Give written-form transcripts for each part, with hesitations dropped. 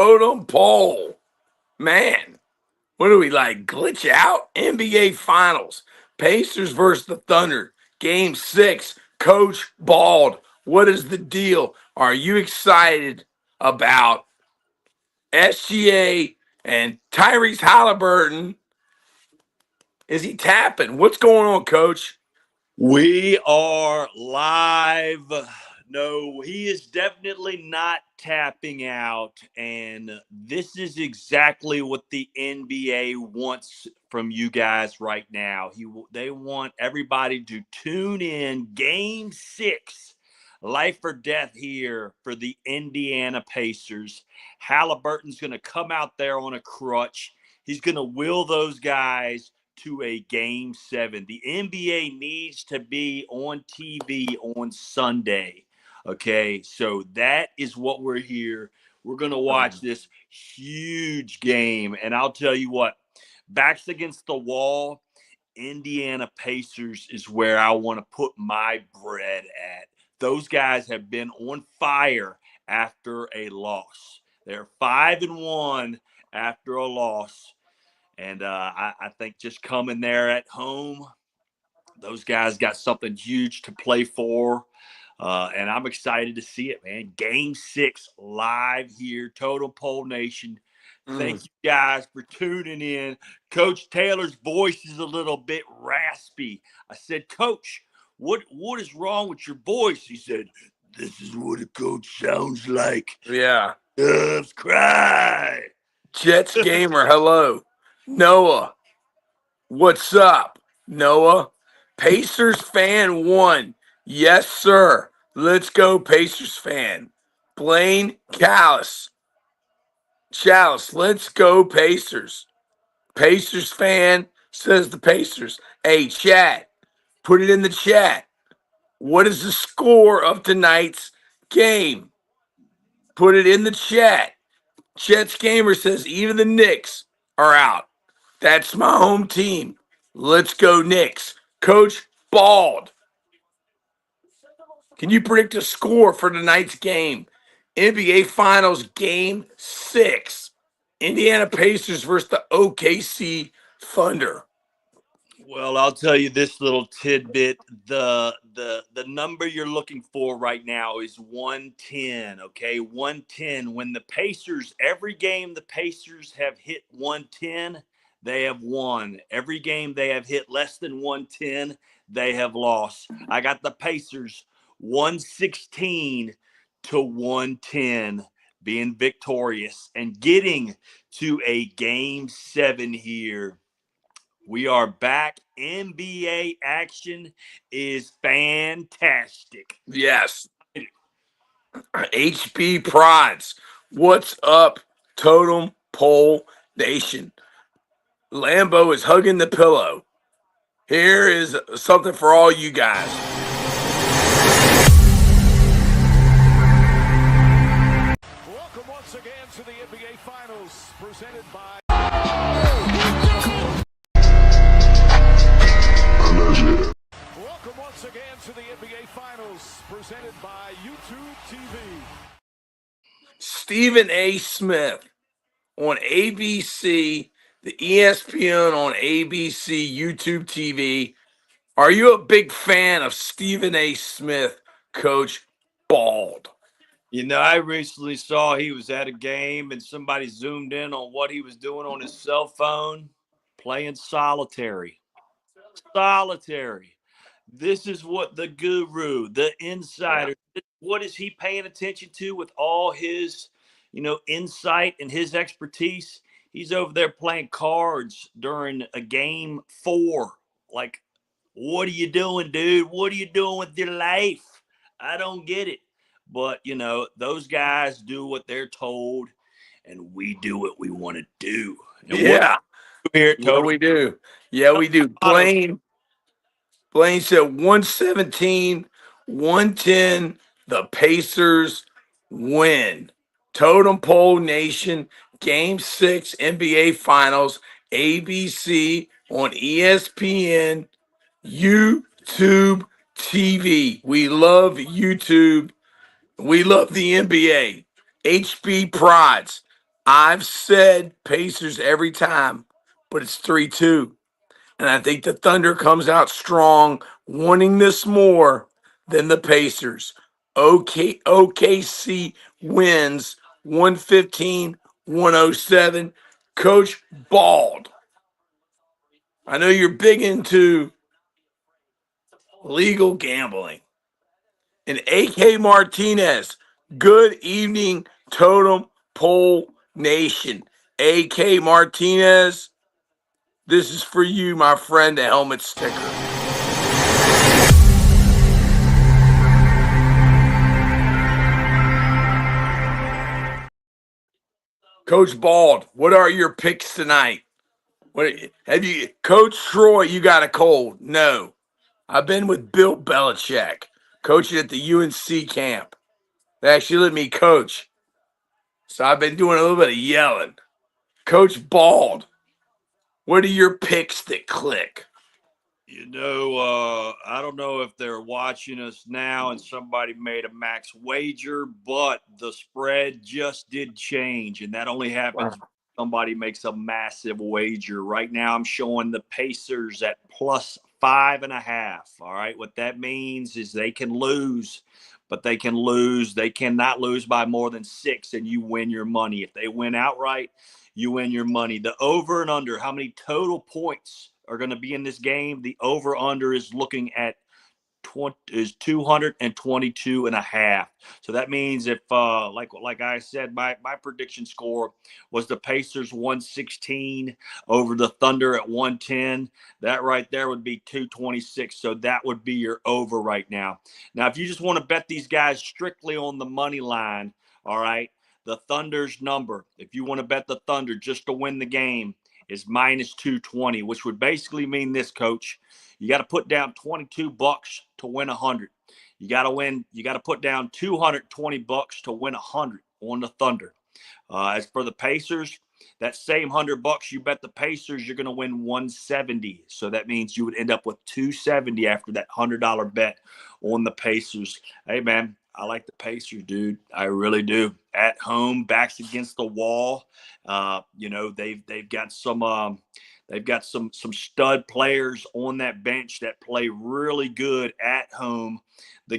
totem pole. Man, what do we like? Glitch out? NBA Finals. Pacers versus the Thunder. Game 6. Coach Bald. What is the deal? Are you excited about SGA and Tyrese Haliburton? Is he tapping? What's going on, Coach? We are live. No, he is definitely not tapping out. And this is exactly what the NBA wants from you guys right now. They want everybody to tune in. Game 6, life or death here for the Indiana Pacers. Halliburton's going to come out there on a crutch. He's going to will those guys to a game 7. The NBA needs to be on TV on Sunday. Okay, so that is what we're here. We're going to watch this huge game. And I'll tell you what, backs against the wall, Indiana Pacers is where I want to put my bread at. Those guys have been on fire after a loss. They're 5-1 after a loss. And I think just coming there at home, those guys got something huge to play for. And I'm excited to see it, man. Game 6 live here, Total Pole Nation. Thank you guys for tuning in. Coach Taylor's voice is a little bit raspy. I said, Coach, what is wrong with your voice? He said, this is what a coach sounds like. Yeah. Doves cry. Jets gamer, hello. Noah, what's up, Noah? Pacers fan 1. Yes, sir. Let's go, Pacers fan. Blaine Chalice, let's go, Pacers. Pacers fan says the Pacers. Hey, chat, put it in the chat. What is the score of tonight's game? Put it in the chat. Jets gamer says even the Knicks are out. That's my home team. Let's go, Knicks. Coach Bald, can you predict a score for tonight's game? NBA Finals Game 6. Indiana Pacers versus the OKC Thunder. Well, I'll tell you this little tidbit. The number you're looking for right now is 110, okay? 110. When the Pacers, every game the Pacers have hit 110, they have won. Every game they have hit less than 110, they have lost. I got the Pacers 116 to 110 being victorious and getting to a game 7 here. We are back. NBA action is fantastic. Yes. HB Prods. What's up, Totem Pole Nation? Lambo is hugging the pillow. Here is something for all you guys. Welcome once again to the NBA Finals, presented by Welcome once again to the NBA Finals, presented by YouTube TV. Stephen A. Smith on ABC, the ESPN on ABC, YouTube TV. Are you a big fan of Stephen A. Smith, Coach Bald? You know, I recently saw he was at a game and somebody zoomed in on what he was doing on his cell phone, playing solitary. This is what the guru, the insider, what is he paying attention to with all his, insight and his expertise? He's over there playing cards during a game 4. Like, what are you doing, dude? What are you doing with your life? I don't get it. But, those guys do what they're told, and we do what we want to do. And Yeah. Here, Yeah, we do. Yeah, we do. Blaine said 117, 110. The Pacers win. Totem Pole Nation, Game 6, NBA Finals, ABC on ESPN, YouTube TV. We love YouTube. We love the NBA. HB Prods. I've said Pacers every time, but it's 3-2. And I think the Thunder comes out strong, wanting this more than the Pacers. OKC wins 115-107. Coach Bald. I know you're big into legal gambling. And AK Martinez, good evening, Totem Pole Nation. AK Martinez, this is for you, my friend, the helmet sticker. Coach Bald, what are your picks tonight? What have you, Coach Troy? You got a cold? No, I've been with Bill Belichick, coaching at the UNC camp. They actually let me coach, so I've been doing a little bit of yelling. Coach Bald, what are your picks that click? I don't know if they're watching us now and somebody made a max wager, but the spread just did change, and that only happens when somebody makes a massive wager. Right now, I'm showing the Pacers at plus 5.5. All right. What that means is they can lose, but they can lose. They cannot lose by more than 6, and you win your money. If they win outright, you win your money. The over and under, how many total points are going to be in this game? The over under is looking at 222 and a half. So that means if like I said, my prediction score was the Pacers 116 over the Thunder at 110. That right there would be 226. So that would be your over right now. Now, if you just want to bet these guys strictly on the money line, all right, the Thunder's number, if you want to bet the Thunder just to win the game, is minus 220, which would basically mean this, Coach. You got to put down $22 to win 100. You got to put down $220 to win 100 on the Thunder. As for the Pacers, that same $100 you bet the Pacers, you're going to win 170. So that means you would end up with 270 after that $100 bet on the Pacers. Hey man, I like the Pacers, dude. I really do. At home, backs against the wall. They've got some. They've got some stud players on that bench that play really good at home. The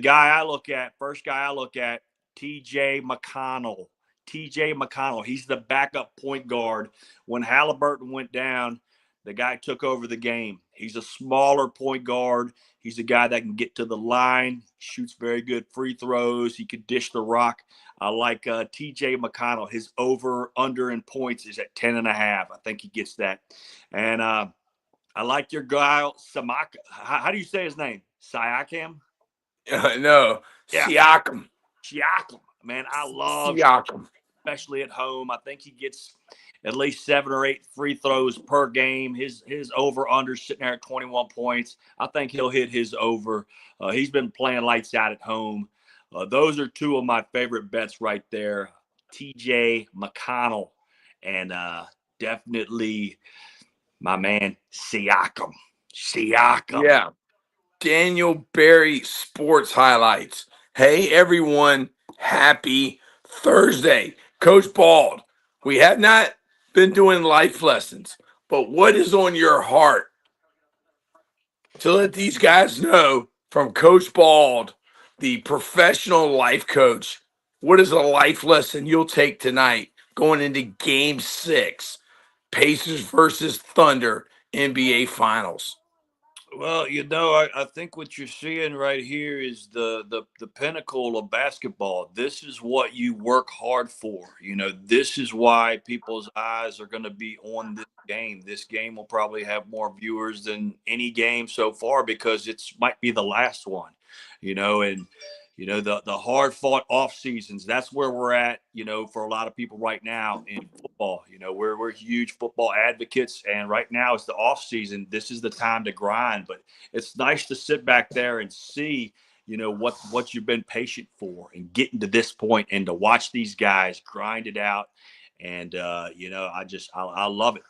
first guy I look at, TJ McConnell. TJ McConnell, he's the backup point guard. When Haliburton went down, the guy took over the game. He's a smaller point guard. He's a guy that can get to the line, shoots very good free throws. He could dish the rock. I like TJ McConnell. His over-under in points is at 10.5. I think he gets that. And I like your guy, Samaka. How do you say his name? Siakam? No, Yeah, Siakam. Siakam. Man, I love, Siakam. especially at home. I think he gets at least 7 or 8 free throws per game. His over-under sitting there at 21 points. I think he'll hit his over. He's been playing lights out at home. Those are two of my favorite bets right there. TJ McConnell and definitely my man Siakam. Siakam. Yeah. Daniel Barry Sports Highlights. Hey, everyone. Happy Thursday. Coach Bald, we have not been doing life lessons, but what is on your heart to let these guys know from Coach Bald, the professional life coach? What is a life lesson you'll take tonight going into game 6, Pacers versus Thunder, NBA Finals? Well, I think what you're seeing right here is the pinnacle of basketball. This is what you work hard for. This is why people's eyes are going to be on this game. This game will probably have more viewers than any game so far because it might be the last one. And the hard fought off seasons. That's where we're at. For a lot of people right now in football. We're huge football advocates, and right now it's the off season. This is the time to grind. But it's nice to sit back there and see what you've been patient for and getting to this point, and to watch these guys grind it out. And I love it.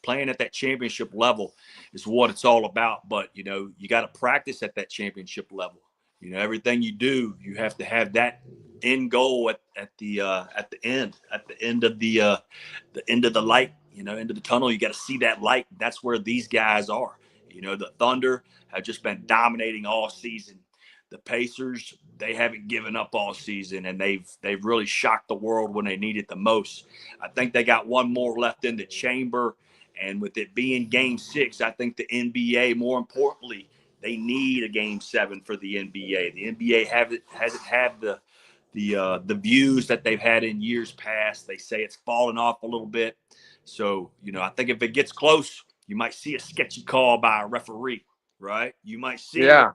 Playing at that championship level is what it's all about. But you got to practice at that championship level. You know, everything you do, you have to have that end goal at the end the end of the light, you know, end of the tunnel. You got to see that light. That's where these guys are. You know, the Thunder have just been dominating all season. The Pacers, they haven't given up all season, and they've really shocked the world when they need it the most. I think they got one more left in the chamber, and with it being Game 6, I think the NBA, more importantly, they need a Game 7 for the NBA. The NBA hasn't had the views that they've had in years past. They say it's fallen off a little bit. So, you know, I think if it gets close, you might see a sketchy call by a referee, right? You might see one Yeah.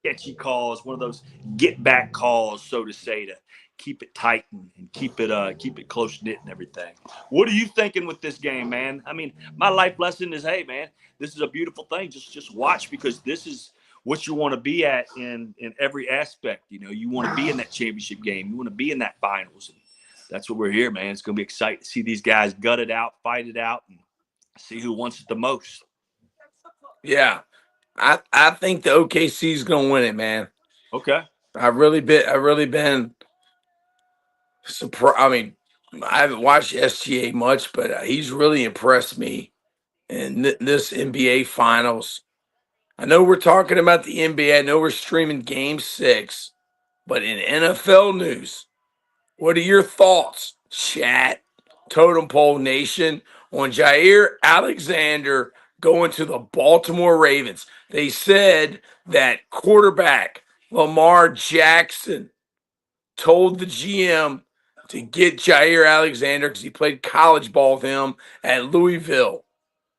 sketchy calls, one of those get back calls, so to say, to keep it tight and keep it close knit and everything. What are you thinking with this game, man? I mean, my life lesson is, hey, man, this is a beautiful thing. Just watch, because this is what you want to be at in every aspect. You know, you want to be in that championship game. You want to be in that finals. And that's what we're here, man. It's going to be exciting to see these guys gut it out, fight it out, and see who wants it the most. Yeah. I think the OKC is gonna win it, man. Okay. I've really been surprised. I mean, I haven't watched SGA much, but he's really impressed me in this NBA Finals. I know we're talking about the NBA. I know we're streaming Game 6, but in NFL news, what are your thoughts, chat, Totem Pole Nation, on Jair Alexander going to the Baltimore Ravens? They said that quarterback Lamar Jackson told the GM to get Jair Alexander because he played college ball with him at Louisville.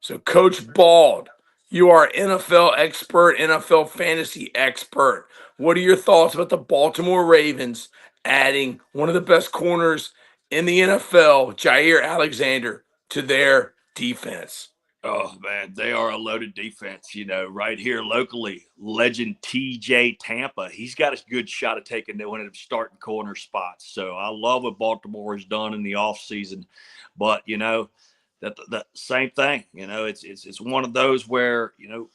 So, Coach Bald, you are NFL expert, NFL fantasy expert. What are your thoughts about the Baltimore Ravens adding one of the best corners in the NFL, Jair Alexander, to their defense? Oh man, they are a loaded defense. You know, right here locally, legend TJ Tampa. He's got a good shot at taking one of them starting corner spots. So I love what Baltimore has done in the offseason. But you know, that same thing. You know, it's one of those where, you know,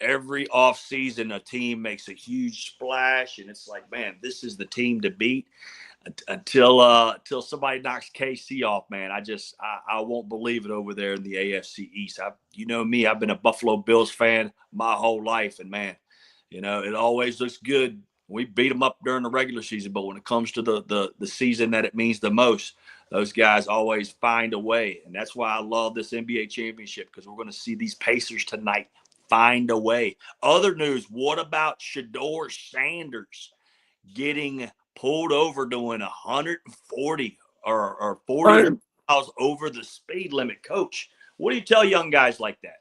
every offseason a team makes a huge splash, and it's like, man, this is the team to beat until somebody knocks KC off, man. I won't believe it over there in the AFC East. You know me, I've been a Buffalo Bills fan my whole life, and man, you know, it always looks good. We beat them up during the regular season, but when it comes to the season that it means the most, those guys always find a way, and that's why I love this NBA championship, because we're going to see these Pacers tonight find a way. Other news: what about Shador Sanders getting pulled over doing 140 or 40 miles over the speed limit? Coach, what do you tell young guys like that?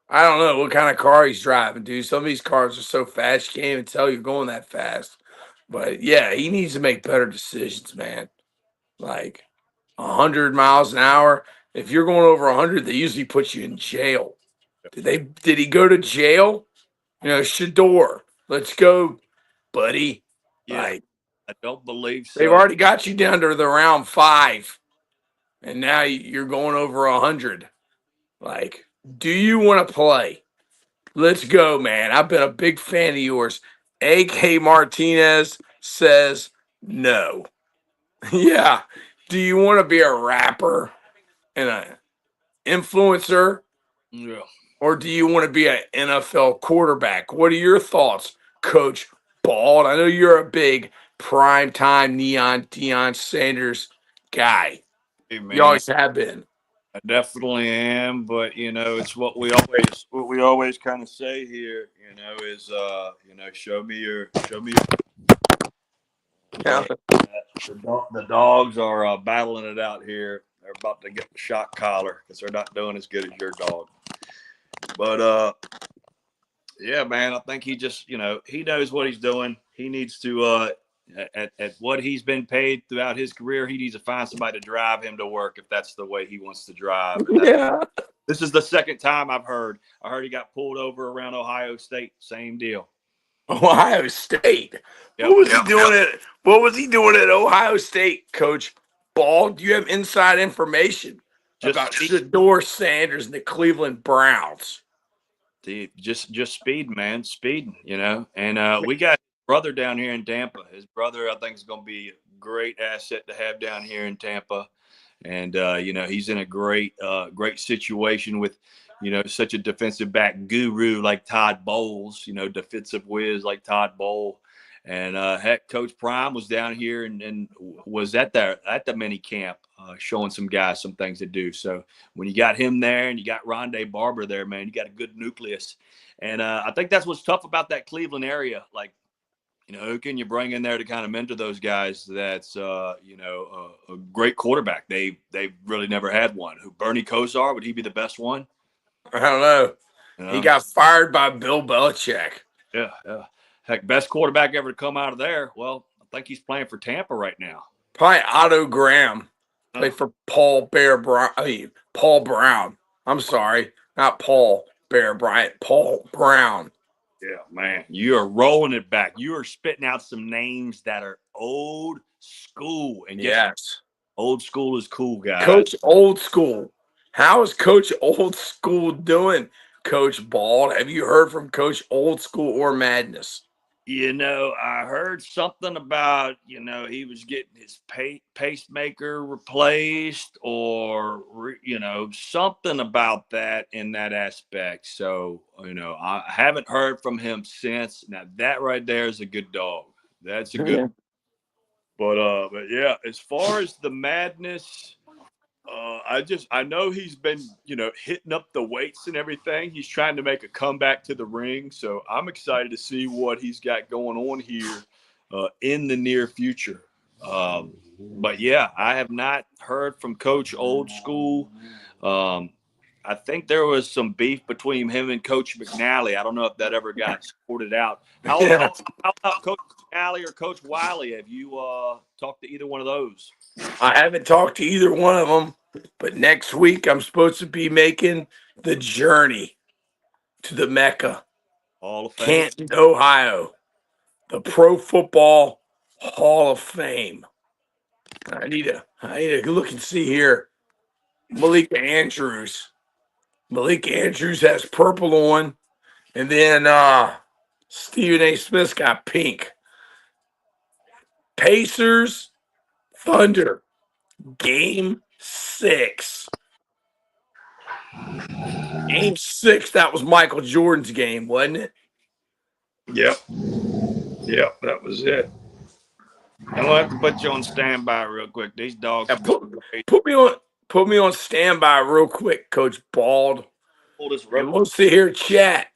I don't know what kind of car he's driving, dude. Some of these cars are so fast, you can't even tell you're going that fast. But yeah, he needs to make better decisions, man. Like 100 miles an hour. If you're going over 100, they usually put you in jail. Did he go to jail? You know, Shador, let's go, buddy. Yeah, Like, I don't believe they've so. already got you down to the round 5, and now you're going over 100. Like, do you want to play? Let's go, man. I've been a big fan of yours. AK Martinez says no. Yeah. Do you want to be a rapper and an influencer, Yeah. or do you want to be an NFL quarterback? What are your thoughts, Coach Bald? I know you're a big primetime Neon Deion Sanders guy. Hey You man, always have been. I definitely am, but you know, it's what we always kind of say here, you know, is you know, Yeah. but the dogs are battling it out here. They're about to get the shock collar because they're not doing as good as your dog. But yeah, man, I think he just, you know, he knows what he's doing. He needs to at what he's been paid throughout his career, he needs to find somebody to drive him to work if that's the way he wants to drive. And Yeah. this is the second time I've heard. I heard he got pulled over around Ohio State. Same deal. Ohio State. Yep. What was he doing at Ohio State, Coach Ball? Do you have inside information Just about Shador Sanders and the Cleveland Browns? Just speed, man, speed. And we got his brother down here in Tampa. His brother, I think, is going to be a great asset to have down here in Tampa. And he's in a great situation with such a defensive back guru like Todd Bowles, defensive whiz like Todd Bowl. And heck, Coach Prime was down here and was at the mini camp showing some guys some things to do. So when you got him there and you got Rondé Barber there, man, you got a good nucleus. And I think that's what's tough about that Cleveland area. Like, who can you bring in there to kind of mentor those guys? That's a great quarterback. They've really never had one. Who, Bernie Kosar, would he be the best one? I don't know. He got fired by Bill Belichick. Yeah. Heck, best quarterback ever to come out of there. Well, I think he's playing for Tampa right now. Probably Otto Graham. Played for Paul Brown. I'm sorry, not Paul Bear Bryant. Paul Brown. Yeah, man, you are rolling it back. You are spitting out some names that are old school. And yes, old school is cool, guys. Coach Old School. How is Coach Old School doing, Coach Bald? Have you heard from Coach Old School or Madness? I heard something about, he was getting his pacemaker replaced or, something about that in that aspect. So, I haven't heard from him since. Now, that right there is a good dog. That's a good. But yeah, as far as the madness, I know he's been, hitting up the weights and everything. He's trying to make a comeback to the ring. So I'm excited to see what he's got going on here in the near future. But yeah, I have not heard from Coach Old School. I think there was some beef between him and Coach McNally. I don't know if that ever got sorted out. How about Coach McNally or Coach Wiley? Have you talked to either one of those? I haven't talked to either one of them, but next week I'm supposed to be making the journey to the Mecca, Hall of Fame, Canton, Ohio, the Pro Football Hall of Fame. I need to look and see here. Malik Andrews has purple on, and then Stephen A. Smith's got pink. Pacers, Thunder, Game 6. Game 6, that was Michael Jordan's game, wasn't it? Yep, that was it. I'm gonna have to put you on standby real quick. These dogs. Put me on standby real quick, Coach Bald. And we'll sit here chat.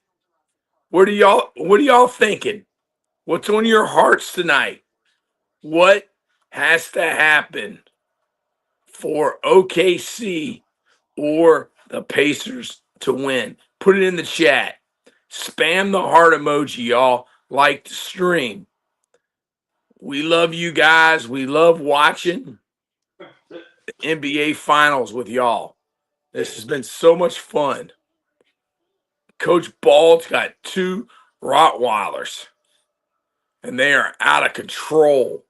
What are y'all thinking? What's on your hearts tonight? What has to happen for OKC or the Pacers to win? Put it in the chat. Spam the heart emoji, y'all. Like the stream. We love you guys. We love watching the NBA Finals with y'all. This has been so much fun. Coach Bald's got 2 Rottweilers, and they are out of control.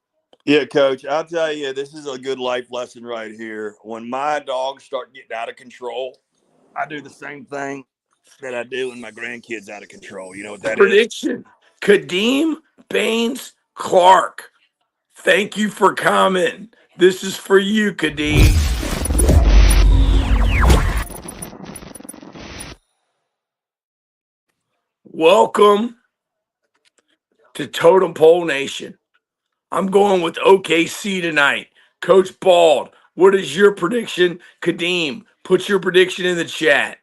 Yeah, Coach, I'll tell you, this is a good life lesson right here. When my dogs start getting out of control, I do the same thing that I do when my grandkids out of control. You know what that Prediction. Kadeem Baines Clark. Thank you for commenting. This is for you, Kadeem. Welcome to Totem Pole Nation. I'm going with OKC tonight. Coach Bald, what is your prediction? Kadeem, put your prediction in the chat.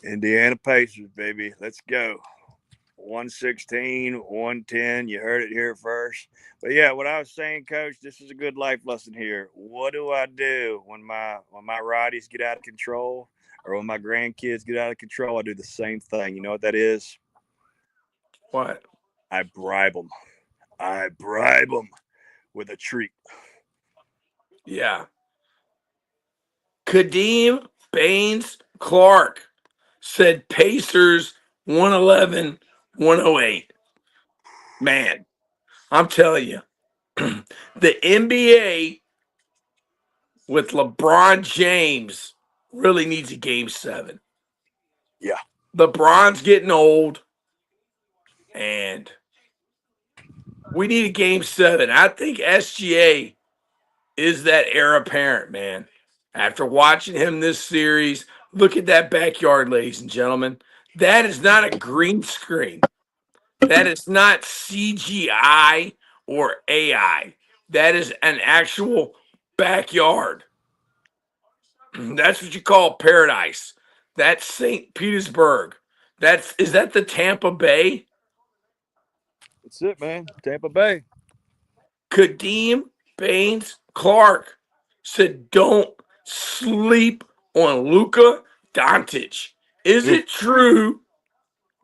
Indiana Pacers, baby. Let's go. 116, 110. You heard it here first. But yeah, what I was saying, Coach, this is a good life lesson here. What do I do when my righties get out of control, or when my grandkids get out of control? I do the same thing. You know what that is? What? I bribe them. I bribe them with a treat. Yeah. Kadeem Baines Clark said Pacers 111, 108. Man, I'm telling you, the NBA with LeBron James really needs a game 7. Yeah. LeBron's getting old, and we need a game 7. I think SGA is that heir apparent, man. After watching him this series, look at that backyard, ladies and gentlemen. That is not a green screen. That is not CGI or AI. That is an actual backyard. That's what you call paradise. That's St. Petersburg. Is that the Tampa Bay? That's it, man. Tampa Bay. Kadeem Baines Clark said, "Don't sleep on Luka Doncic." Is Mm. it true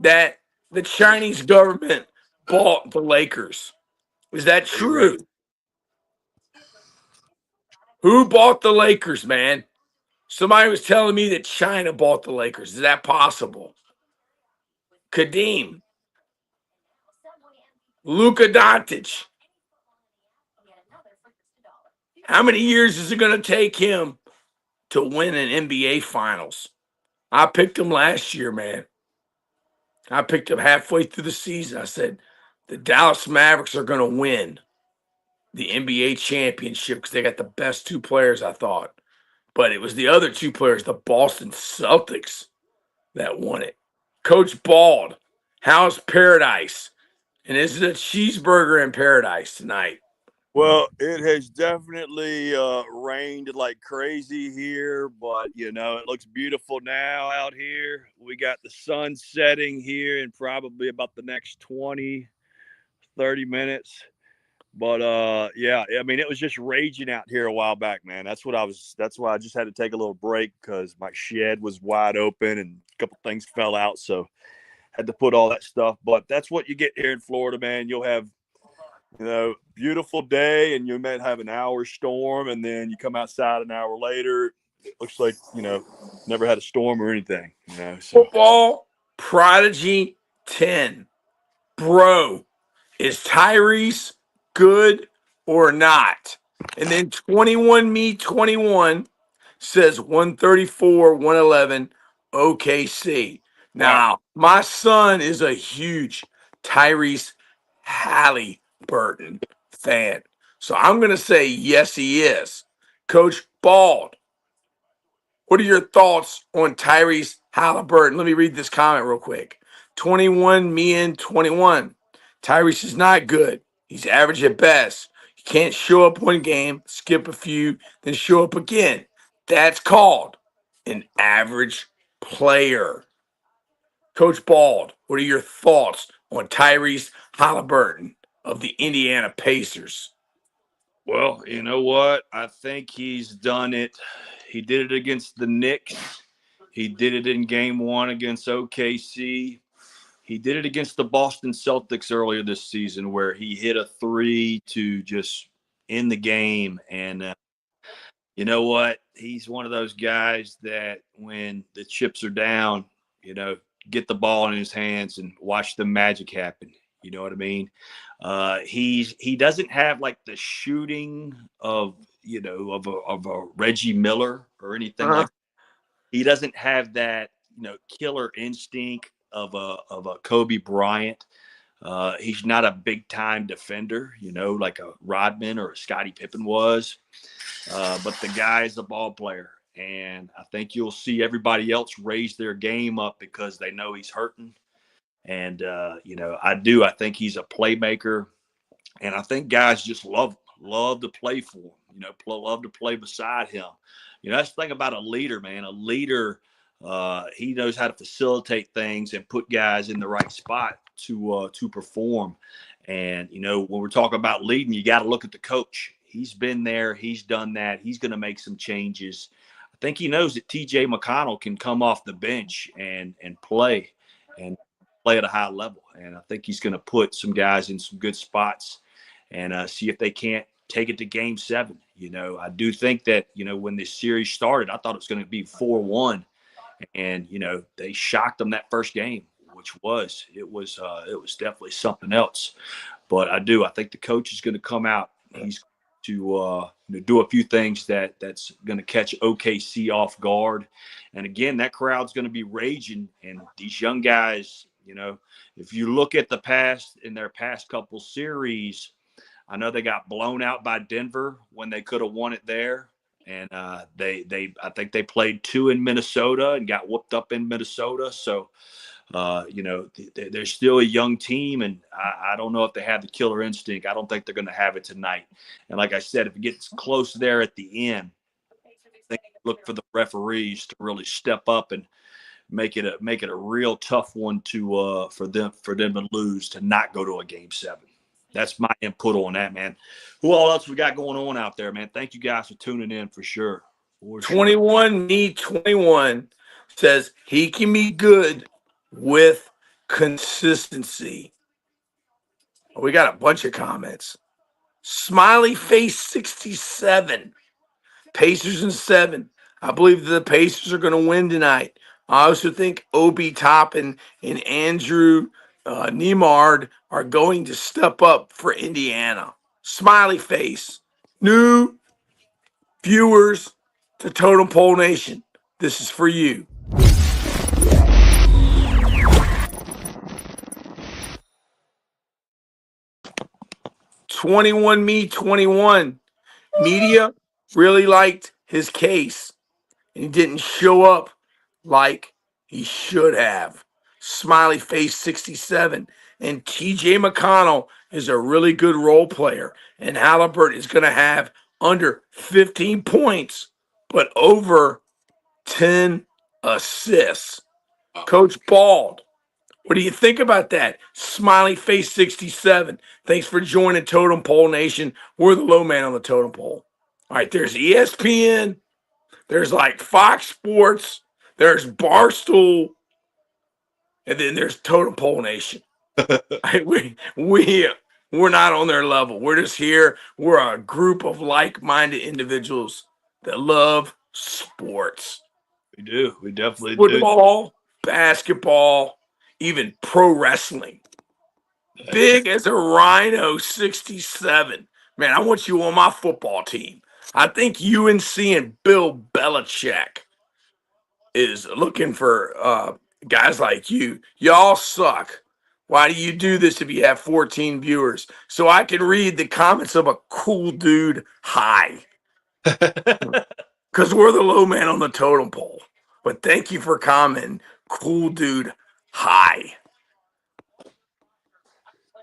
that the Chinese government bought the Lakers? Is that Are you ready? true? Who bought the Lakers, man? Somebody was telling me that China bought the Lakers. Is that possible? Kadeem, Luka Doncic. How many years is it going to take him to win an NBA Finals? I picked him last year, man. I picked him halfway through the season. I said the Dallas Mavericks are going to win the NBA championship because they got the best 2 players, I thought. But it was the other 2 players, the Boston Celtics, that won it. Coach Bald, how's paradise? And is it a cheeseburger in paradise tonight? Well, it has definitely rained like crazy here, but it looks beautiful now out here. We got the sun setting here in probably about the next 20, 30 minutes. But yeah, I mean, it was just raging out here a while back, man. That's why I just had to take a little break because my shed was wide open and a couple things fell out. So had to put all that stuff. But that's what you get here in Florida, man. You'll have beautiful day, and you might have an hour storm, and then you come outside an hour later. It looks like never had a storm or anything. So Football Prodigy 10. Bro, is Tyrese good or not? And then 21 Me 21 says 134, 111 OKC. wow. Now, my son is a huge Tyrese Haliburton fan. So I'm going to say yes, he is. Coach Bald, what are your thoughts on Tyrese Haliburton? Let me read this comment real quick. 21 Me and 21. Tyrese is not good. He's average at best. You can't show up one game, skip a few, then show up again. That's called an average player. Coach Bald, what are your thoughts on Tyrese Haliburton of the Indiana Pacers? Well, you know what? I think he's done it. He did it against the Knicks. He did it in game 1 against OKC. He did it against the Boston Celtics earlier this season where he hit a 3 to just end the game. And you know what? He's one of those guys that when the chips are down, get the ball in his hands and watch the magic happen. You know what I mean? He doesn't have like the shooting of of a Reggie Miller or anything Uh-huh. like. He doesn't have that killer instinct of a Kobe Bryant. He's not a big time defender, like a Rodman or a Scottie Pippen was. But the guy is a ball player. And I think you'll see everybody else raise their game up because they know he's hurting. And, I think he's a playmaker. And I think guys just love to play for him, love to play beside him. That's the thing about a leader, man. A leader, he knows how to facilitate things and put guys in the right spot to perform. And, when we're talking about leading, you got to look at the coach. He's been there. He's done that. He's going to make some changes. I think he knows that TJ McConnell can come off the bench and play at a high level. And I think he's going to put some guys in some good spots and see if they can't take it to game 7. I do think that, when this series started, I thought it was going to be 4-1. And, they shocked them that first game, which it was definitely something else. But I think the coach is going to come out. He's to do a few things that's going to catch OKC off guard. And again, that crowd's going to be raging. And these young guys, if you look at their past couple series, I know they got blown out by Denver when they could have won it there. And I think they played 2 in Minnesota and got whooped up in Minnesota. So, they're still a young team, and I don't know if they have the killer instinct. I don't think they're going to have it tonight. And like I said, if it gets close there at the end, I think look for the referees to really step up and make it a real tough one for them to lose, to not go to a game 7. That's my input on that, man. Who all else we got going on out there, man? Thank you guys for tuning in for sure. 21 me 21 says he can be good with consistency. We got a bunch of comments. Smiley face 67. Pacers in 7. I believe the Pacers are going to win tonight. I also think Obi Toppin and Andrew Nemard are going to step up for Indiana. Smiley face. New viewers to Totem Pole Nation. This is for you. Me21. Media really liked his case, and he didn't show up like he should have. Smiley face 67. And TJ McConnell is a really good role player. And Haliburton is going to have under 15 points, but over 10 assists. Coach Bald, what do you think about that? Smiley face 67. Thanks for joining Totem Pole Nation. We're the low man on the totem pole. All right, there's ESPN. There's like Fox Sports. There's Barstool. And then there's Totem Pole Nation. We're not on their level. We're just here. We're a group of like-minded individuals that love sports. We do. We definitely do. Football, basketball, even pro wrestling. Big as a Rhino 67. Man, I want you on my football team. I think UNC and Bill Belichick is looking for guys like you. Y'all suck. Why do you do this if you have 14 viewers? So I can read the comments of a cool dude. Hi. Because we're the low man on the totem pole. But thank you for commenting. Cool dude. Hi.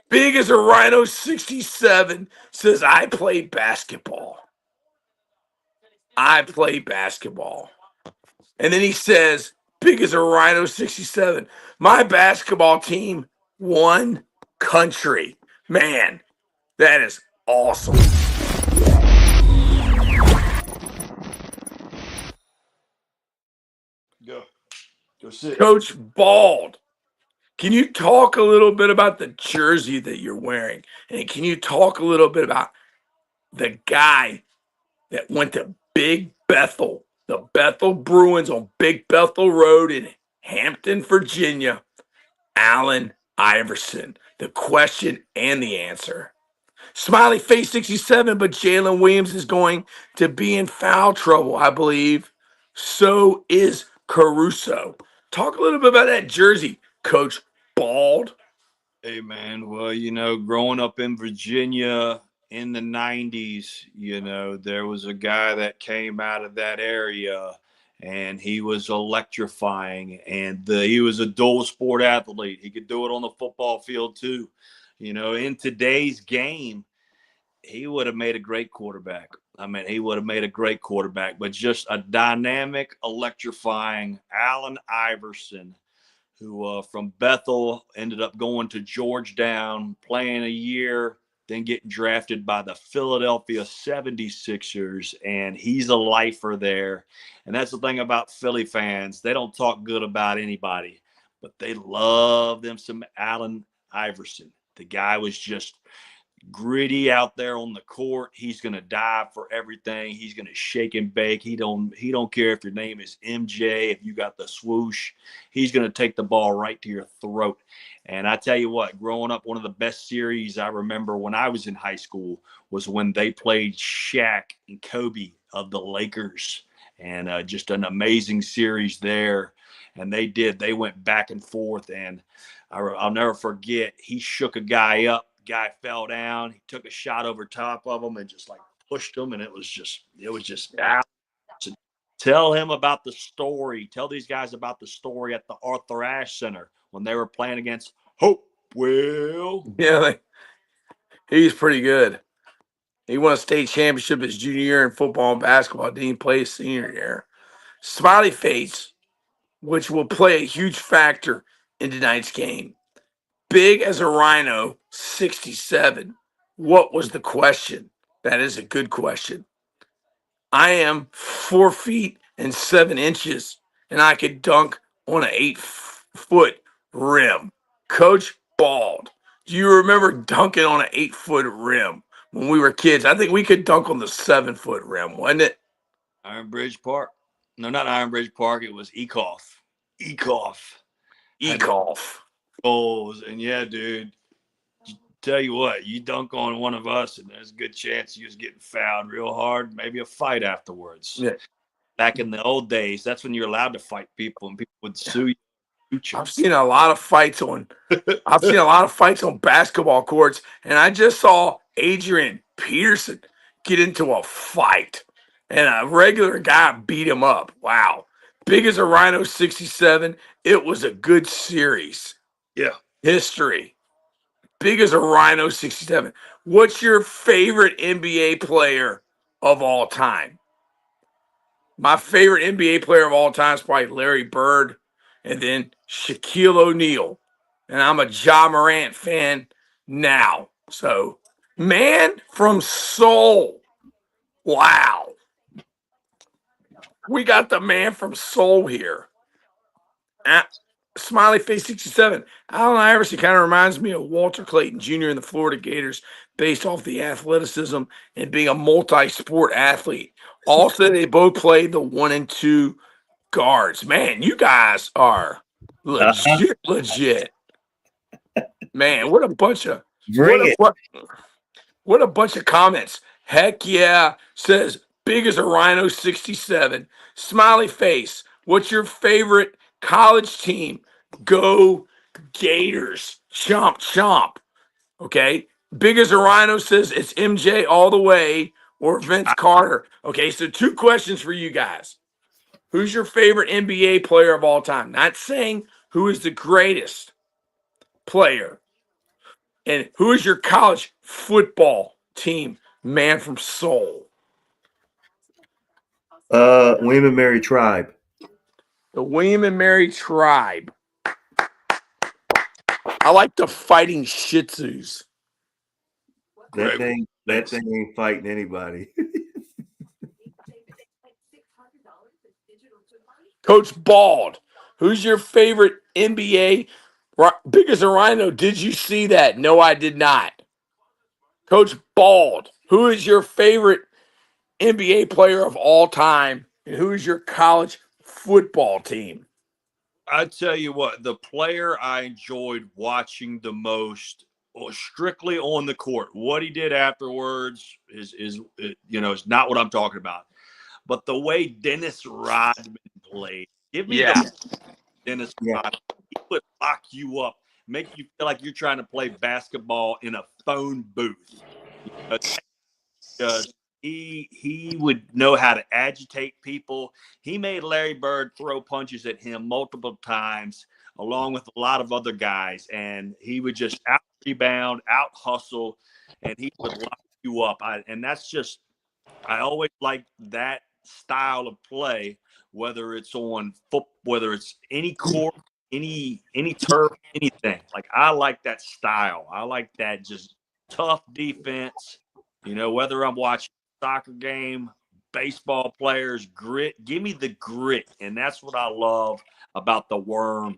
Big as a Rhino 67 says, I play basketball. I play basketball. And then he says, big as a Rhino 67, my basketball team won country. Man, that is awesome. Go sit. Coach Bald, can you talk a little bit about the jersey that you're wearing? And can you talk a little bit about the guy that went to Big Bethel, the Bethel Bruins on Big Bethel Road in Hampton, Virginia, Allen Iverson? The question and the answer. Smiley face 67, but Jalen Williams is going to be in foul trouble, I believe. So is Caruso. Talk a little bit about that jersey, Coach Bald. Hey, man. Well, growing up in Virginia in the 90s, there was a guy that came out of that area, and he was electrifying, and he was a dual sport athlete. He could do it on the football field too. In today's game, he would have made a great quarterback. He would have made a great quarterback, but just a dynamic, electrifying Allen Iverson, who from Bethel ended up going to Georgetown, playing a year, then getting drafted by the Philadelphia 76ers, and he's a lifer there. And that's the thing about Philly fans. They don't talk good about anybody, but they love them some Allen Iverson. The guy was just gritty out there on the court. He's going to dive for everything. He's going to shake and bake. He don't care if your name is MJ, if you got the swoosh. He's going to take the ball right to your throat. And I tell you what, growing up, one of the best series I remember when I was in high school was when they played Shaq and Kobe of the Lakers. And just an amazing series there. And they went back and forth. And I'll never forget, he shook a guy up. Guy fell down. He took a shot over top of him and just like pushed him. And it was just out. So tell him about the story. Tell these guys about the story at the Arthur Ashe Center when they were playing against Hopewell. Yeah, he's pretty good. He won a state championship his junior year in football and basketball. Didn't play his senior year. Smiley face, which will play a huge factor in tonight's game. Big as a rhino, 67. What was the question? That is a good question. I am 4 feet and 7 inches, and I could dunk on an 8-foot rim. Coach Bald, do you remember dunking on an 8-foot rim when we were kids? I think we could dunk on the 7-foot rim, wasn't it? Iron Bridge Park. No, not Iron Bridge Park. It was Ecoff. Ecoff. Goals. And yeah, dude, tell you what, you dunk on one of us, and there's a good chance you was getting fouled real hard, maybe a fight afterwards. Yeah. Back in the old days, that's when you're allowed to fight people, and people would sue you. I've seen a lot of fights on basketball courts, and I just saw Adrian Peterson get into a fight, and a regular guy beat him up. Wow. Big as a rhino, 67. It was a good series. Yeah. History. Big as a rhino, 67. What's your favorite NBA player of all time? My favorite NBA player of all time is probably Larry Bird and then Shaquille O'Neal. And I'm a Ja Morant fan now. So, man from Seoul. Wow. We got the man from Seoul here. Smiley face 67. Allen Iverson kind of reminds me of Walter Clayton Jr. in the Florida Gators based off the athleticism and being a multi-sport athlete. Also, they both played the 1 and 2 guards. Man, you guys are legit. Man, what a bunch of what a bunch of comments. Heck yeah, says big as a rhino 67. Smiley face. What's your favorite college team? Go Gators. Chomp chomp. Okay. Big as a rhino says it's MJ all the way or Vince Carter. Okay, so 2 questions for you guys. Who's your favorite NBA player of all time? Not saying who is the greatest player. And who is your college football team man from Seoul? William and Mary Tribe. The William and Mary Tribe. I like the fighting Shih Tzus. That thing ain't fighting anybody. Coach Bald, who's your favorite NBA? Big as a rhino, did you see that? No, I did not. Coach Bald, who is your favorite NBA player of all time? And who is your college football team? I tell you what, the player I enjoyed watching the most, strictly on the court. What he did afterwards is not what I'm talking about. But the way Dennis Rodman played, give me the Dennis Rodman. He would lock you up, make you feel like you're trying to play basketball in a phone booth. He would know how to agitate people. He made Larry Bird throw punches at him multiple times, along with a lot of other guys, and he would just out rebound, out hustle, and he would lock you up. I always like that style of play, whether it's on foot, whether it's any court, any turf, anything. Like, I like that style. I like that just tough defense. Whether I'm watching a soccer game, baseball players, grit. Give me the grit, and that's what I love about the Worm,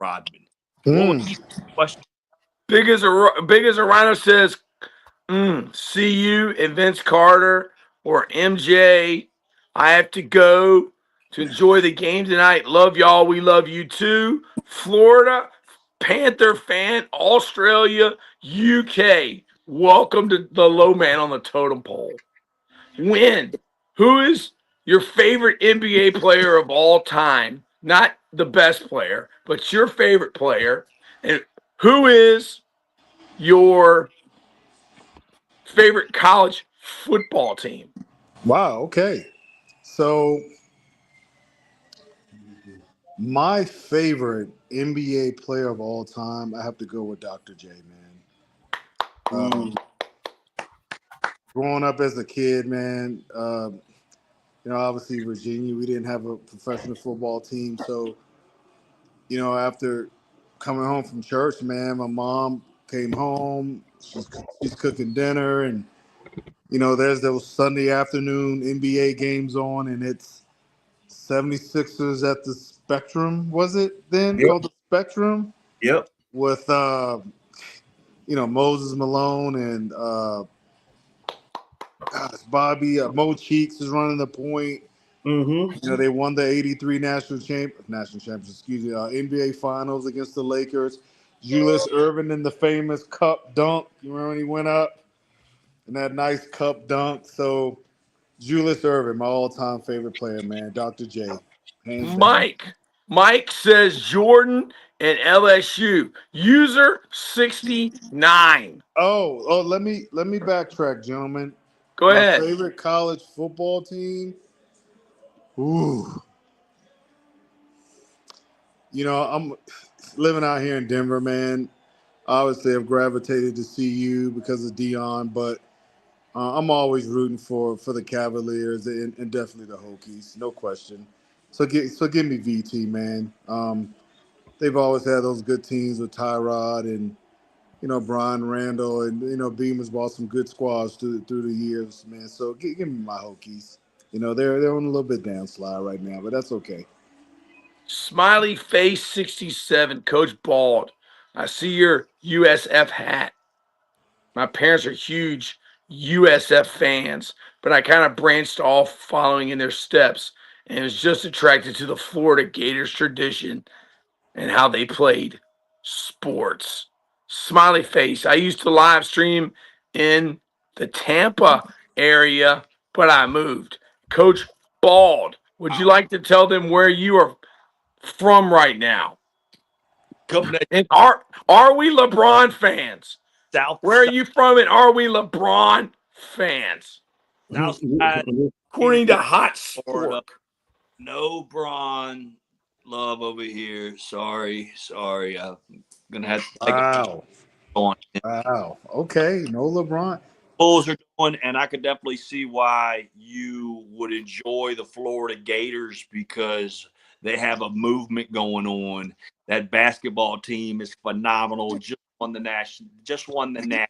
Rodman. What was the question? Big as a rhino says CU and Vince Carter or MJ. I have to go to enjoy the game tonight. Love y'all. We love you too. Florida, Panther fan, Australia, UK. Welcome to the low man on the totem pole. Win. Who is your favorite NBA player of all time? Not the best player, but your favorite player. And who is your favorite college football team? Wow. Okay. So my favorite NBA player of all time, I have to go with Dr. J, man. Ooh. Growing up as a kid, man, obviously Virginia, we didn't have a professional football team. So, after coming home from church, man, my mom came home. She's cooking dinner, and there's those Sunday afternoon NBA games on, and it's 76ers at the Spectrum, was it then Yep. called the Spectrum? Yep. With Moses Malone and Bobby Mo Cheeks is running the point. Mm-hmm. They won the '83 national championship. Excuse me, NBA Finals against the Lakers. Julius Erving in the famous cup dunk. You remember when he went up and that nice cup dunk? So Julius Erving, my all-time favorite player, man. Dr. J, hands down. Mike says Jordan and LSU. User 69. Let me backtrack, gentlemen. Go My ahead. favorite college football team. Ooh. I'm living out here in Denver, man. Obviously, I've gravitated to CU because of Dion, but I'm always rooting for the Cavaliers and definitely the Hokies, no question. So give me VT, man. They've always had those good teams with Tyrod and Brian Randall and Beamer's brought some good squads through the years, man. So give me my Hokies. They're on a little bit downslide right now, but that's okay. Smiley face 67. Coach Bald. I see your USF hat. My parents are huge USF fans, but I kind of branched off following in their steps and was just attracted to the Florida Gators tradition and how they played sports. Smiley face. I used to live stream in the Tampa area, but I moved. Coach Bald, would you like to tell them where you are from right now? Coming at And are we LeBron fans? South Where are you from? And are we LeBron fans? South Side According to Hot Florida. Spork. No Braun love over here. Sorry. I'm gonna have to take a Wow. on. Wow. Okay. No LeBron. Bulls are doing, and I could definitely see why you would enjoy the Florida Gators because they have a movement going on. That basketball team is phenomenal. Just won the national. And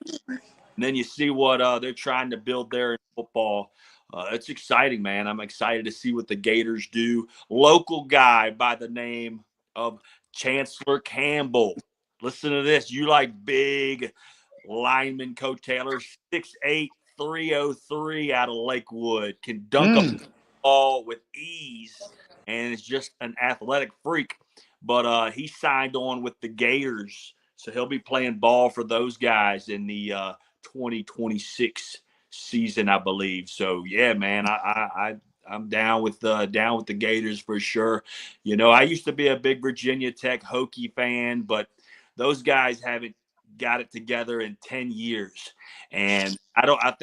then you see what they're trying to build there in football. It's exciting, man. I'm excited to see what the Gators do. Local guy by the name of Chancellor Campbell. Listen to this. You like big lineman Coach Taylor, 6'8", 303 out of Lakewood, can dunk a ball with ease, and is just an athletic freak. But he signed on with the Gators, so he'll be playing ball for those guys in the 2026 season, I believe. So yeah, man, I'm down with the Gators for sure. I used to be a big Virginia Tech Hokie fan, but those guys haven't got it together in 10 years. And I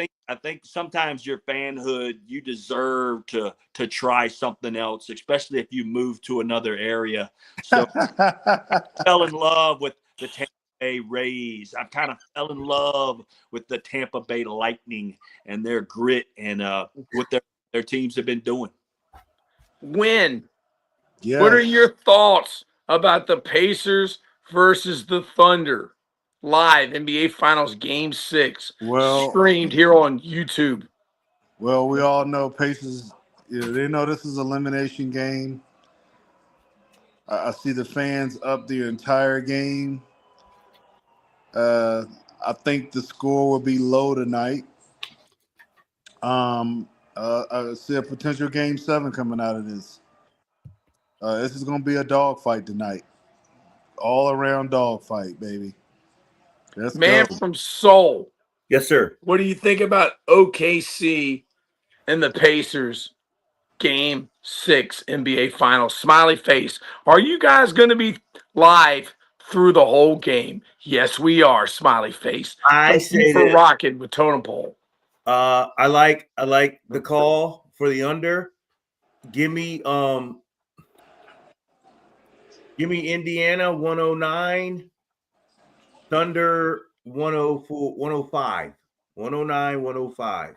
think sometimes your fanhood, you deserve to try something else, especially if you move to another area. So I fell in love with the Tampa Bay Rays. I kind of fell in love with the Tampa Bay Lightning and their grit and what their teams have been doing. Win. What are Yes. your thoughts about the Pacers versus the Thunder? Live NBA Finals Game 6, Well, streamed here on YouTube. we all know Pacers. They know this is an elimination game. I see the fans up the entire game. I think the score will be low tonight. I see a potential Game 7 coming out of this. This is going to be a dogfight tonight. All around dogfight, baby. Let's go. Man from Seoul, Yes, sir. what do you think about OKC and the Pacers Game 6 NBA Finals? Smiley face. Are you guys going to be live through the whole game? Yes, we are. Smiley face. I Thank you say for this. rocking with Totem Pole. I like the call for the under. Give me Indiana 109, Thunder 104, 105. 109, 105.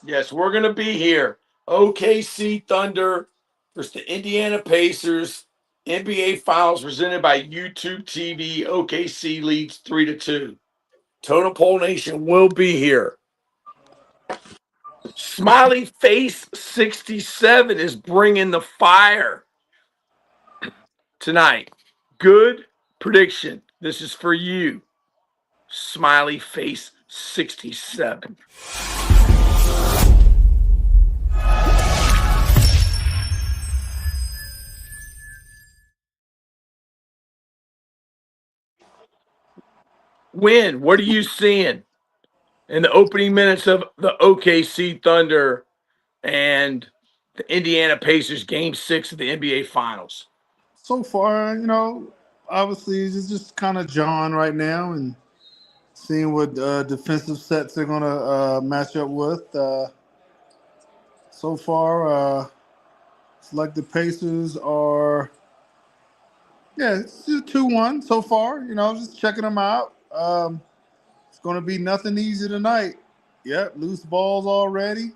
Yes, we're going to be here. OKC Thunder versus the Indiana Pacers. NBA Finals presented by YouTube TV. OKC leads 3-2. Totem Pole Nation will be here. Smiley Face 67 is bringing the fire tonight. Good prediction. This is for you. Smiley Face 67. Win. What are you seeing in the opening minutes of the OKC Thunder and the Indiana Pacers Game 6 of the NBA Finals? So far, obviously it's just kind of John right now and seeing what defensive sets they're going to match up with. So far, it's like the Pacers are, it's just 2-1 so far. Just checking them out. It's going to be nothing easy tonight. Yep, loose balls already.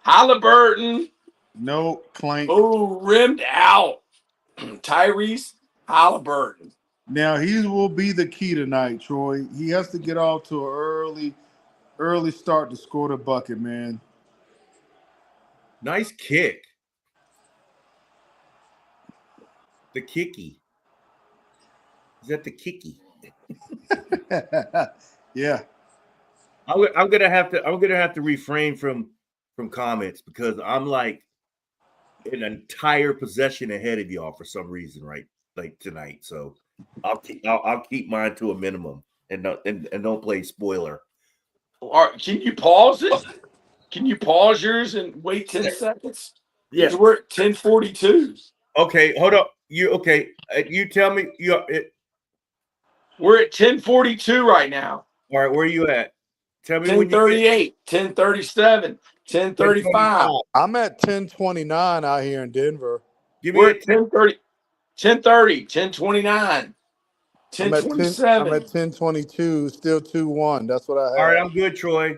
Haliburton. No clank. Oh, rimmed out. Tyrese Haliburton. Now he will be the key tonight, Troy. He has to get off to an early start to score the bucket, man. Nice kick. The kicky. Is that the kicky? Yeah. I'm gonna have to refrain from comments because I'm like an entire possession ahead of y'all for some reason, right? Like tonight. So I'll keep mine to a minimum and don't play spoiler. All right, can you pause it? Can you pause yours and wait 10 seconds? Yes. We're at 10:42. Okay, hold up. You tell me We're at 10:42 right now. all right, where are you at? Tell me when you 10:38, 10:37, 10:35. I'm at 10:29 out here in Denver. give me We're a at 10:30, 10:30, 10:29, I'm at 10:27. 10:22, still 2-1. That's what I have. all right, I'm good, Troy.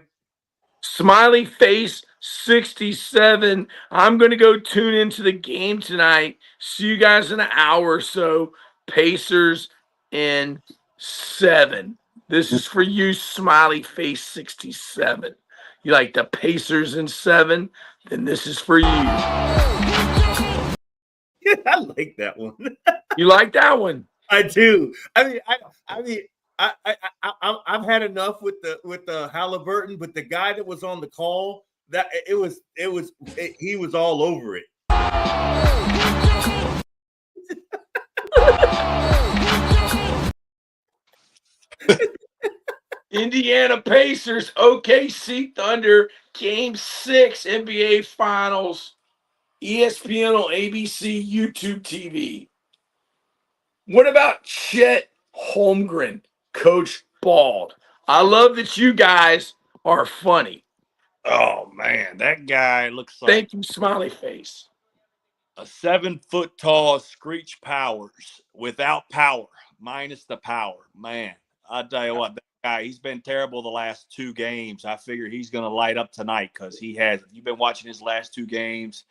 Smiley face 67. I'm going to go tune into the game tonight. See you guys in an hour or so. Pacers in 7. This is for you, Smiley face 67. You like the Pacers in 7? Then this is for you. I like that one. You like that one? I do. I've had enough with the Haliburton, but the guy that was on the call, that he was all over it. Indiana Pacers, OKC Thunder, Game 6, NBA Finals, ESPN on ABC, YouTube TV. What about Chet Holmgren, Coach Bald? I love that you guys are funny. Oh man, that guy looks like Thank you, smiley face. a 7-foot tall Screech Powers without power, minus the power. Man, I tell you what, that guy, he's been terrible the last 2 games. I figure he's going to light up tonight because he has. You've been watching his last 2 games.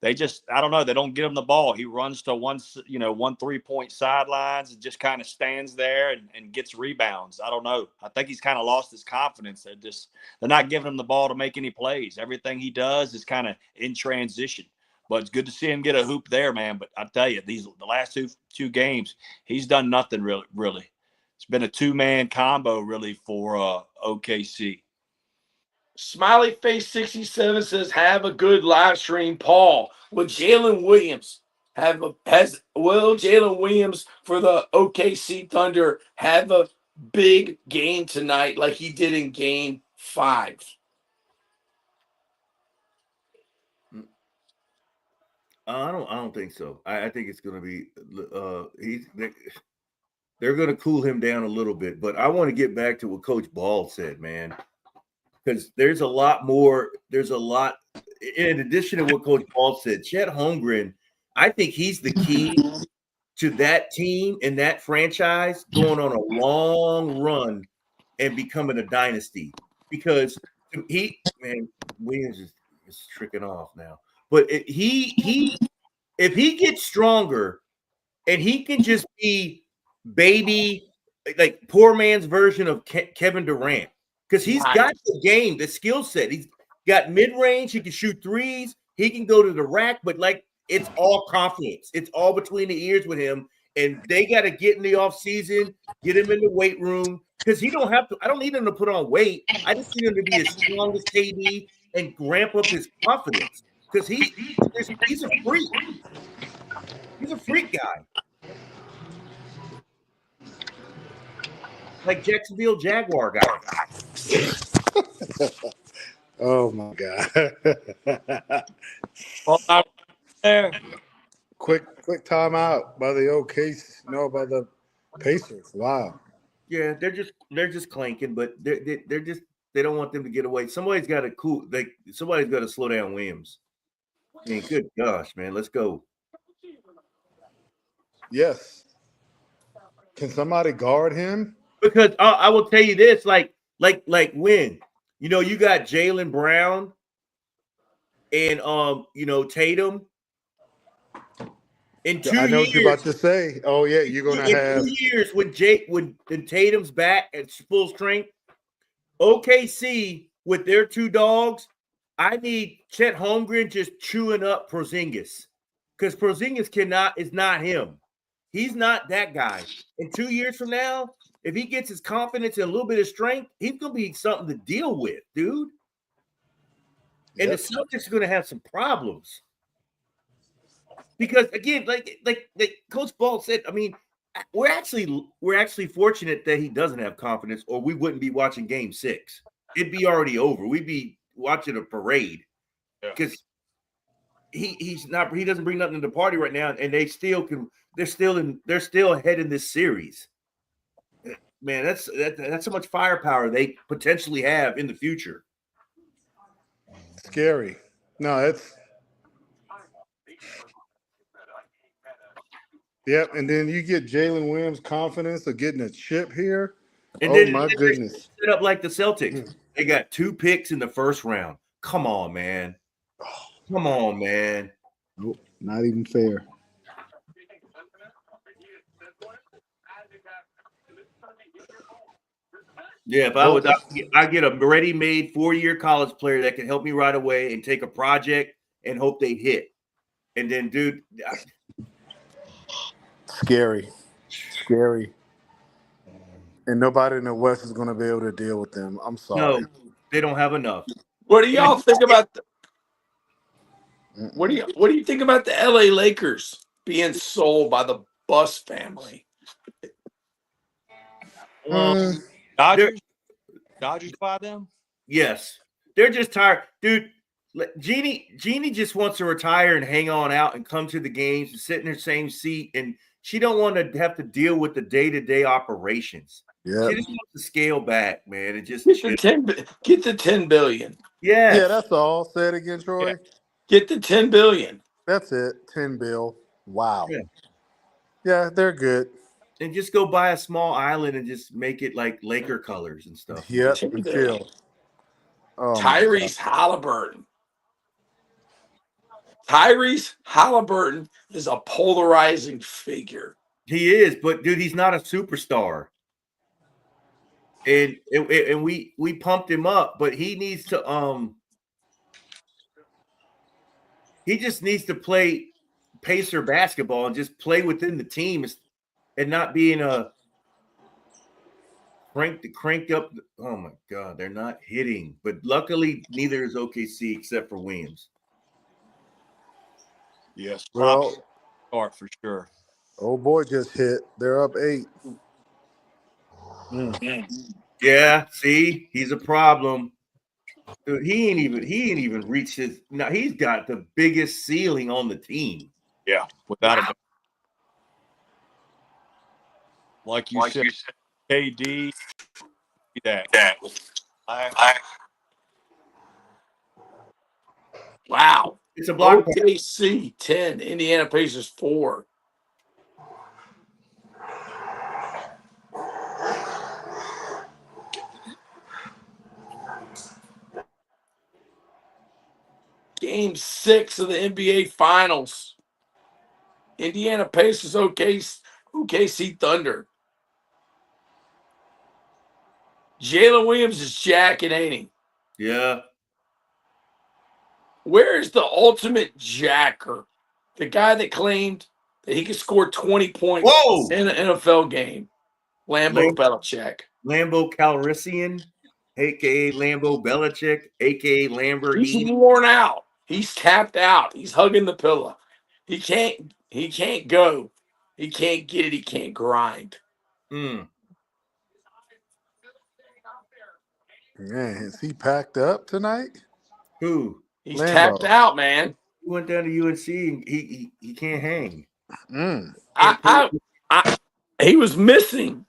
They just, I don't know, they don't get him the ball. He runs to one 3-point sidelines and just kind of stands there and gets rebounds. I don't know. I think he's kind of lost his confidence. They're not giving him the ball to make any plays. Everything he does is kind of in transition. But it's good to see him get a hoop there, man. But I tell you, the last two games, he's done nothing really. It's been a two-man combo really for OKC. Smiley Face 67 says, "Have a good live stream, Paul." Will Jalen Williams Jalen Williams for the OKC Thunder have a big game tonight like he did in Game 5? I don't think so. I think it's going to be they're going to cool him down a little bit. But I want to get back to what Coach Ball said, man, because there's a lot more. There's a lot in addition to what Coach Ball said. Chet Holmgren, I think he's the key to that team and that franchise going on a long run and becoming a dynasty. Because Williams is tricking off now. But if he gets stronger and he can just be baby, like poor man's version of Kevin Durant, because he's got the game, the skill set. He's got mid-range. He can shoot threes. He can go to the rack, but like it's all confidence. It's all between the ears with him. And they got to get in the offseason, get him in the weight room, because he don't have to. I don't need him to put on weight. I just need him to be as strong as KD and ramp up his confidence, because he's a freak. He's a freak guy. Like Jacksonville Jaguar guy. Oh my God. There. Quick timeout by the OKC. No, by the Pacers. Wow. Yeah, they're just clanking, but they don't want them to get away. Somebody's got to slow down Williams. I mean, good gosh, man, let's go. Yes. Can somebody guard him? Because I will tell you this, like when you got Jaylen Brown and Tatum. In 2 years, I know what you're about to say. Oh yeah, you're gonna have 2 years when Tatum's back at full strength. OKC with their two dogs, I need Chet Holmgren just chewing up Porzingis, because Porzingis is not him. He's not that guy. In 2 years from now, if he gets his confidence and a little bit of strength, he's gonna be something to deal with, dude. And the Celtics are gonna have some problems. Because again, like Coach Ball said, I mean, we're actually fortunate that he doesn't have confidence, or we wouldn't be watching Game 6. It'd be already over. We'd be watching a parade, because he doesn't bring nothing to the party right now, and they're still ahead in this series. Man, that's how much firepower they potentially have in the future. scary. No, it's yep. And then you get Jalen Williams' confidence of getting a chip here. And oh my goodness! Set up like the Celtics. They got 2 picks in the first round. Come on, man. Come on, man. Nope, not even fair. Yeah, if I get a ready-made 4-year college player that can help me right away and take a project and hope they hit. And then, dude, Scary. And nobody in the West is going to be able to deal with them. I'm sorry. No, they don't have enough. What do y'all think about what do you think about the LA Lakers being sold by the Bus family? Dodgers buy them? Yes. They're just tired. Dude, Jeannie just wants to retire and hang on out and come to the games and sit in her same seat, and she don't want to have to deal with the day-to-day operations. Yeah. She just wants to scale back, man, and just get the 10 billion. Yeah. Yeah, that's all. Say it again, Troy. Yeah. Get the 10 billion. That's it. 10 bill. Wow. Yeah. Yeah, they're good. And just go buy a small island and just make it like Laker colors and stuff. Yep, and chill. Oh, Tyrese Haliburton. Tyrese Haliburton is a polarizing figure. He is, but dude, he's not a superstar. And we pumped him up, but he needs to He just needs to play Pacer basketball and just play within the team and not being a crank up. Oh my God, they're not hitting. But luckily, neither is OKC except for Williams. Yes. Well, Start for sure. old boy just hit. They're up 8. Yeah, see, he's a problem. Dude, he ain't even reached his. Now he's got the biggest ceiling on the team. Yeah, without a doubt. Like you said, KD. That. Wow. It's a block. OKC 10, Indiana Pacers 4. Game 6 of the NBA Finals. Indiana Pacers, OKC Thunder. Jalen Williams is jacking, ain't he? Yeah. Where is the ultimate jacker? The guy that claimed that he could score 20 points in an NFL game. Lambeau Belichick. Lambeau Calrissian, a.k.a. Lambeau Belichick, a.k.a. Lamborghini. He's worn out. He's tapped out. He's hugging the pillow. He can't go. He can't get it. He can't grind. Man, is he packed up tonight? Who? He's Lambeau. tapped out, man. He went down to UNC and he can't hang. He was missing.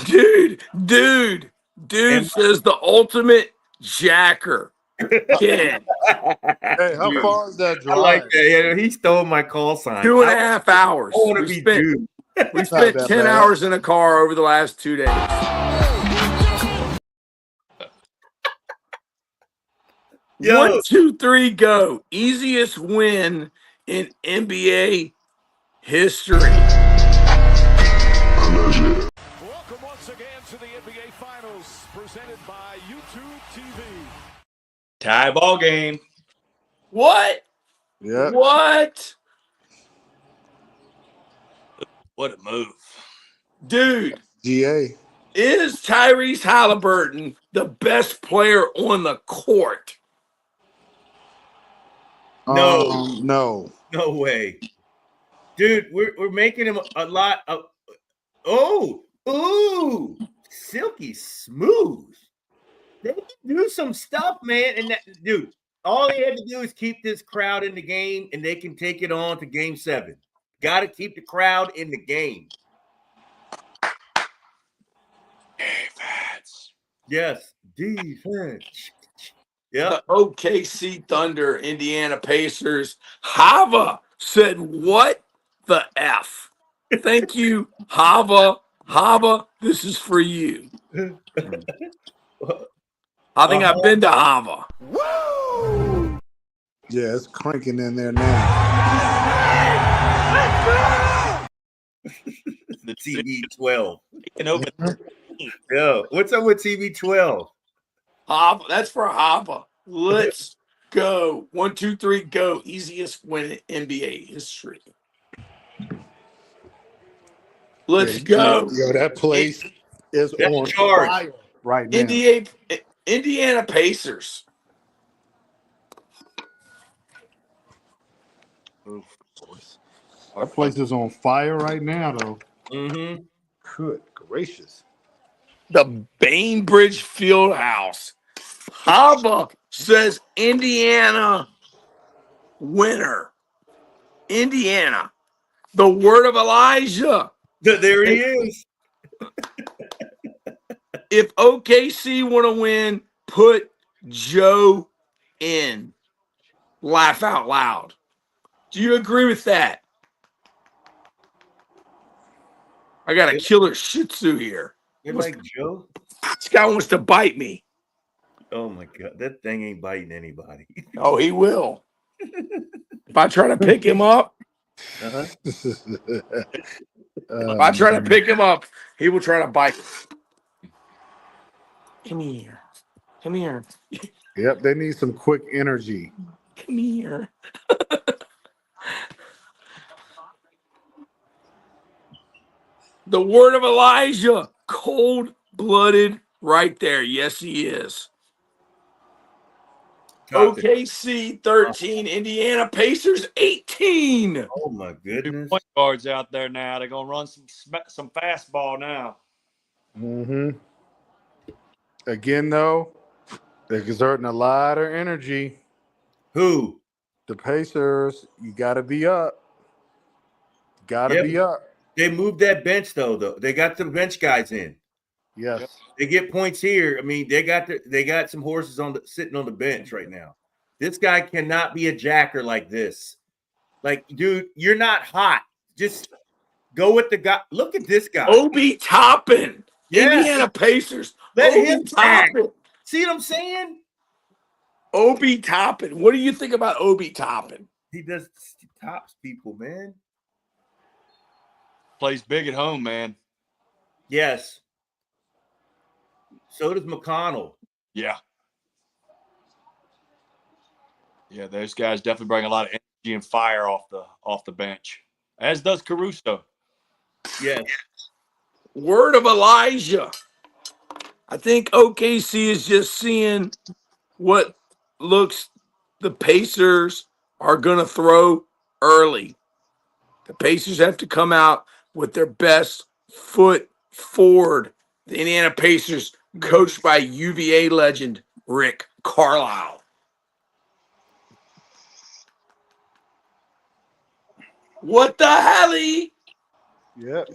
Dude says the ultimate jacker. Kid. Hey, how far is that drive? I like that. Yeah, he stole my call sign. 2.5 hours. I want to be dude. We spent 10 hours in a car over the last 2 days. Yo. 1, 2, 3, go. Easiest win in NBA history. Welcome once again to the NBA Finals, presented by YouTube TV. Tie ball game. What? Yeah. What? What a move. Dude. GA. Is Tyrese Haliburton the best player on the court? No. No way. Dude, we're making him a lot of silky smooth. They can do some stuff, man. And dude, all they had to do is keep this crowd in the game, and they can take it on to game 7. Got to keep the crowd in the game. Defense. Yes, defense. Yeah. The OKC Thunder, Indiana Pacers. Hava said, "What the F?" Thank you, Hava. Hava, this is for you. I think I've been to Hava. Woo! Yeah, it's cranking in there now. The TB12. Yeah, what's up with TB12? Hava, that's for Hava. Let's go. 1, 2, 3, go. Easiest win in NBA history. Let's go. Yo, that place is on fire right now. Indiana Pacers. That place is on fire right now, though. Mm-hmm. Good gracious. The Bainbridge Fieldhouse. Hava says Indiana winner. Indiana. The word of Elijah. There he is. If OKC want to win, put Joe in. Laugh out loud. Do you agree with that? I got a killer Shih Tzu here. You're like Joe? This guy wants to bite me. Oh, my God. That thing ain't biting anybody. Oh, he will. If I try to pick him up, if I try to pick him up, he will try to bite me. Come here. Come here. Yep, they need some quick energy. Come here. The word of Elijah, cold-blooded right there. Yes, he is. Topic. OKC 13, Indiana Pacers 18. Oh my goodness. Point guards out there now. They're gonna run some fastball now. Mm-hmm. Again, though, they're exerting a lot of energy. Who? The Pacers, you got to be up. Got to be up. They moved that bench though. They got some bench guys in. Yes. Yep. They get points here. I mean, they got some horses sitting on the bench right now. This guy cannot be a jacker like this. Like, dude, you're not hot. Just go with the guy. Look at this guy. Obi Toppin. Yes. Indiana Pacers. Let Obi him jack. Toppin. See what I'm saying? Obi Toppin. What do you think about Obi Toppin? He tops people, man. Plays big at home, man. Yes. So does McConnell. Yeah. Yeah, those guys definitely bring a lot of energy and fire off the bench. As does Caruso. Yes. Word of Elijah. I think OKC is just seeing what looks the Pacers are going to throw early. The Pacers have to come out with their best foot forward. The Indiana Pacers, coached by UVA legend Rick Carlisle. What the hell? Yep.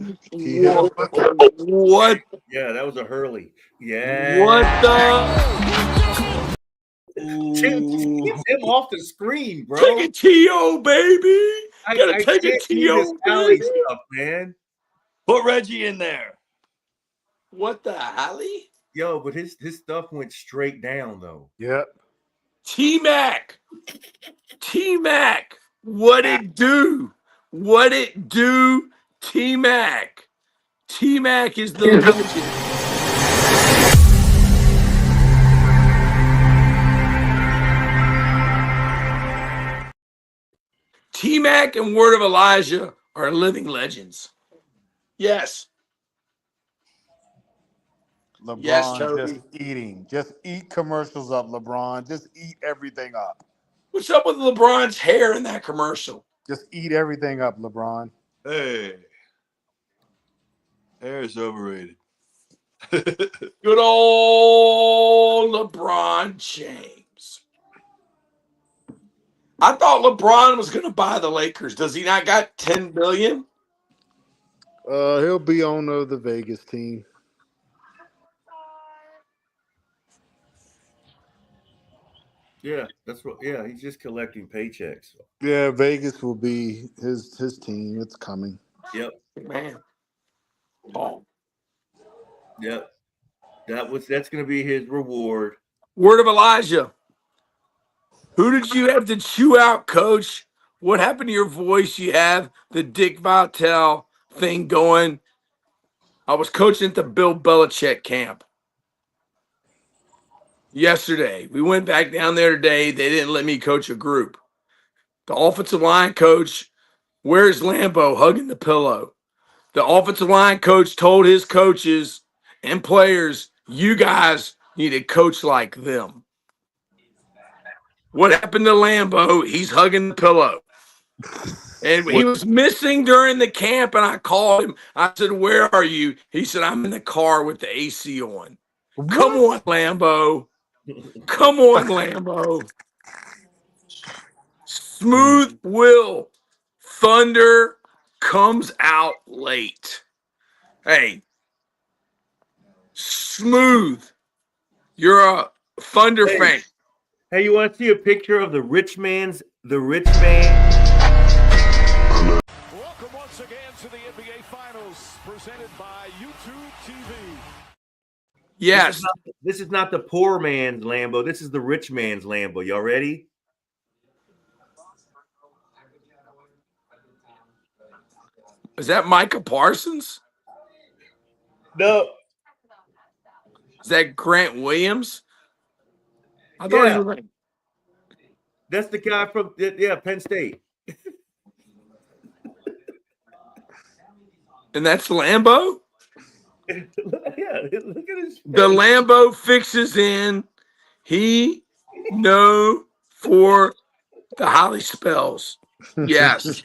What? Yeah, that was a Hurley. Yeah. What the? Keep him off the screen, bro. Take a TO, baby. Gotta take a can't do this TO, alley baby. stuff, man. Put Reggie in there. What the hell? Yo, but his stuff went straight down though. Yep. T-Mac. What it do? What it do? T-Mac. T-Mac is the legend. T-Mac and Word of Elijah are living legends. Yes. LeBron Yes, Toby. just eating. Just eat commercials up, LeBron. Just eat everything up. What's up with LeBron's hair in that commercial? Just eat everything up, LeBron. Hey. Hair is overrated. Good old LeBron James. I thought LeBron was going to buy the Lakers. Does he not got $10 billion? He'll be on the Vegas team. Yeah, that's what. Yeah, he's just collecting paychecks. Yeah, Vegas will be his team. It's coming. Yep. Man. Oh. Yep. That's going to be his reward. Word of Elijah. Who did you have to chew out, Coach? What happened to your voice? You have the Dick Vitale thing going. I was coaching at the Bill Belichick camp yesterday. We went back down there today. They didn't let me coach a group. The offensive line coach, where's Lambeau hugging the pillow? The offensive line coach told his coaches and players, you guys need a coach like them. What happened to Lambeau? He's hugging the pillow. And he was missing during the camp, and I called him. I said, where are you? He said, I'm in the car with the AC on. What? Come on, Lambeau. Come on, Lambeau. Smooth Will. Thunder comes out late. Hey, Smooth. You're a Thunder fan. Hey, you want to see a picture of the rich man? Welcome once again to the NBA Finals, presented by YouTube TV. Yes. This is not the poor man's Lambo. This is the rich man's Lambo. Y'all ready? Is that Micah Parsons? No. Is that Grant Williams? I thought he was like, That's the guy from Penn State. And that's Lambeau? Yeah, look at his face. The Lambeau fixes in. He know for the Holly spells. Yes.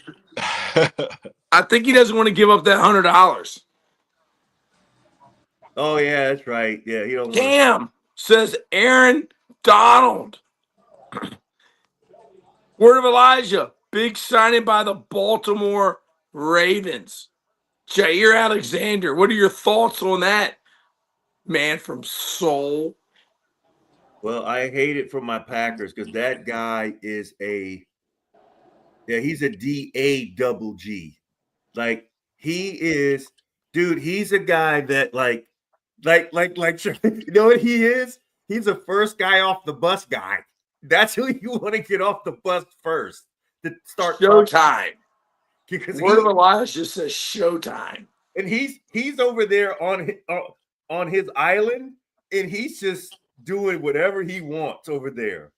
I think he doesn't want to give up that $100. Oh yeah, that's right. Yeah, he don't want to. Cam says Aaron Donald. Word of Elijah. Big signing by the Baltimore Ravens. Jair Alexander. What are your thoughts on that, man from Seoul? Well, I hate it for my Packers because that guy is he's a DAGG. Like he is, dude. He's a guy that like, you know what he is? He's the first guy off the bus guy. That's who you want to get off the bus first to start Showtime. Because Word of Elijah says Showtime. and he's over there on his island, and he's just doing whatever he wants over there.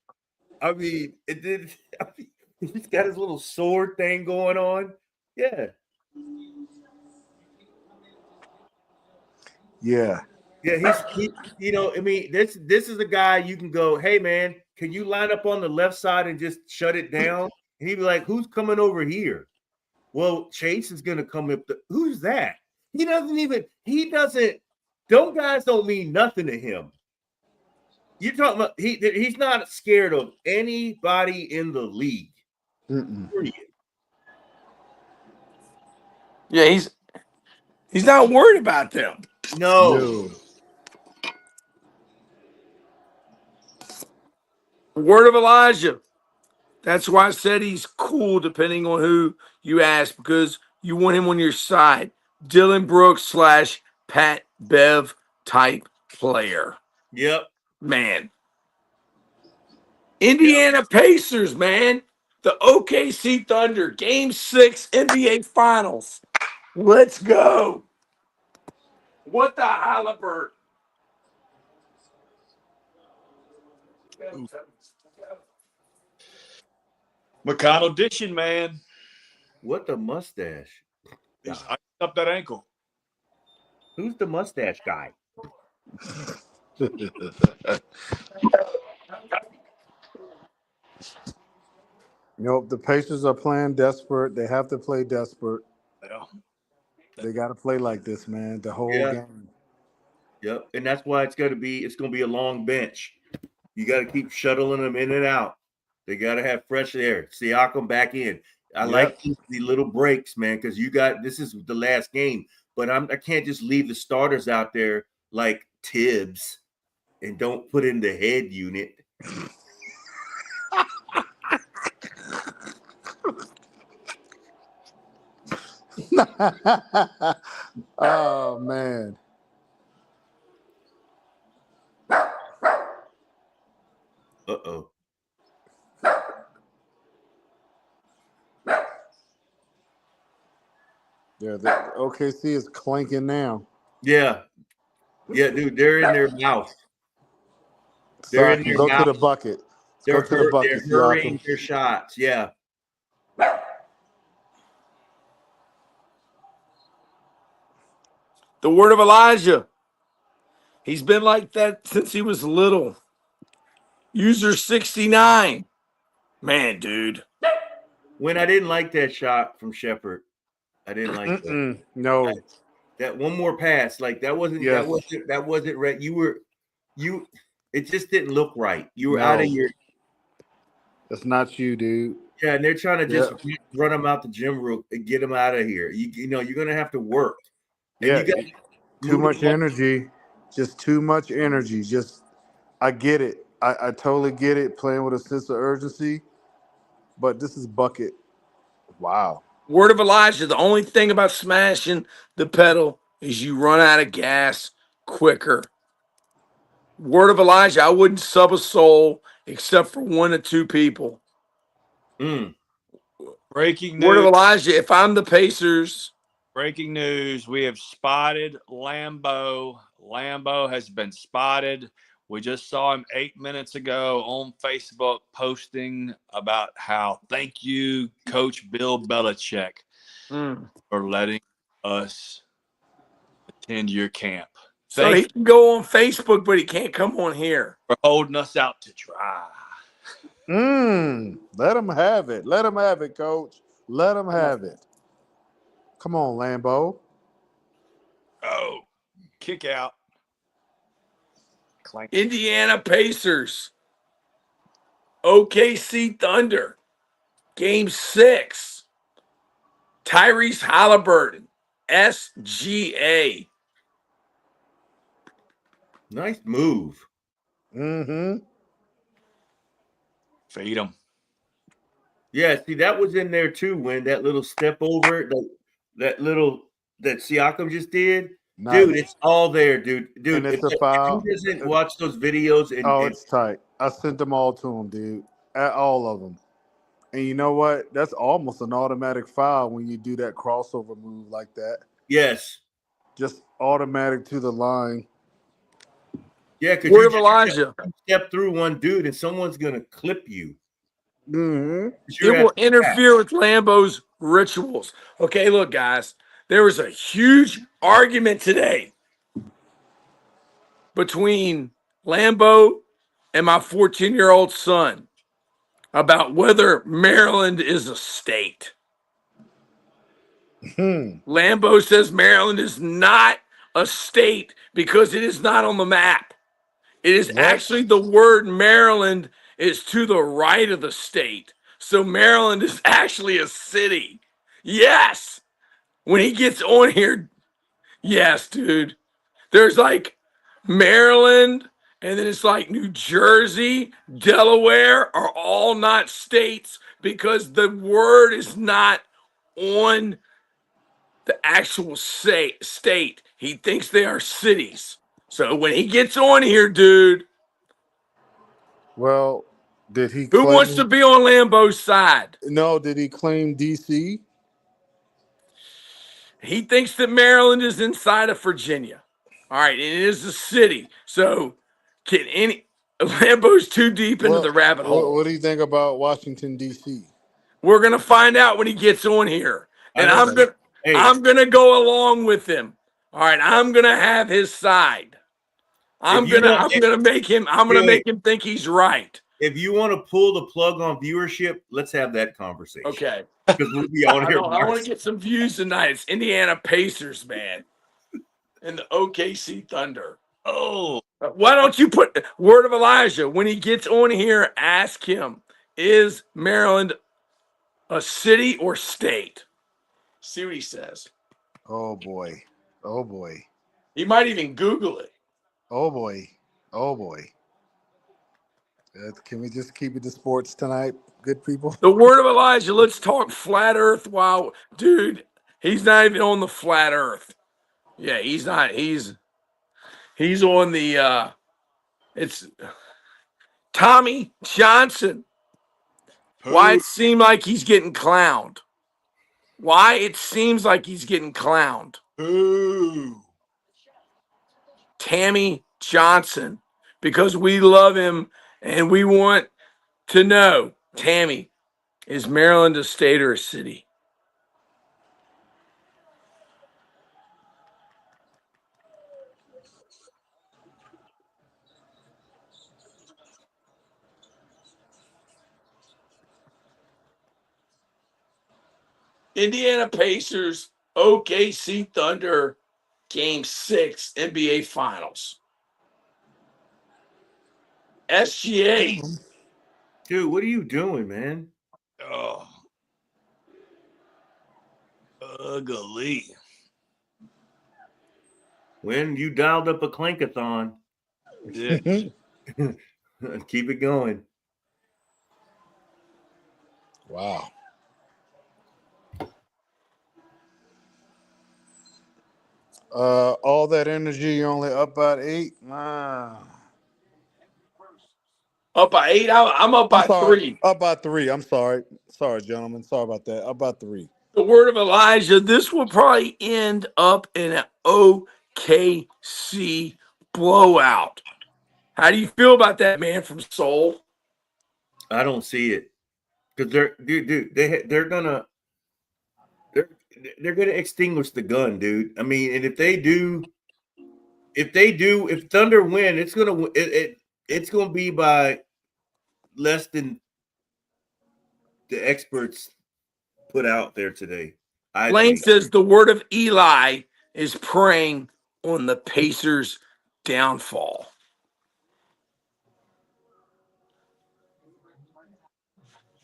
I mean, he's got his little sword thing going on. Yeah. Yeah. Yeah, he I mean, this is a guy you can go, hey man, can you line up on the left side and just shut it down? And he'd be like, who's coming over here? Well, Chase is gonna come up. Who's that? He don't mean nothing to him. You're talking about he's not scared of anybody in the league. Period. Yeah, he's not worried about them. No. Word of Elijah. That's why I said he's cool depending on who you ask, because you want him on your side. Dylan Brooks / Pat Bev type player. Yep. Man. Indiana Pacers, man. The OKC Thunder, Game 6 NBA Finals. Let's go. What the Haliburton? McConnell dishing, man. What the mustache? He's up that ankle. Who's the mustache guy? Nope, the Pacers are playing desperate. They have to play desperate. Yeah. They got to play like this, man, the whole game. Yep, and that's why it's going to be a long bench. You got to keep shuttling them in and out. They got to have fresh air. Siakam back in. I like the little breaks, man, because this is the last game. But I can't just leave the starters out there like Tibbs and don't put in the head unit. Oh man. Uh-oh. Yeah, the OKC is clanking now. Yeah. Yeah, dude, they're in their mouth. They're in their Go mouth. to the bucket. They're Go to the bucket. They're hurrying their shots. Yeah. The word of Elijah. He's been like that since he was little. User 69. Man, dude. When I didn't like that shot from Shepard. I didn't like that. No. That one more pass, like that wasn't right. It just didn't look right. You were out of your. That's not you, dude. Yeah, and they're trying to just run him out the gym room and get him out of here. You know, you're gonna have to work. And you got too much energy. Just too much energy. I get it. I totally get it. Playing with a sense of urgency, but this is bucket. Wow. Word of Elijah, the only thing about smashing the pedal is you run out of gas quicker. Word of Elijah, I wouldn't sub a soul except for 1 or 2 people. Breaking news. Word of Elijah, if I'm the Pacers. Breaking news, we have spotted Lambeau. Lambeau has been spotted. We just saw him 8 minutes ago on Facebook posting about how thank you, Coach Bill Belichick, for letting us attend your camp. So he can go on Facebook, but he can't come on here. For holding us out to dry. Let him have it. Let him have it, Coach. Let him have it. Come on, Lambeau. Oh, kick out. Clank. Indiana Pacers. OKC Thunder. Game 6. Tyrese Haliburton. SGA. Nice move. Mm-hmm. Feed him. Yeah, see, that was in there too when that little step over, that Siakam just did. Nice. Dude, it's all there, dude. And it's a foul. If he doesn't watch those videos it's tight. I sent them all to him, dude. All of them. And you know what? That's almost an automatic foul when you do that crossover move like that. Yes. Just automatic to the line. Yeah, because Word of Elijah. Step through one dude and someone's going to clip you. Mm-hmm. It will interfere with Lambeau's rituals. Okay, look, guys. There was a huge argument today between Lambeau and my 14-year-old son about whether Maryland is a state. Lambeau says Maryland is not a state because it is not on the map. It is actually the word Maryland is to the right of the state. So Maryland is actually a city. Yes. When he gets on here, yes, dude. There's like Maryland, and then it's like New Jersey, Delaware are all not states because the word is not on the actual state. He thinks they are cities. So when he gets on here, dude. Well, did he Who wants to be on Lambeau's side? No, did he claim DC? He thinks that Maryland is inside of Virginia. All right, and it is a city. So Lambeau's too deep into the rabbit hole. What do you think about Washington, D.C.? We're gonna find out when he gets on here. And I'm gonna go along with him. All right, I'm gonna have his side. I'm gonna make him think he's right. If you want to pull the plug on viewership, let's have that conversation. Okay. Because we'll be on here. I want to get some views tonight. It's Indiana Pacers, man. And the OKC Thunder. Oh. Why don't you put word of Elijah when he gets on here, ask him, is Maryland a city or state? See what he says. Oh boy. Oh boy. He might even Google it. Oh boy. Oh boy. Can we just keep it to sports tonight, good people? The word of Elijah, let's talk flat earth dude, he's not even on the flat earth. Yeah, he's not. He's on the it's Tommy Johnson. Why it seemed like he's getting clowned. Why it seems like he's getting clowned. Ooh. Tammy Johnson. Because we love him and we want to know, Tammy, is Maryland a state or a city? Indiana Pacers, OKC Thunder, Game 6, NBA Finals. SGA. Dude, what are you doing, man? Oh. Ugly. When you dialed up a clankathon. Yeah. Keep it going. Wow. All that energy, you're only up by 8. Up by 8? I'm up by 3. Up by 3. I'm sorry. Sorry, gentlemen. Sorry about that. Up by 3. The word of Elijah, this will probably end up in an OKC blowout. How do you feel about that man from Seoul? I don't see it because they're gonna extinguish the gun, dude. I mean, and if Thunder win, it's gonna be by less than the experts put out there today. I Blaine think. says the word of Eli is preying on the Pacers' downfall.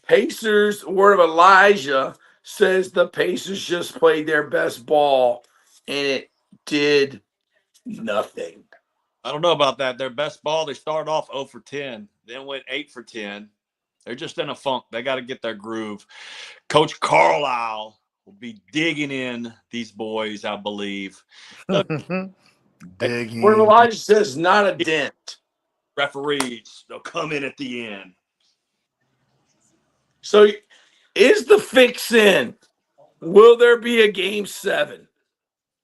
Pacers, word of Elijah says the Pacers just played their best ball and it did nothing. I don't know about that. Their best ball, they started off 0 for 10, then went 8 for 10. They're just in a funk. They got to get their groove. Coach Carlisle will be digging in these boys, I believe. Look, Word of Digging. Elijah says not a dent. referees, they'll come in at the end. So is the fix in? Will there be a game 7?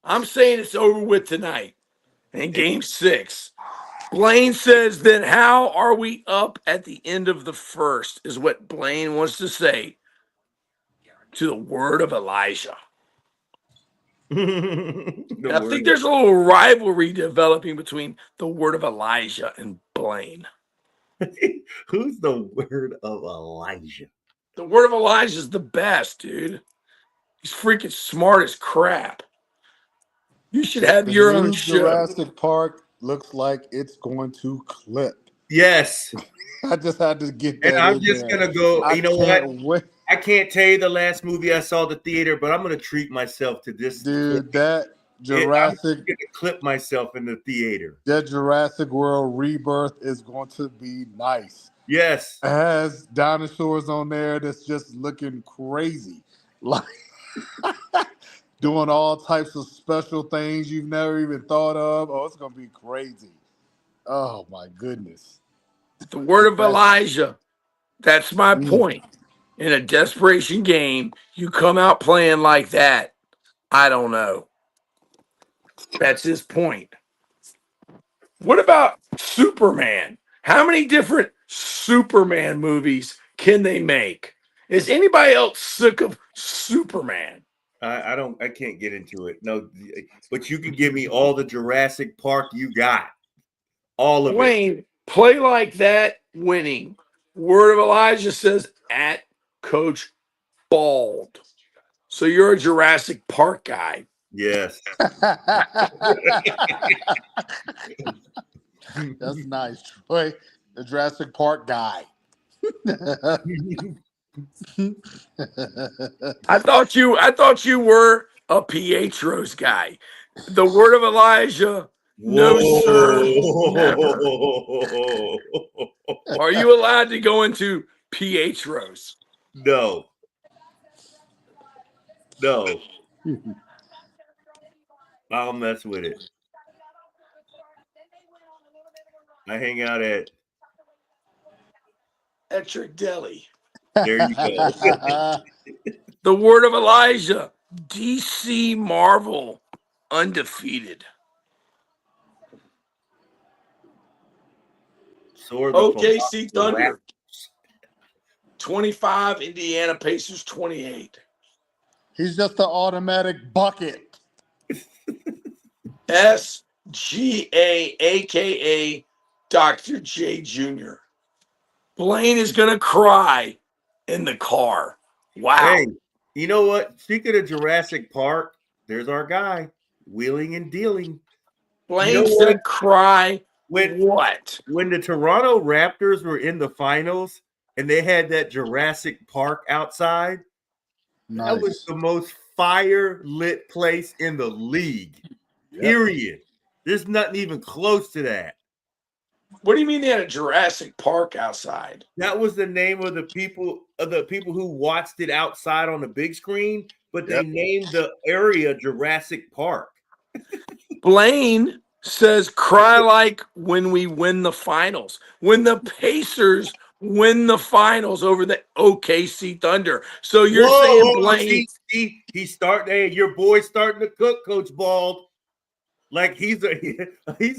I'm saying it's over with tonight. And game 6. Blaine says, then how are we up at the end of the first? Is what Blaine wants to say to the word of Elijah. And I think there's a little rivalry developing between the word of Elijah and Blaine. Who's the word of Elijah? The word of Elijah is the best, dude. He's freaking smart as crap. You should have The your own new show. Jurassic Park looks like it's going to clip. Yes. I just had to get that And I'm in just there. gonna go. You know what? Wait. I can't tell you the last movie I saw at the theater, but I'm gonna treat myself to this. Dude, that I'm Jurassic gonna clip myself in the theater. that Jurassic World Rebirth is going to be nice. Yes. It has dinosaurs on there that's just looking crazy. Like doing all types of special things you've never even thought of. Oh, it's gonna be crazy. Oh my goodness. The word of Elijah. That's my point. In a desperation game, you come out playing like that. I don't know. That's his point. What about Superman? How many different Superman movies can they make? Is anybody else sick of Superman? I can't get into it. No, but you can give me all the Jurassic Park you got. All of it. Wayne, play like that, winning. Word of Elijah says at Coach Bald. So you're a Jurassic Park guy. Yes. That's nice, Troy. The Jurassic Park guy. I thought you were a Pietro's guy. The word of Elijah, no sir, never. Are you allowed to go into Pietro's? No. No. I'll mess with it. I hang out at Trick Deli. there you go. The word of Elijah, DC Marvel, undefeated. OKC Thunder, 25, Indiana Pacers, 28. He's just an automatic bucket. SGA, a.k.a. Dr. J Jr. Blaine is going to cry in the car. Wow. Hey, you know what? Speaking of Jurassic Park, there's our guy, wheeling and dealing. Blaine said cry. What? When the Toronto Raptors were in the finals and they had that Jurassic Park outside, that was the most fire lit place in the league. Yep. Period. There's nothing even close to that. What do you mean they had a Jurassic Park outside? That was the name of the people who watched it outside on the big screen, but they named the area Jurassic Park. Blaine says cry like when we win the finals. When the Pacers win the finals over the OKC Thunder. So you're saying Blaine hey, your boy's starting to cook, Coach Bald. like he's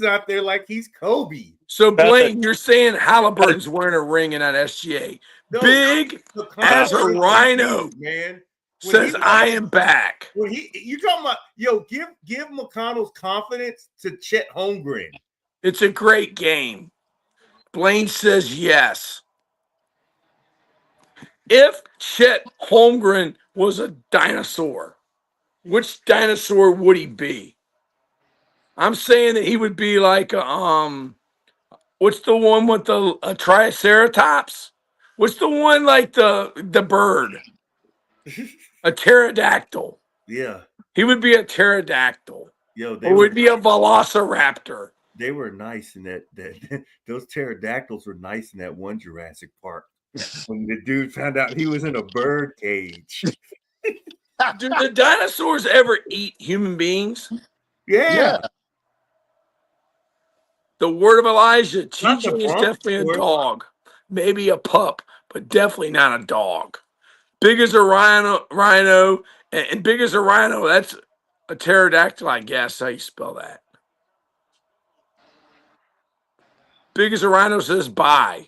out there like he's Kobe. So, Blaine, you're saying Halliburton's wearing a ring in that SGA. No, Big the as a confidence he rhino used, man. When he says, I am back. when you talking about give McConnell's confidence to Chet Holmgren. It's a great game. Blaine says yes. If Chet Holmgren was a dinosaur, which dinosaur would he be? I'm saying that he would be like what's the one with the triceratops? What's the one like the bird? A pterodactyl. Yeah. He would be a pterodactyl. Yo, Or would be a velociraptor. They were nice in that those pterodactyls were nice in that one Jurassic Park. When the dude found out he was in a bird cage. Do the dinosaurs ever eat human beings? Yeah. The word of Elijah, Not the TJ is brontosaurus. definitely a dog. Maybe a pup, but definitely not a dog. Big as a rhino, and big as a rhino, that's a pterodactyl, I guess. How you spell that? Big as a rhino says bye.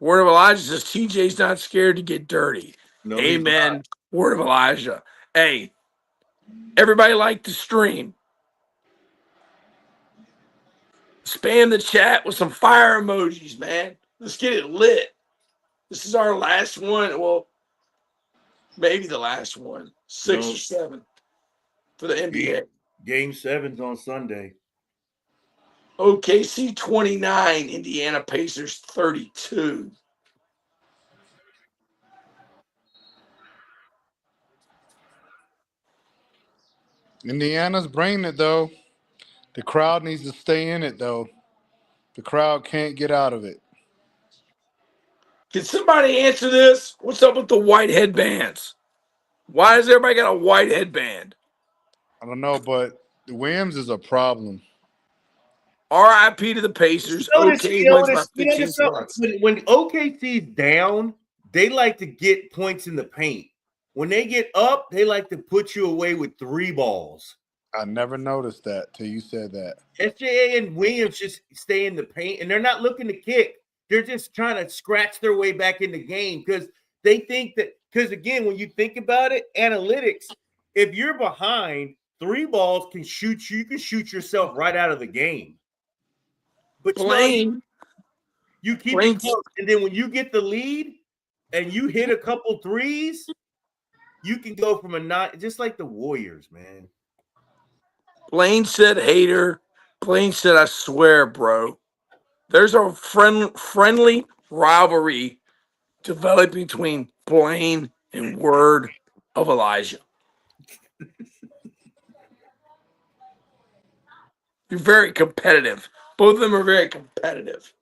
Word of Elijah says TJ's not scared to get dirty. No, Amen. Word of Elijah. Hey, everybody like the stream. Spam the chat with some fire emojis, man. Let's get it lit. This is our last one. Well, maybe the last one. 6 or 7 for the NBA. Game 7's on Sunday. OKC 29, Indiana Pacers 32. Indiana's bringing it, though. The crowd needs to stay in it, though. The crowd can't get out of it. Can somebody answer this? What's up with the white headbands? Why does everybody got a white headband? I don't know, but the Williams is a problem. RIP to the Pacers. OK wins by 15 points. When OKC's down, they like to get points in the paint. When they get up, they like to put you away with 3 balls. I never noticed that till you said that. SGA and Williams just stay in the paint, and they're not looking to kick. They're just trying to scratch their way back in the game because they think that – because, again, when you think about it, analytics, if you're behind, 3 balls can shoot you. You can shoot yourself right out of the game. But Blaine, you keep it close. And then when you get the lead and you hit a couple threes, you can go from a 9 – just like the Warriors, man. Blaine said hater. Blaine said, I swear, bro. There's a friendly rivalry developing between Blaine and Word of Elijah. You're very competitive. Both of them are very competitive.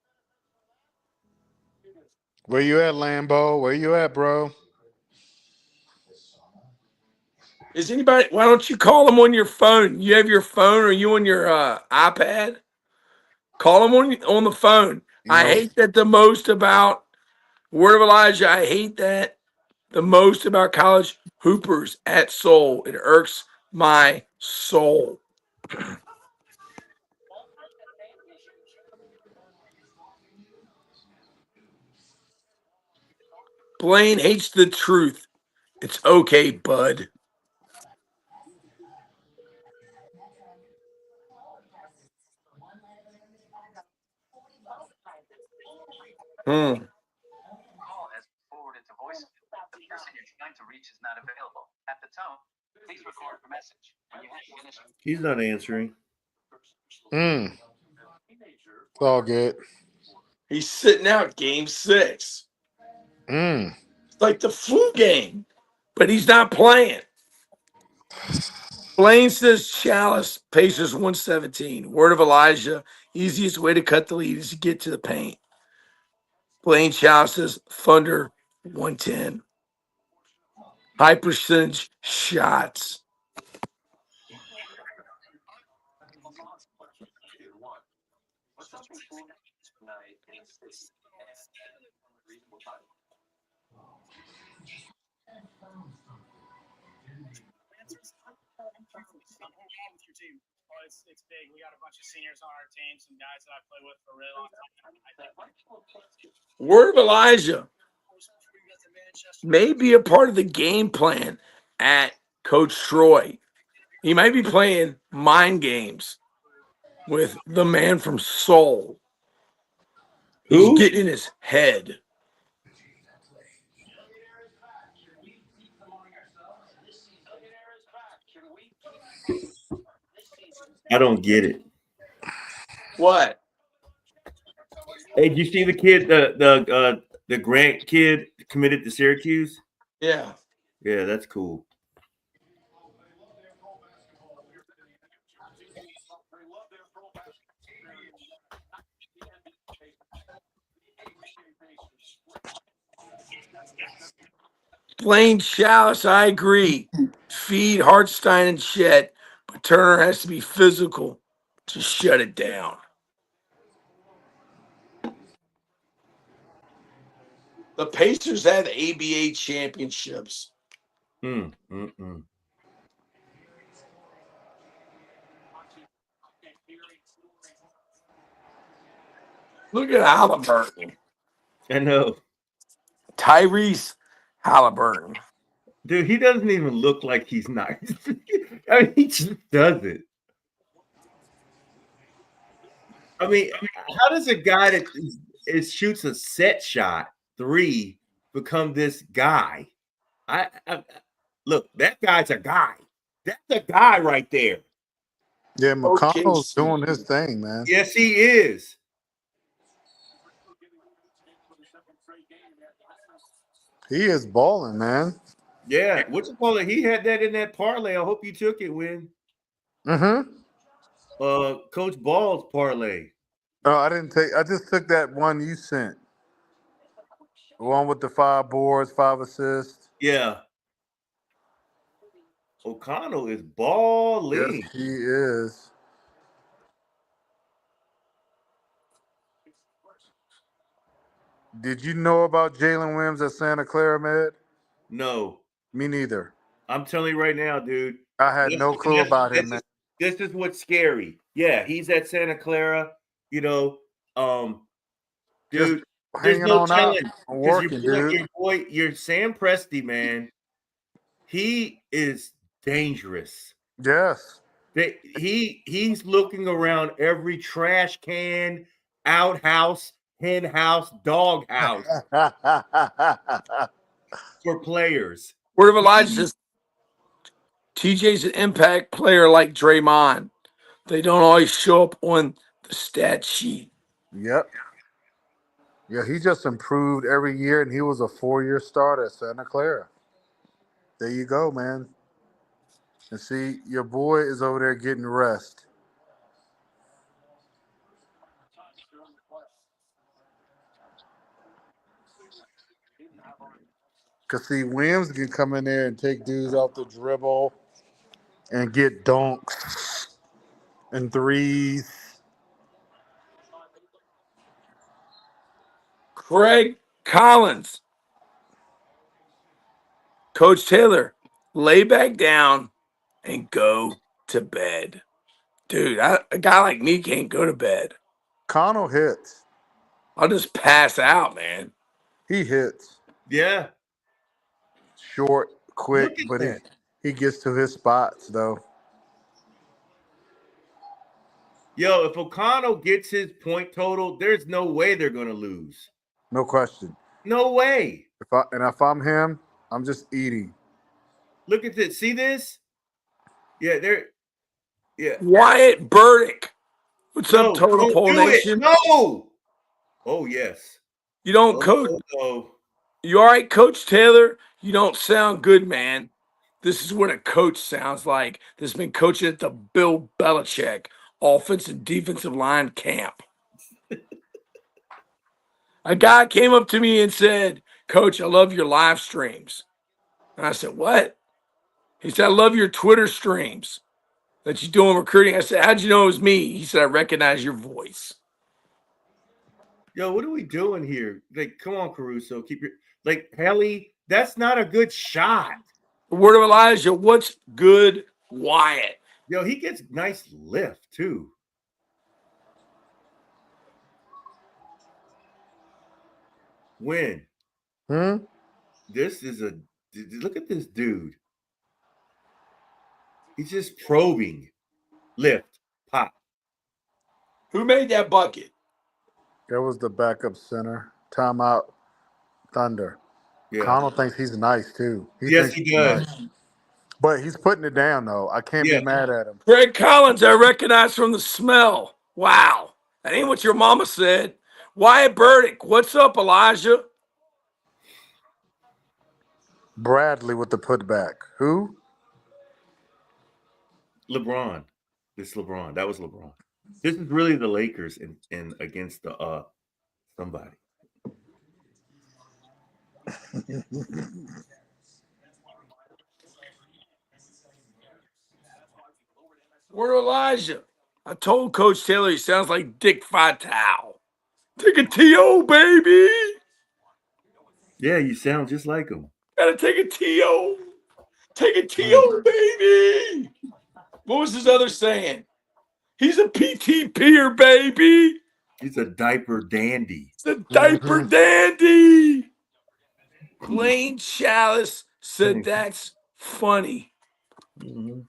Where you at, Lambo? Where you at, bro? Is anybody? Why don't you call them on your phone? You have your phone, or you on your iPad? Call them on the phone. I hate that the most about Word of Elijah. I hate that the most about college hoopers at Soul. It irks my soul. Blaine hates the truth. It's okay, bud. Call has forwarded to voicemail. The person you're trying to reach is not available. At the tone, please record your message. When you have finished, He's not answering. It's all good. He's sitting out game 6. It's like the flu game, but he's not playing. Blaine says Chalice, Pacers 117. Word of Elijah, easiest way to cut the lead is to get to the paint. Blaine Chalice says Thunder 110. High percentage shots. Well, it's big. We got a bunch of seniors on our team, some guys that I've played with for a really long time. Word of Elijah may be a part of the game plan at Coach Troy. He might be playing mind games with the man from Seoul. He's Who? getting in his head. I don't get it. What? Hey, did you see the kid, the Grant kid committed to Syracuse? Yeah. Yeah, that's cool. Blaine Chalice, I agree. Feed Hartstein and Chet, but Turner has to be physical to shut it down. The Pacers had ABA championships. Mm, mm, mm. Look at Haliburton. I know. Tyrese Haliburton. Dude, he doesn't even look like he's nice. I mean, he just does it. I mean, how does a guy that shoots a set shot 3 become this guy? I look, that guy's a guy. That's a guy right there. Yeah, McConnell's OKC. doing his thing, man. Yes, he is. He is balling, man. Yeah, what you call it? He had that in that parlay. I hope you took it, Win. Mm-hmm. Coach Ball's parlay. Oh, I just took that one you sent. The one with the 5 boards, 5 assists. Yeah. O'Connell is balling. Yes, he is. Did you know about Jalen Williams at Santa Clara, Med? No. Me neither. I'm telling you right now, dude. I had no clue about him, man. This is what's scary. Yeah, he's at Santa Clara. You know, dude, there's Hanging no on out, telling. working, dude. Your Sam Presti, man. He is dangerous. Yes. He's looking around every trash can, outhouse, hen house, dog house for players. Word of Elijah says TJ's an impact player like Draymond. They don't always show up on the stat sheet. Yep. Yeah, he just improved every year, and he was a 4-year starter at Santa Clara. There you go, man. And see, your boy is over there getting rest. Because, see, Williams can come in there and take dudes off the dribble and get dunks and threes. Craig Collins. Coach Taylor, lay back down and go to bed. Dude, a guy like me can't go to bed. Connell hits. I'll just pass out, man. He hits. Yeah. Short, quick, Look at but that. he gets to his spots, though. Yo, if O'Connell gets his point total, there's no way they're going to lose. No question. No way. If I'm him, I'm just eating. Look at this. See this? Yeah, yeah. Wyatt Burdick. What's up, Total Pole Nation? No. Oh, yes. You don't coach. Oh. You all right, Coach Taylor? You don't sound good, man. This is what a coach sounds like that's been coaching at the Bill Belichick offensive defensive line camp. A guy came up to me and said, Coach, I love your live streams. And I said, what? He said, I love your Twitter streams that you do in recruiting. I said, how'd you know it was me? He said, I recognize your voice. Yo, what are we doing here? Like, come on, Caruso. Keep your Helly, that's not a good shot. The word of Elijah, what's good, Wyatt? Yo, he gets nice lift too. When this is a look at this dude. He's just probing. Lift, pop. Who made that bucket? That was the backup center. Timeout. Thunder. Yeah. Connell thinks he's nice too. Yes, thinks he he's does. nice. But he's putting it down though. I can't Yeah. be mad at him. Greg Collins, I recognize from the smell. Wow. That ain't what your mama said. Wyatt Burdick, what's up, Elijah? Bradley with the putback. Who? LeBron. This LeBron. That was LeBron. This is really the Lakers in against the somebody. Where Elijah? I told Coach Taylor he sounds like Dick Vitale. Take a T.O., baby. Yeah, you sound just like him. Gotta take a T.O. Take a T.O., baby. What was his other saying? He's a PTPer, baby. He's a diaper dandy. He's a diaper dandy. Lane Chalice said that's funny. Mm-hmm.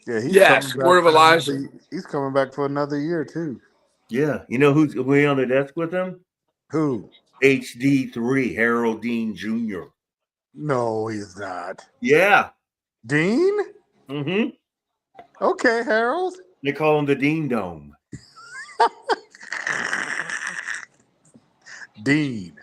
Yeah, he's Yes, coming back word of for Elijah. he's coming back for another year too. Yeah, you know who's way on the desk with him? Who? HD3, Harold Dean Jr. No, he's not. Yeah. Dean? Mm-hmm. Okay, Harold. They call him the Dean Dome. Dean.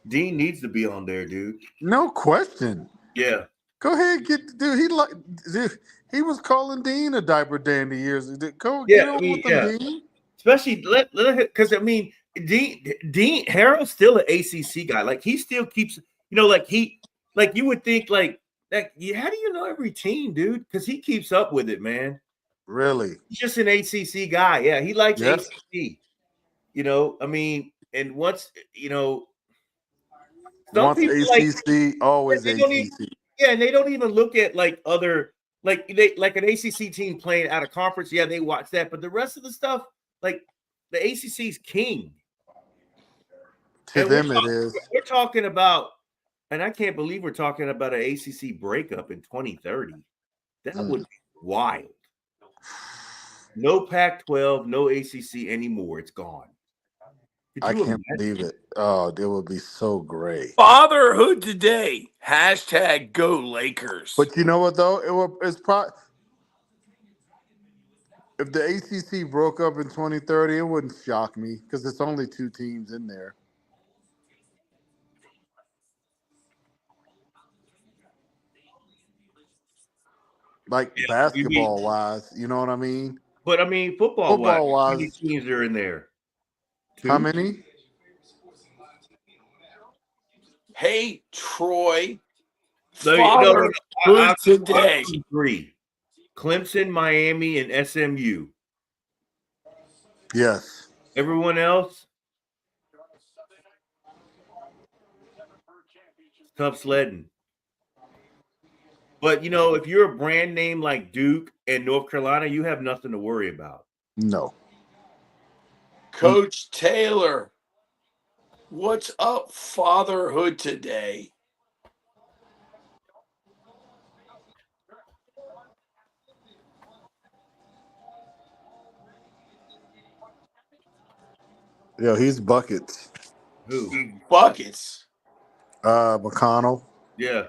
Dean needs to be on there, dude. No question. Yeah. Go ahead, dude. He was calling Dean a diaper dandy years ago. Go Yeah, get on with him, Dean. Especially because I mean Dean Harold's still an ACC guy. Like he still keeps, like you would think like how do you know every team, dude? Because he keeps up with it, man. Really? He's just an ACC guy. Yeah, he likes Yep. ACC. I mean, and once Once ACC, always they ACC. don't even, and they don't even look at like other like an ACC team playing out of conference. Yeah, they watch that, but the rest of the stuff, like the ACC's king. To them, it is. We're talking about, and I can't believe we're talking about an ACC breakup in 2030. That would be wild. No Pac-12, no ACC anymore. It's gone. I can't believe it. Oh, it would be so great. Fatherhood today. # go Lakers. But you know what though? It's probably if the ACC broke up in 2030, it wouldn't shock me because it's only 2 teams in there. Like basketball wise, you know what I mean? But I mean, football wise, how many teams are in there? 2? How many? Hey, Troy. No, today. 3. Clemson, Miami, and SMU. Yes. Everyone else? Tough sledding. But, if you're a brand name like Duke and North Carolina, you have nothing to worry about. No. Coach Taylor, what's up, fatherhood today? Yeah, he's buckets. Who? Buckets. McConnell. Yeah.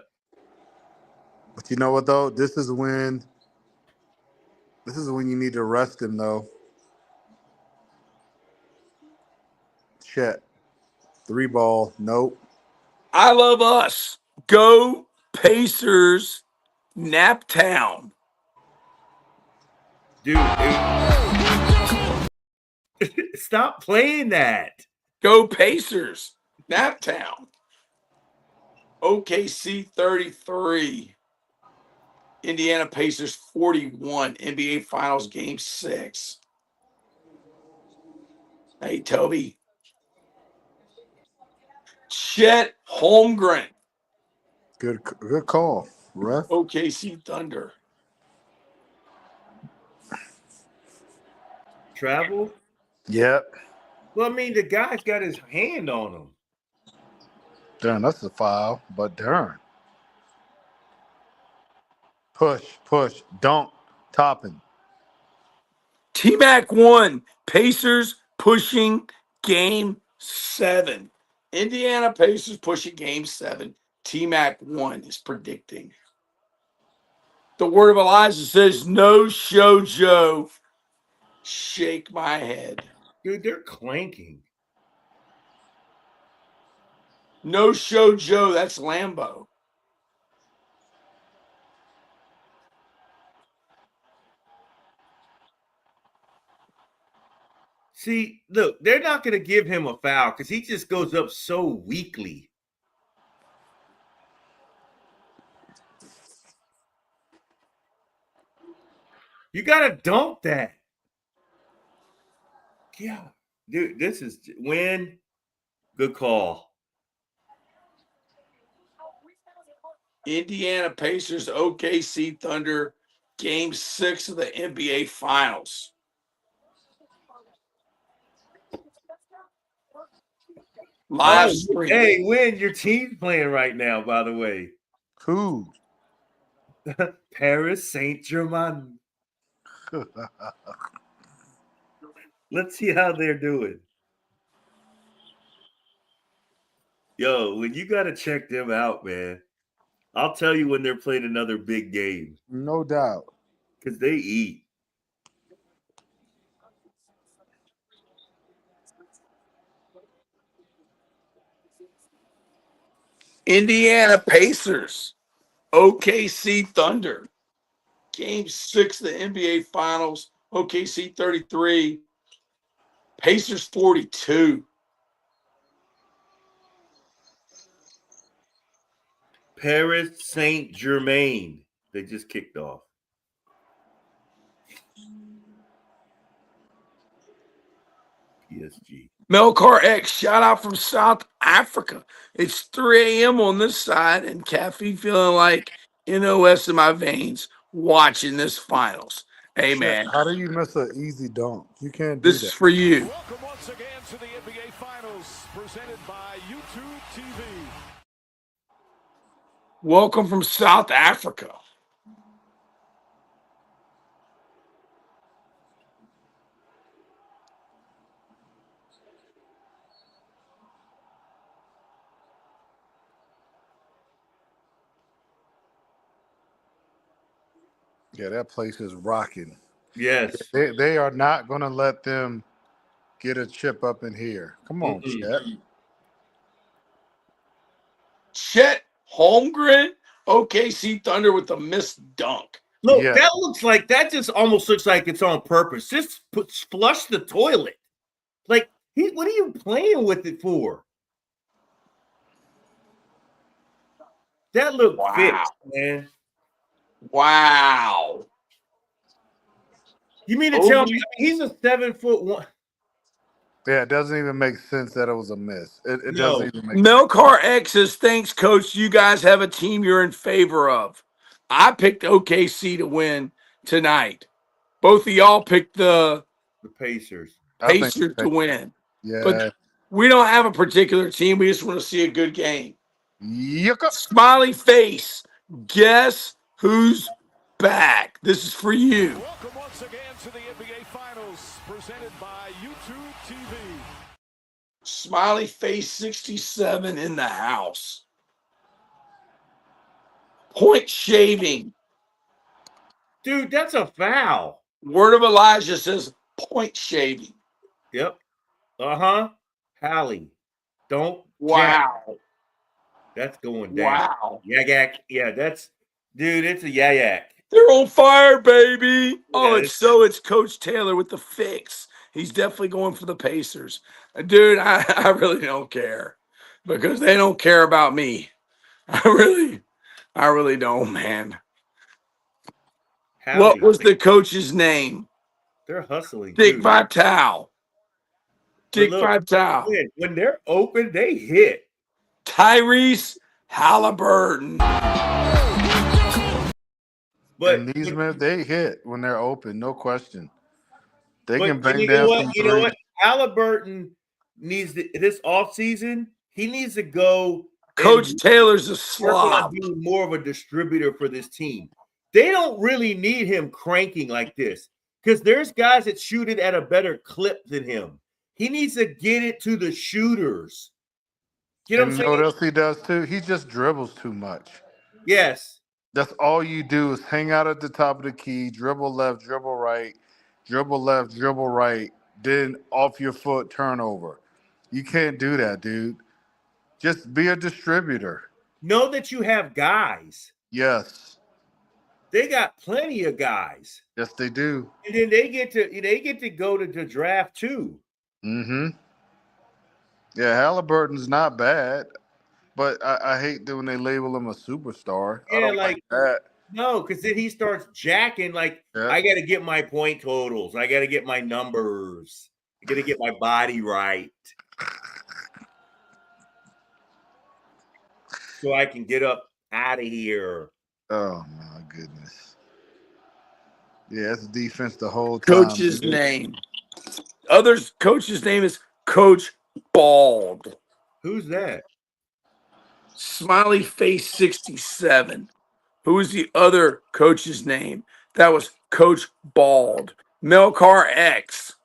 But you know what though? This is when you need to rest him though. Chet. 3 ball. Nope. I love us. Go Pacers. Naptown. Dude, stop playing that. Go Pacers. Naptown. OKC 33. Indiana Pacers 41. NBA Finals Game 6. Hey, Toby. Chet Holmgren. Good call, ref. OKC Thunder. Travel? Yep. Well, I mean, the guy's got his hand on him. Darn, that's a foul, but darn. Push, dunk, topping. T-Mac won. Pacers pushing game 7. Indiana Pacers pushing game 7. T-Mac 1 is predicting. The word of Elijah says, no show, Joe. Shake my head. Dude, they're clanking. No show, Joe. That's Lambo. See, look, they're not going to give him a foul because he just goes up so weakly. You got to dunk that. Yeah. Dude, this is win. Good call. Indiana Pacers, OKC Thunder, game 6 of the NBA Finals. Live stream. Hey, Win, your team's playing right now, by the way. Who? Paris Saint-Germain. Let's see how they're doing. Yo, when you got to check them out, man. I'll tell you when they're playing another big game. No doubt. Because they eat. Indiana Pacers, OKC Thunder, game 6 of the NBA Finals. OKC 33, Pacers 42. Paris Saint-Germain. They just kicked off. PSG. Melcar X, shout out from South Africa. It's 3 a.m. on this side, and caffeine feeling like NOS in my veins watching this finals. Hey, man. How do you miss an easy dunk? You can't do This is that. for you. Welcome once again to the NBA Finals, presented by YouTube TV. Welcome from South Africa. Yeah, that place is rocking. Yes. They are not going to let them get a chip up in here. Come on, Chet. Chet Holmgren, OKC Thunder with a missed dunk. Look, Yeah. that looks like that just almost looks like it's on purpose. Just flush the toilet. Like, what are you playing with it for? That looked fixed, man. Wow. You mean to tell me he's a 7'1"? Yeah, it doesn't even make sense that it was a miss. It No. doesn't even make Melcar X says, thanks, coach. You guys have a team you're in favor of. I picked OKC to win tonight. Both of y'all picked the Pacers. Pacers to win. Yeah. But we don't have a particular team. We just want to see a good game. Yucca. Smiley face. Guess who's back? This is for you. Welcome once again to the NBA Finals, presented by YouTube TV. Smiley face 67 in the house. Point shaving. Dude, that's a foul. Word of Elijah says point shaving. Yep. Hallie. Don't. Wow. Jack. That's going down. Wow. Yak. Yeah, dude, it's a yak. They're on fire, baby. Oh, Yes. it's Coach Taylor with the fix. He's definitely going for the Pacers. Dude, I really don't care because they don't care about me. I really don't, man. Hallie. What was the coach's name? They're hustling. Dick dude. Vitale. Dick But look, Vitale. when they're open, they hit. Tyrese Haliburton. But and these men, they hit when they're open, no question. They But can bang you know down what? some You know three. what? Halliburton needs this offseason, he needs to go Coach and Taylor's a work on slob. being more of a distributor for this team. They don't really need him cranking like this because there's guys that shoot it at a better clip than him. He needs to get it to the shooters. You know what And I'm you know what saying? else he does too? He just dribbles too much. Yes. That's all you do is hang out at the top of the key, dribble left, dribble right, dribble left, dribble right, then off your foot turnover. You can't do that, dude. Just be a distributor. Know that you have guys. Yes. They got plenty of guys. Yes, they do. And then they get to go to the draft too. Mm-hmm. Yeah, Halliburton's not bad, but I hate that when they label him a superstar. I Yeah, don't like like that. no, because then he starts jacking. Like, Yeah. I got to get my point totals. I got to get my numbers. I got to get my body right so I can get up out of here. Oh my goodness. Yeah, it's defense the whole time. Coach's name. Others coach's name is Coach Bald. Who's that? Smiley face 67. Who is the other coach's name? That was Coach Bald. Melcar X.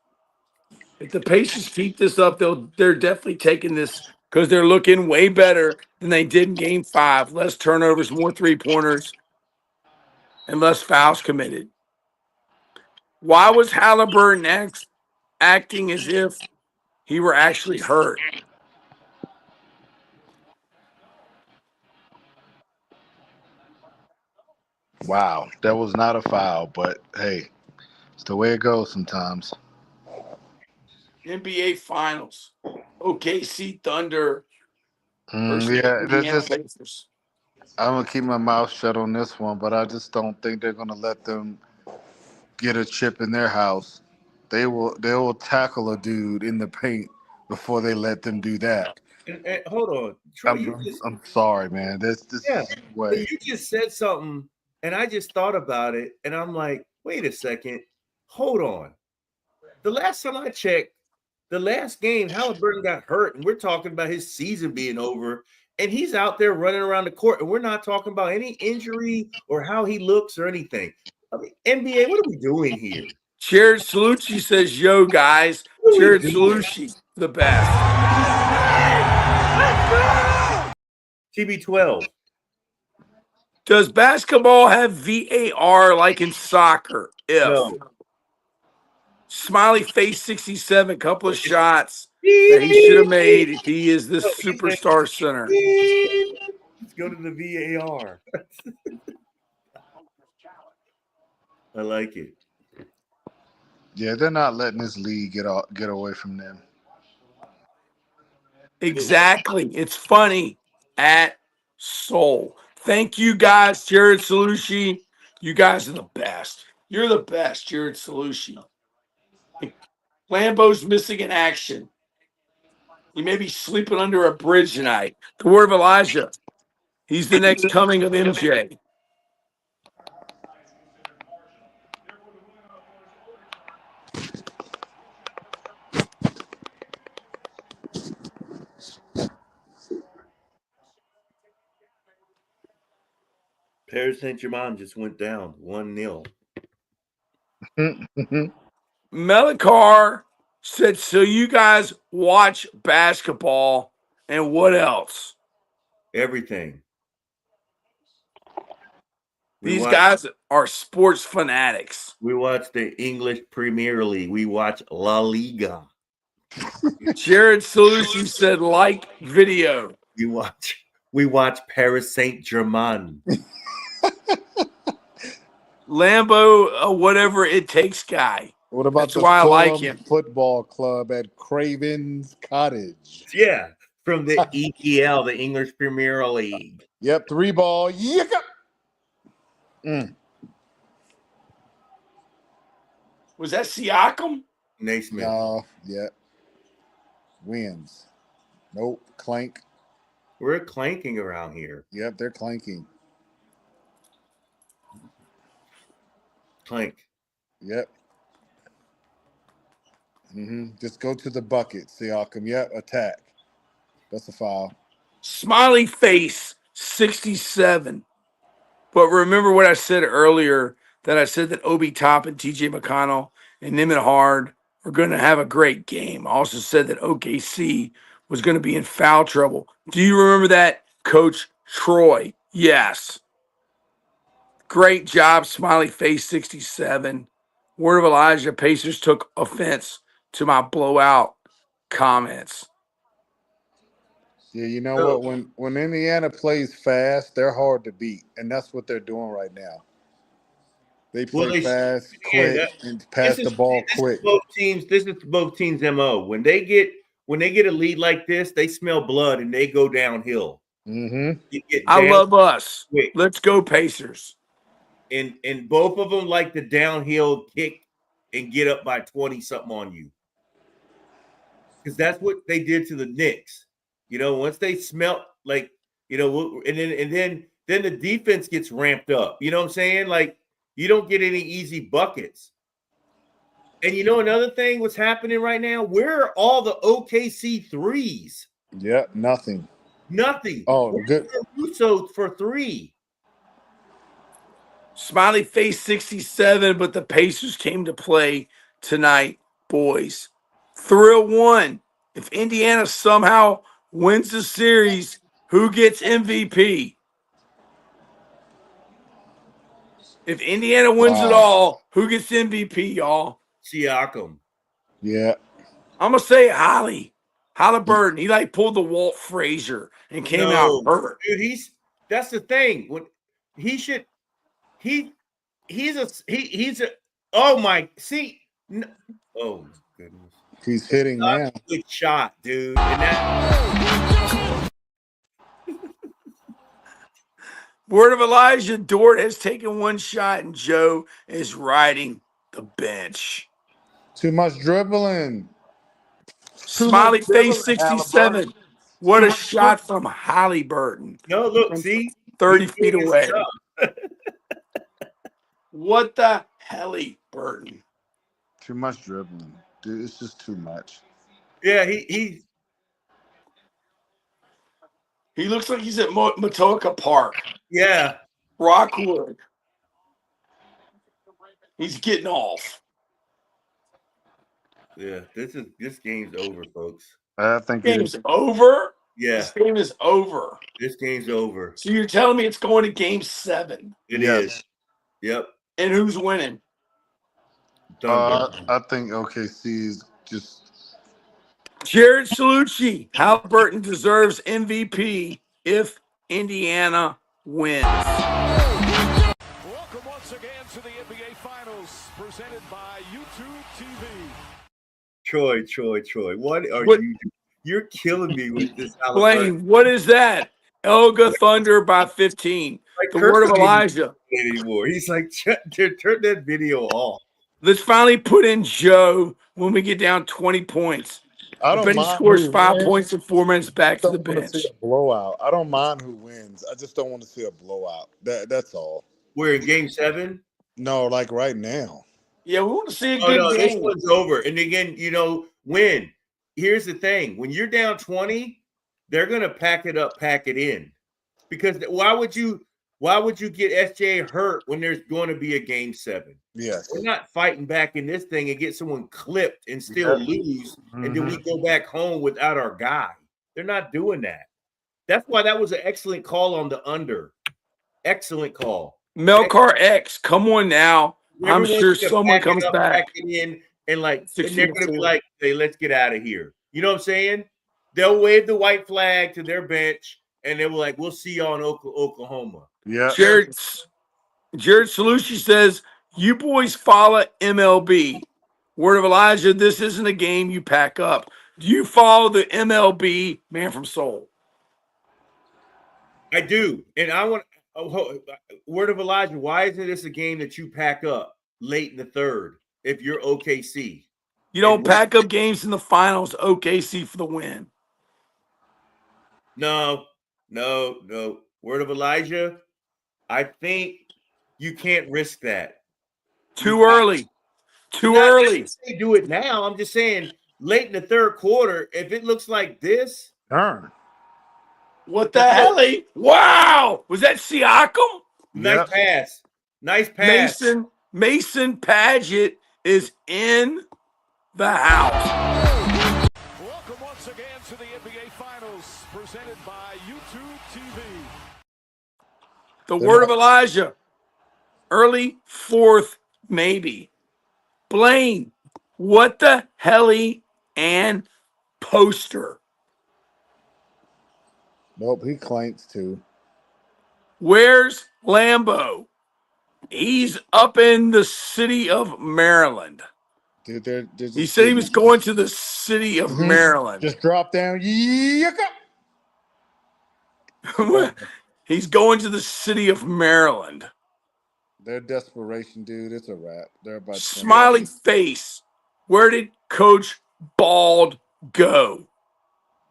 If the Pacers keep this up, they're definitely taking this because they're looking way better than they did in game 5. Less turnovers, more 3-pointers, and less fouls committed. Why was Halliburton acting as if he were actually hurt? Wow, that was not a foul, but hey, it's the way it goes sometimes. NBA Finals. OKC Thunder versus Yeah, that's Indiana just. Pacers. I'm gonna keep my mouth shut on this one, but I just don't think they're gonna let them get a chip in their house. They will tackle a dude in the paint before they let them do that. And hold on, Troy. I'm I'm sorry, man. This Yeah, is the but way. you just said something, and I just thought about it, and I'm like, wait a second, hold on. The last time I checked, the last game, Halliburton got hurt, and we're talking about his season being over, and he's out there running around the court, and we're not talking about any injury or how he looks or anything. I mean, NBA, what are we doing here? Jared Salucci says, yo, guys. What are we Jared doing? Salucci, the best. TB12. Does basketball have VAR like in soccer? If No. Smiley face 67, couple of shots that he should have made Let's if he is this superstar center. go to the VAR. I like it. Yeah, they're not letting this league get away from them. Exactly. It's funny at Soul. Thank you guys, Jared Salucci. You guys are the best. You're the best, Jared Salucci. Lambo's missing in action. He may be sleeping under a bridge tonight. The word of Elijah. He's the next coming of MJ. Paris Saint-Germain just went down 1-0. Melikar said, so you guys watch basketball and what else? Everything. These guys are sports fanatics. We watch the English Premier League. We watch La Liga. Jared Salucci said, like video. We watch Paris Saint-Germain. Lambo, whatever it takes guy. What about That's the why I like Fulham him. Football Club at Craven's Cottage? Yeah, from the EPL, the English Premier League. Yep, 3-ball. Yicka. Was that Siakam? Naismith. No, yeah. Wins. Nope. Clank. We're clanking around here. Yep, they're clanking. Clank. Yep. Just go to the bucket, Siakam. Yep, attack. That's a foul. Smiley face 67. But remember what I said earlier, that I said that Obi Toppin, TJ McConnell, and Nimit Hard are going to have a great game. I also said that OKC was going to be in foul trouble. Do you remember that, Coach Troy? Yes. Great job, Smiley face 67. Word of Elijah, Pacers took offense to my blowout comments. Yeah, you know So, what? When Indiana plays fast, they're hard to beat, and that's what they're doing right now. They well, play fast, quick, and pass the ball this is quick. both teams. This is both teams' MO. When they get a lead like this, they smell blood and they go downhill. Mm-hmm. You get I down love us. quick, Let's go, Pacers. and both of them like the downhill kick and get up by 20 something on you, because that's what they did to the Knicks. Once they smelt like, and then the defense gets ramped up. You know what I'm saying? Like, you don't get any easy buckets. And another thing, what's happening right now? Where are all the OKC threes? Yep, nothing. Nothing. Oh, Where's good. Russo for three? Smiley face 67, but the Pacers came to play tonight, boys. Thrill one. If Indiana somehow wins the series, who gets MVP? If Indiana wins it Wow. all, who gets MVP, y'all? Siakam. Yeah. I'm going to say Haliburton. He like pulled the Walt Frazier and came out No, hurt. dude, that's the thing. When he's a oh my no, oh my goodness. He's hitting now. Good shot, dude. And that Word of Elijah, Dort has taken one shot and Joe is riding the bench. Too much dribbling. Smiley face dribbling, 67. What a shot from Haliburton. no, look, From see, 30 he's feet doing his away. stuff. What the Haliburton? Too much dribbling. Dude, it's just too much. Yeah, he He looks like he's at Matoka Park, yeah. Rockwood. He's getting off. Yeah, this game's over, folks. I think Game's over? Yeah, This game is over. this game's over. So you're telling me it's going to game 7. It Yes. is. Yep. And who's winning? Thunder. I think OKC is just Jared Salucci. Haliburton deserves MVP if Indiana wins. Welcome once again to the NBA Finals, presented by YouTube TV. Troy. What are you doing? You're killing me with this Haliburton. Blaine, what is that? Elga Thunder by 15. Like, The word of Kirk Elijah. anymore. He's like, turn that video off. Let's finally put in Joe when we get down 20 points. I don't bet he mind scores who 5 wins. points in 4 minutes back to the don't want to bench. see a blowout. I don't mind who wins. I just don't want to see a blowout. That's all. We're in game 7. No, like right now. Yeah, we want to see a Oh good no, this game. one's over. And again, when here's the thing: when you're down 20, they're gonna pack it up, pack it in. Because why would you get SGA hurt when there's going to be a game 7? Yes. We're not fighting back in this thing and get someone clipped and still lose, and then we go back home without our guy. They're not doing that. That's why that was an excellent call on the under. Excellent call. Melcar X, come on now. I'm Everyone's sure gonna someone pack it comes up, back. pack it in, and they're gonna be 64. like, "Hey, let's get out of here." You know what I'm saying? They'll wave the white flag to their bench, and they were like, "We'll see y'all in Oklahoma." Yeah. Jared Salucci says, you boys follow MLB. Word of Elijah, this isn't a game you pack up. Do you follow the MLB, Man from Soul? I do, and I want word of Elijah. Why isn't this a game that you pack up late in the third if you're OKC? You don't pack up games in the finals, OKC for the win. No. Word of Elijah, I think you can't risk that. Too early. Too early. They do it now. I'm just saying, late in the third quarter, if it looks like this, Darn. What the hell? Wow. Was that Siakam? nice Yep. pass. Nice pass. Mason Paget is in the house. Welcome once again to the NBA Finals, presented by YouTube TV. The word of Elijah. Early fourth, maybe. Blaine, what the helly and poster? Nope, he claims to. Where's Lambo? He's up in the city of Maryland. Dude, they're just He said he was going to the city of Maryland. Just drop down. Yucca. He's going to the city of Maryland. Their desperation, dude. It's a wrap. They're about to Smiley face. Where did Coach Bald go?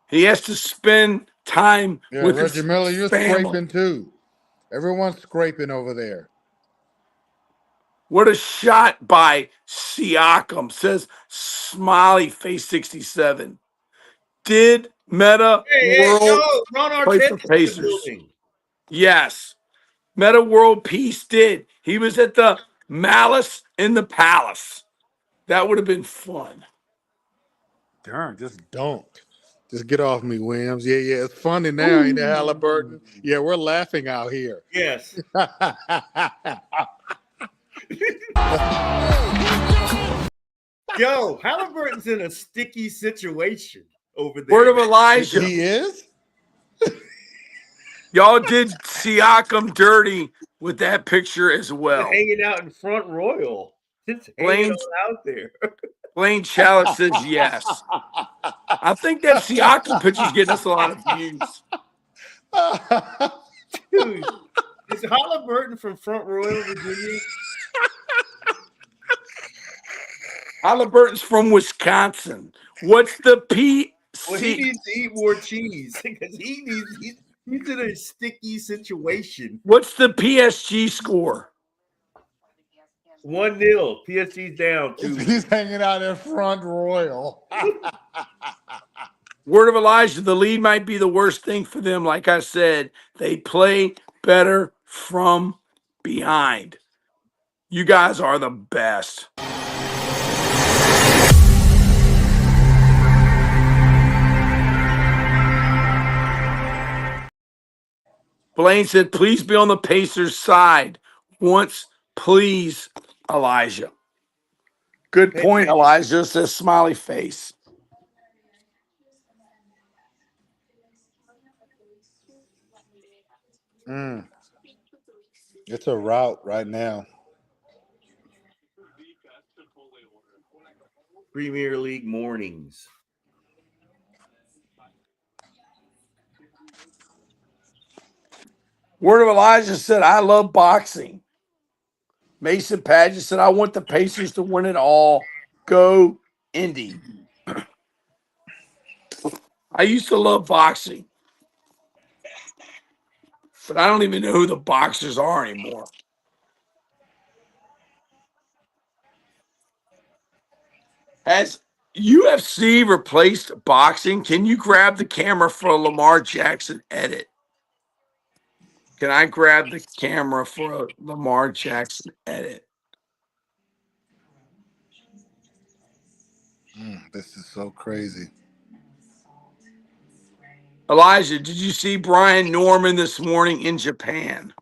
He has to spend time with Reggie his Miller, you're family. scraping too. Everyone's scraping over there. What a shot by Siakam, says Smiley face 67. Did Meta World Ron play for Arteta's in the Pacers? building. Yes. Meta World Peace did. He was at the Malice in the Palace. That would have been fun. Darn, just don't. Just get off me, Williams. Yeah, it's funny now, ain't it, Haliburton? Yeah, we're laughing out here. Yes. Yo, Halliburton's in a sticky situation over there. Word of Elijah. He is? Y'all did Siakam dirty with that picture as well. Hanging out in Front Royal. It's hanging all out there. Blaine Chalice says yes. I think that Siakam picture's getting us a lot of views. Dude, is Halliburton from Front Royal, Virginia? Halliburton's from Wisconsin. What's the P? Well, he needs to eat more cheese because he's in a sticky situation. What's the PSG score? 1-0. PSG's down 2. He's hanging out in Front Royal. Word of Elijah, the lead might be the worst thing for them. Like I said, they play better from behind. You guys are the best. Blaine said, please be on the Pacers side. Once, please, Elijah. Good point, Elijah, says smiley face. It's a rout right now. Premier League mornings. Word of Elijah said, I love boxing. Mason Paget said, I want the Pacers to win it all. Go Indy. I used to love boxing, but I don't even know who the boxers are anymore. Has UFC replaced boxing? Can you grab the camera for a Lamar Jackson edit? Can I grab the camera for a Lamar Jackson edit? This is so crazy. Elijah, did you see Brian Norman this morning in Japan?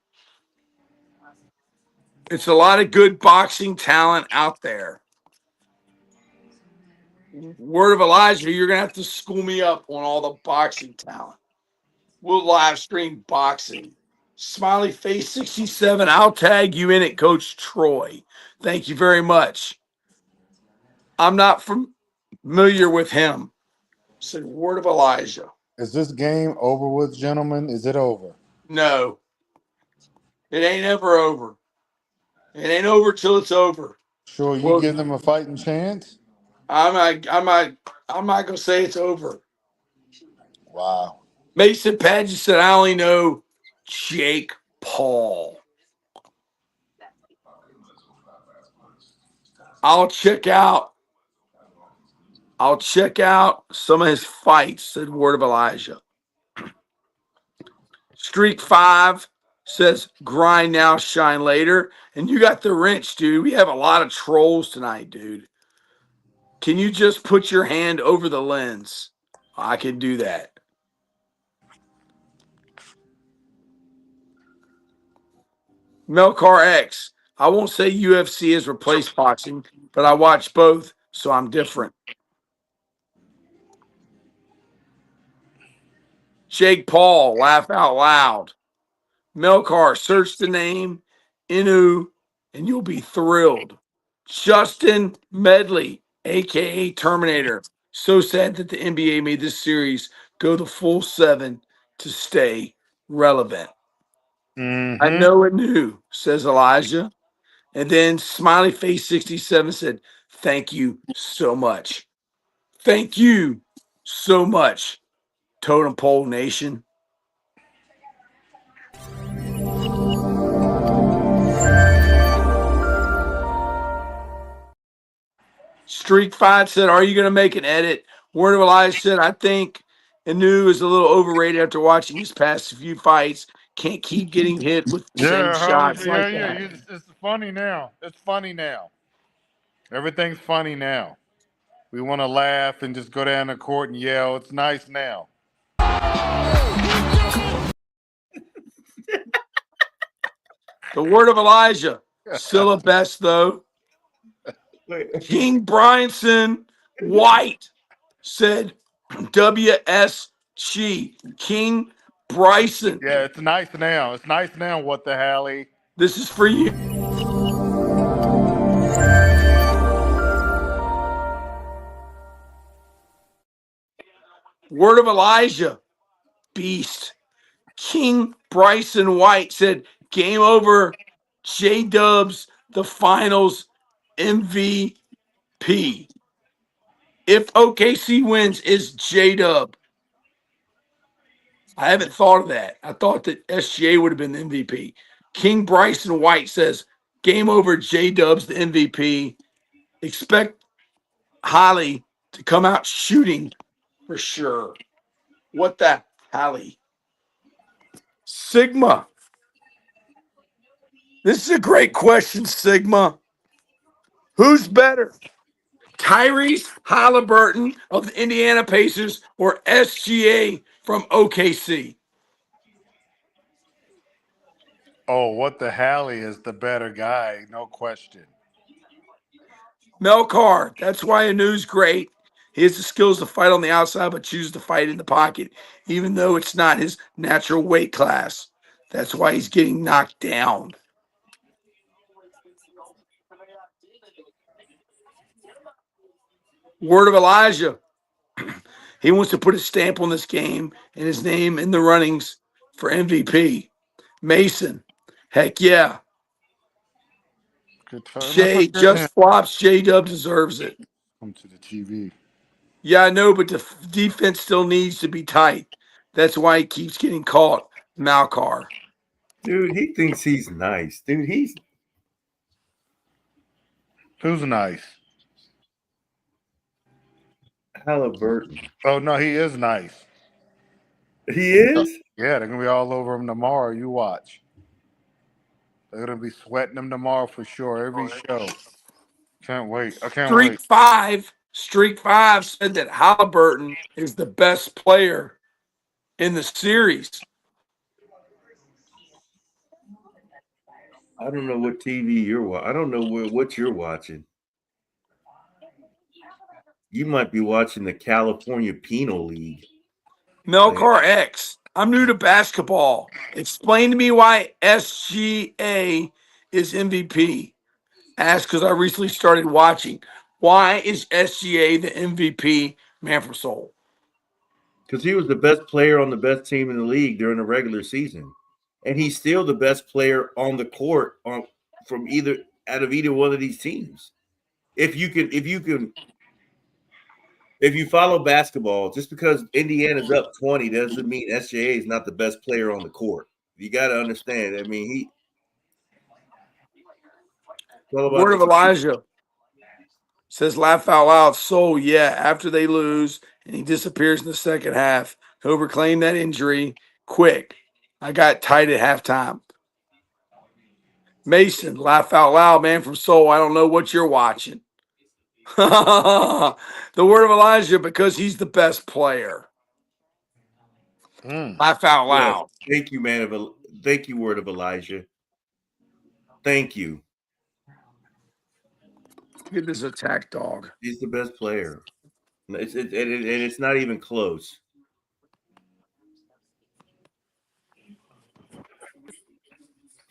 It's a lot of good boxing talent out there. Word of Elijah, you're going to have to school me up on all the boxing talent. We'll live stream boxing. Smiley face 67. I'll tag you in it, Coach Troy. Thank you very much. I'm not familiar with him. Said word of Elijah. Is this game over with, gentlemen? Is it over? No. It ain't ever over. It ain't over till it's over. Sure, you give them a fighting chance? I'm not gonna say it's over. Wow. Mason Paget said, I only know Jake Paul. I'll check out some of his fights, said Word of Elijah. Streak 5 says grind now, shine later. And you got the wrench, dude. We have a lot of trolls tonight, dude. Can you just put your hand over the lens? I can do that. Melcar X. I won't say UFC has replaced boxing, but I watch both, so I'm different. Jake Paul, laugh out loud. Melcar, search the name Inu, and you'll be thrilled. Justin Medley, aka Terminator. So sad that the NBA made this series go the full 7 to stay relevant. I know it new, says Elijah. And then Smiley Face 67 said, thank you so much. Thank you so much, Totem Pole Nation. Streak 5 said, are you going to make an edit? Word of Elijah said, I think Anu is a little overrated after watching his past few fights. Can't keep getting hit with the same shots like that. It's funny now. It's funny now. Everything's funny now. We want to laugh and just go down the court and yell. It's nice now. The Word of Elijah, still a best though. King Bryanson White said WSG. King Bryson. Yeah, it's nice now. It's nice now. What the hell? This is for you. Word of Elijah. Beast. King Bryson White said, game over. J-Dubs, the finals MVP. If OKC wins, is J-Dub. I haven't thought of that. I thought that SGA would have been the MVP. King Bryson White says, game over, J-Dubs, the MVP. Expect Holly to come out shooting for sure. What the Holly? Sigma. This is a great question, Sigma. Who's better? Tyrese Haliburton of the Indiana Pacers or SGA from OKC? Oh, what the hell is the better guy? No question. Melcar, that's why Anu's great. He has the skills to fight on the outside, but chooses to fight in the pocket, even though it's not his natural weight class. That's why he's getting knocked down. Word of Elijah. He wants to put a stamp on this game and his name in the runnings for MVP. Mason. Heck yeah. Jay just flops. J-Dub deserves it. Come to the TV. Yeah, I know, but the defense still needs to be tight. That's why he keeps getting caught. Malcar. Dude, he thinks he's nice. Dude, Who's nice? Haliburton. Oh, no, he is nice. He is? Yeah, they're going to be all over him tomorrow. You watch. They're going to be sweating him tomorrow for sure. Every show. Can't wait. I can't wait. Streak 5 said that Haliburton is the best player in the series. I don't know what TV you're watching. I don't know what you're watching. You might be watching the California Penal League. Melcar X. I'm new to basketball. Explain to me why SGA is MVP. Ask because I recently started watching. Why is SGA the MVP, man from Soul? Because he was the best player on the best team in the league during the regular season. And he's still the best player on the court from either one of these teams. If you follow basketball, just because Indiana's up 20 doesn't mean SGA is not the best player on the court. You got to understand. I mean, Word of Elijah. says laugh out loud. So yeah, after they lose and he disappears in the second half, he'll reclaim that injury quick. I got tight at halftime. Mason, laugh out loud, man from Seoul. I don't know what you're watching. The word of Elijah because he's the best player. Laugh out Yes. loud. Thank you, man. Thank you, word of Elijah. Thank you. Look at this attack dog. He's the best player. It's not even close.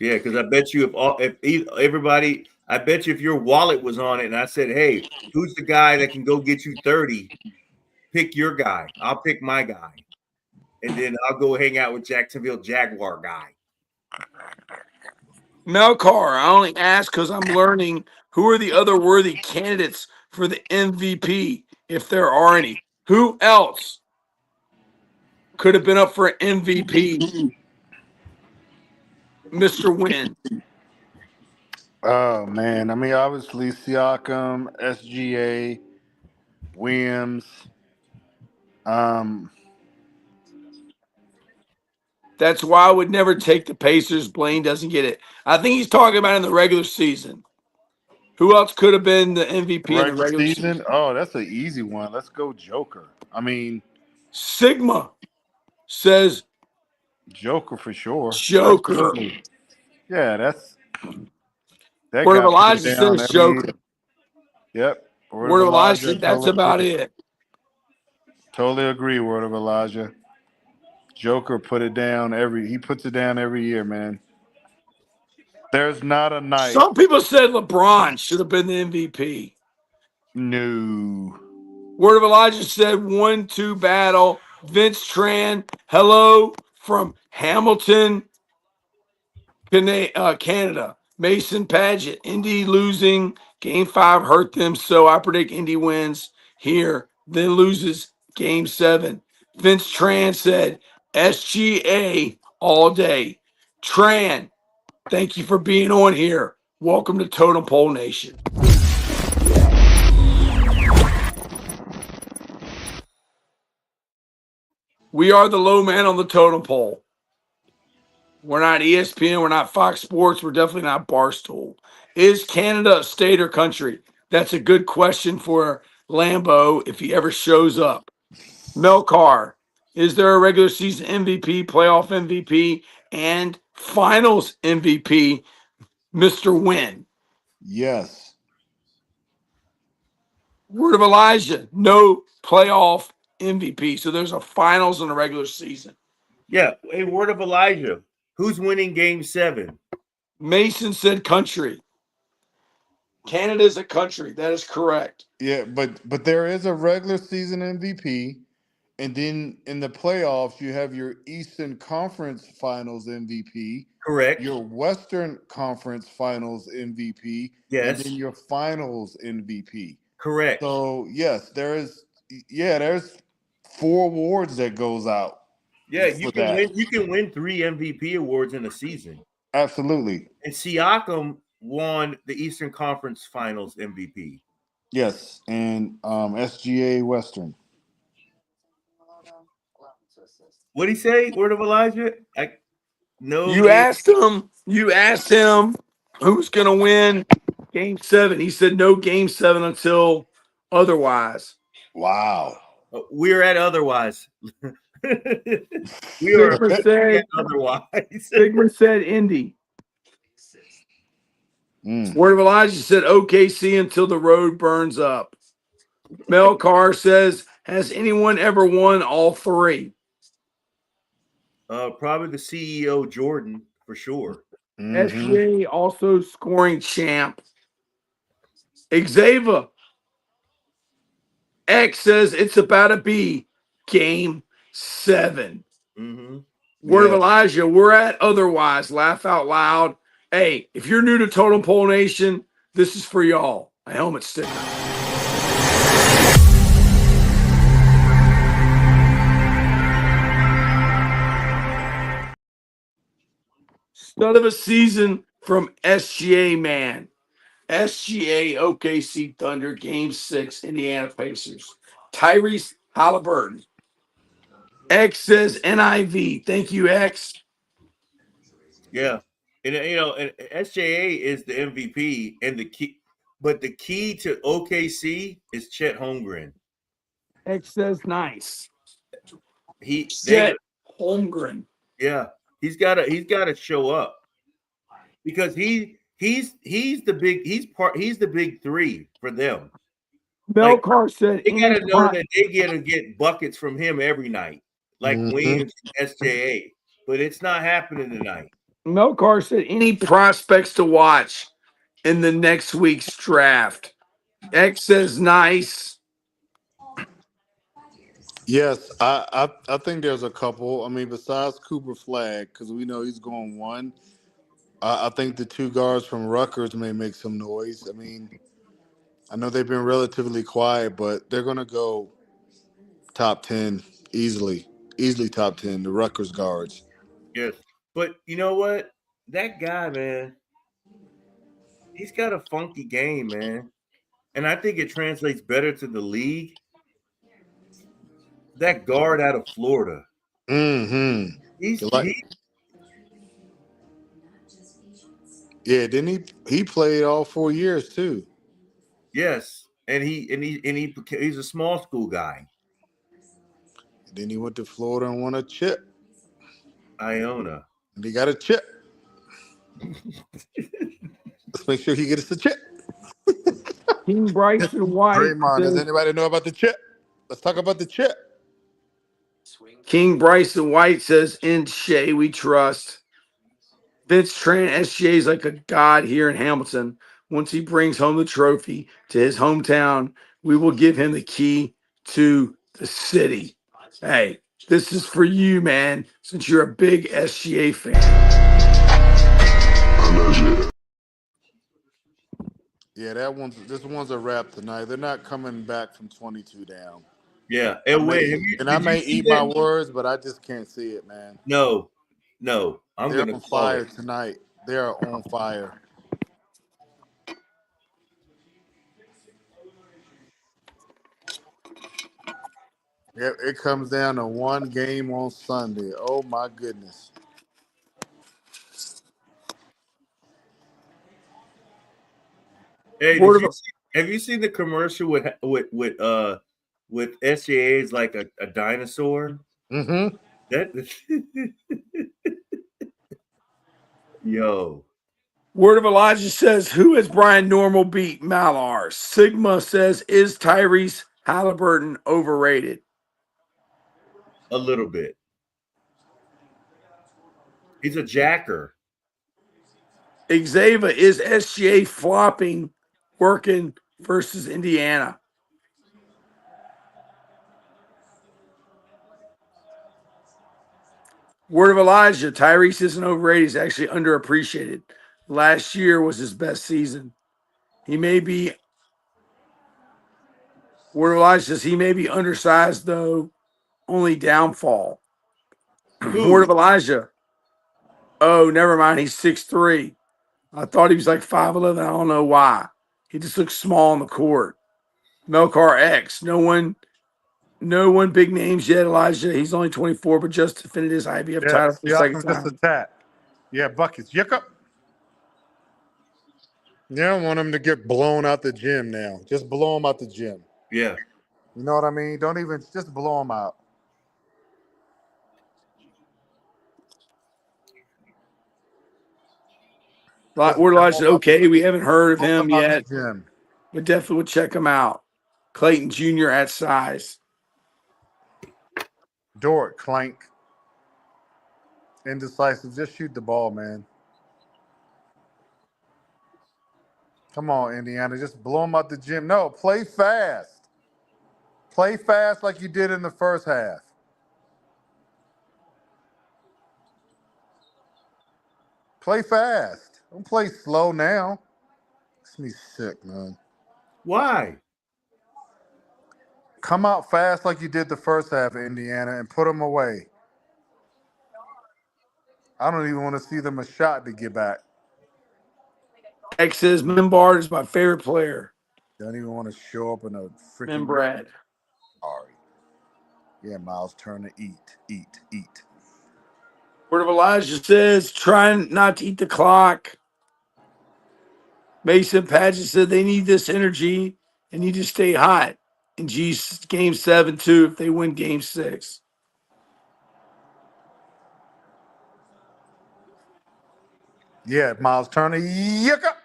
Yeah, because I bet you I bet you if your wallet was on it and I said, hey, who's the guy that can go get you 30? Pick your guy. I'll pick my guy. And then I'll go hang out with Jacksonville Jaguar guy. Melcar, I only ask because I'm learning who are the other worthy candidates for the MVP, if there are any. Who else could have been up for an MVP? Mr. Win. Oh man, I mean, obviously Siakam, SGA, Williams. That's why I would never take the Pacers. Blaine doesn't get it. I think he's talking about in the regular season. Who else could have been the MVP in the regular season? Oh, that's an easy one. Let's go Joker. I mean, Sigma says Joker for sure. Joker. Absolutely. Yeah, that Word of guy Elijah put it down says every Joker. year. Yep. Word of Elijah said that's about it. Totally agree, word of Elijah. Joker put it down he puts it down every year, man. There's not a night. Some people said LeBron should have been the MVP. No. Word of Elijah said 1-2 battle. Vince Tran, hello from Hamilton, Canada. Mason Paget, Indy losing. Game 5 hurt them, so I predict Indy wins here, then loses Game 7. Vince Tran said SGA all day. Tran, thank you for being on here. Welcome to Totem Pole Nation. We are the low man on the totem pole. We're not ESPN. We're not Fox Sports. We're definitely not Barstool. Is Canada a state or country? That's a good question for Lambeau if he ever shows up. Melcar, is there a regular season MVP, playoff MVP, and finals MVP, Mr. Win? Yes. Word of Elijah, no playoff MVP. So there's a finals and a regular season. Yeah. Hey, word of Elijah. Who's winning Game 7? Mason said country. Canada is a country. That is correct. Yeah, but there is a regular season MVP, and then in the playoffs you have your Eastern Conference Finals MVP, Correct. your Western Conference Finals MVP, Yes. and then your Finals MVP. Correct. So yes, there's 4 awards that goes out. Yeah, you can win 3 MVP awards in a season. Absolutely. And Siakam won the Eastern Conference Finals MVP. Yes, and SGA Western. What'd he say? Word of Elijah? You asked him who's going to win Game 7. He said no Game 7 until otherwise. Wow. We're at otherwise. We are at otherwise. Sigmund said Indy. Word of Elijah said OKC until the road burns up. Melcar says, has anyone ever won all 3? Probably the CEO Jordan for sure. SGA also scoring champ. Xavier X says it's about to be Game 7. Word of Elijah, we're at otherwise. Laugh out loud. Hey, if you're new to Totem Pole Nation, this is for y'all. A helmet sticker. Stud of a season from SGA, man. SGA OKC Thunder Game 6, Indiana Pacers. Tyrese Haliburton. X says NIV. Thank you, X. Yeah. And and SJA is the MVP and the key, but the key to OKC is Chet Holmgren. X says nice. They Chet Holmgren. yeah, he's gotta show up because he's the big three for them. Like Melcar said they any gotta know that they gotta get buckets from him every night, like Williams and SJA. But it's not happening tonight. Melcar said any prospects to watch in the next week's draft. X says nice. Yes, I think there's a couple. I mean, besides Cooper Flag, because we know he's going one. I think the two guards from Rutgers may make some noise. I mean, I know they've been relatively quiet, but they're going to go top 10 easily. Easily top 10, the Rutgers guards. Yes. But you know what? That guy, man, he's got a funky game, man. And I think it translates better to the league. That guard out of Florida. Mm-hmm. He's Like, he yeah, didn't he played all 4 years too. yes. He's a small school guy. And then he went to Florida and won a chip. Iona. And he got a chip. Let's make sure he gets the chip. King Bryson White. Draymond, does anybody know about the chip? Let's talk about the chip. King Bryson White says, in Shea, we trust. Vince Tran, SGA is like a god here in Hamilton. Once he brings home the trophy to his hometown, we will give him the key to the city. Hey, this is for you, man, since you're a big SGA fan. Yeah, this one's a wrap tonight. They're not coming back from 22 down. Yeah. I And I may eat my words, but I just can't see it, man. No. I'm They're gonna on call fire it. tonight. They are on fire. Yeah, it comes down to one game on Sunday. Oh my goodness. Hey, Word of have you seen the commercial with SJA's like a dinosaur? Mm-hmm. That yo. Word of Elijah says, who has Brian Normal beat Malar? Sigma says, is Tyrese Haliburton overrated? A little bit. He's a jacker. Xavier, is SGA flopping working versus Indiana? Word of Elijah, Tyrese isn't overrated. He's actually underappreciated. Last year was his best season. He may be, Word of Elijah says he may be undersized, though, only downfall. Word Who? of Elijah, oh, never mind. He's 6'3". I thought he was like 5'11". I don't know why. He just looks small on the court. Melcar X, no one big names yet, Elijah. He's only 24, but just defended his IBF Yeah, title for the second Siakam just time. attacked. Yeah, buckets. Yuckup. You don't want him to get blown out the gym now. Just blow him out the gym. Yeah. You know what I mean? Don't even just blow him out. Word Elijah, okay, we haven't heard of Blow him him out yet, the gym. but definitely would check him out. Clayton Jr. at size. Dort, clank. Indecisive. Just shoot the ball, man. Come on, Indiana. Just blow him out the gym. No, play fast. Play fast like you did in the first half. Play fast. Don't play slow now. Makes me sick, man. Why? Come out fast like you did the first half, Indiana, and put them away. I don't even want to see them a shot to get back. X says Mimbard is my favorite player. Don't even want to show up in a freaking Mimbrad. Sorry. Yeah, Miles Turner, eat. Word of Elijah says trying not to eat the clock. Mason Paget said they need this energy and need to stay hot in game 7 too if they win game 6. Yeah, Miles Turner, yucca.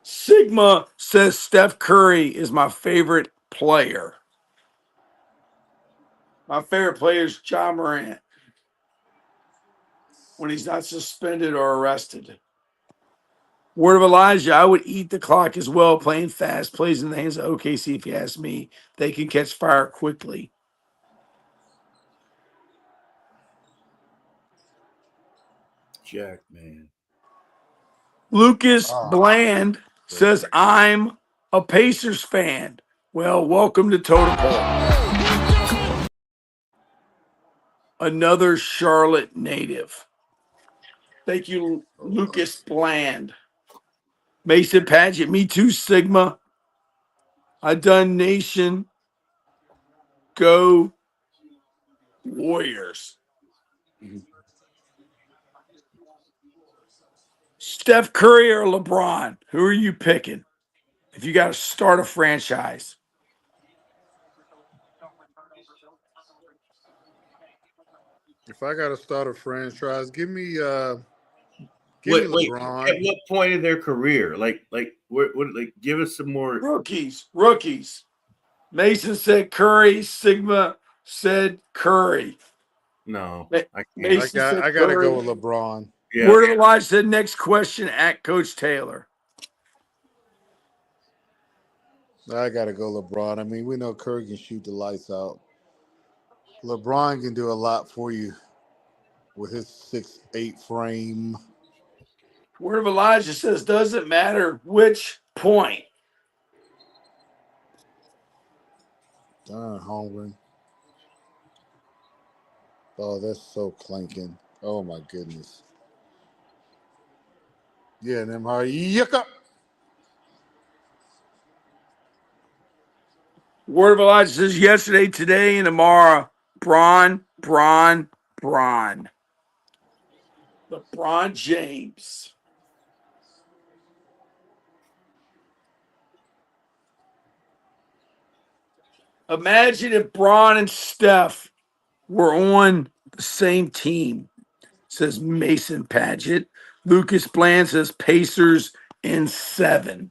Sigma says Steph Curry is my favorite player. My favorite player is John Morant when he's not suspended or arrested. Word of Elijah, I would eat the clock as well, playing fast, plays in the hands of OKC if you ask me. They can catch fire quickly. Jack, man. Lucas Bland says, I'm a Pacers fan. Well, welcome to Totem Pole. Another Charlotte native. Thank you, Lucas Bland. Mason Paget, me too, Sigma. I done Nation. Go Warriors. Steph Curry or LeBron? Who are you picking if you got to start a franchise? If I got to start a franchise, give me Wait, LeBron. at what point in their career? Like, what? Like, give us some more. Rookies. Mason said Curry. Sigma said Curry. No, I can't. Mason said I got to Curry. go with LeBron. Yeah. Word of Elijah said next question at Coach Taylor. I got to go LeBron. I mean, we know Curry can shoot the lights out. LeBron can do a lot for you with his 6'8" frame. Word of Elijah says doesn't matter which point. Darn, Holmgren. Oh, that's so clanking. Oh, my goodness. Yeah, and them hard. Yucca. Word of Elijah says yesterday, today, and tomorrow. Bron. LeBron James. Imagine if Bron and Steph were on the same team, says Mason Paget. Lucas Bland says Pacers in 7.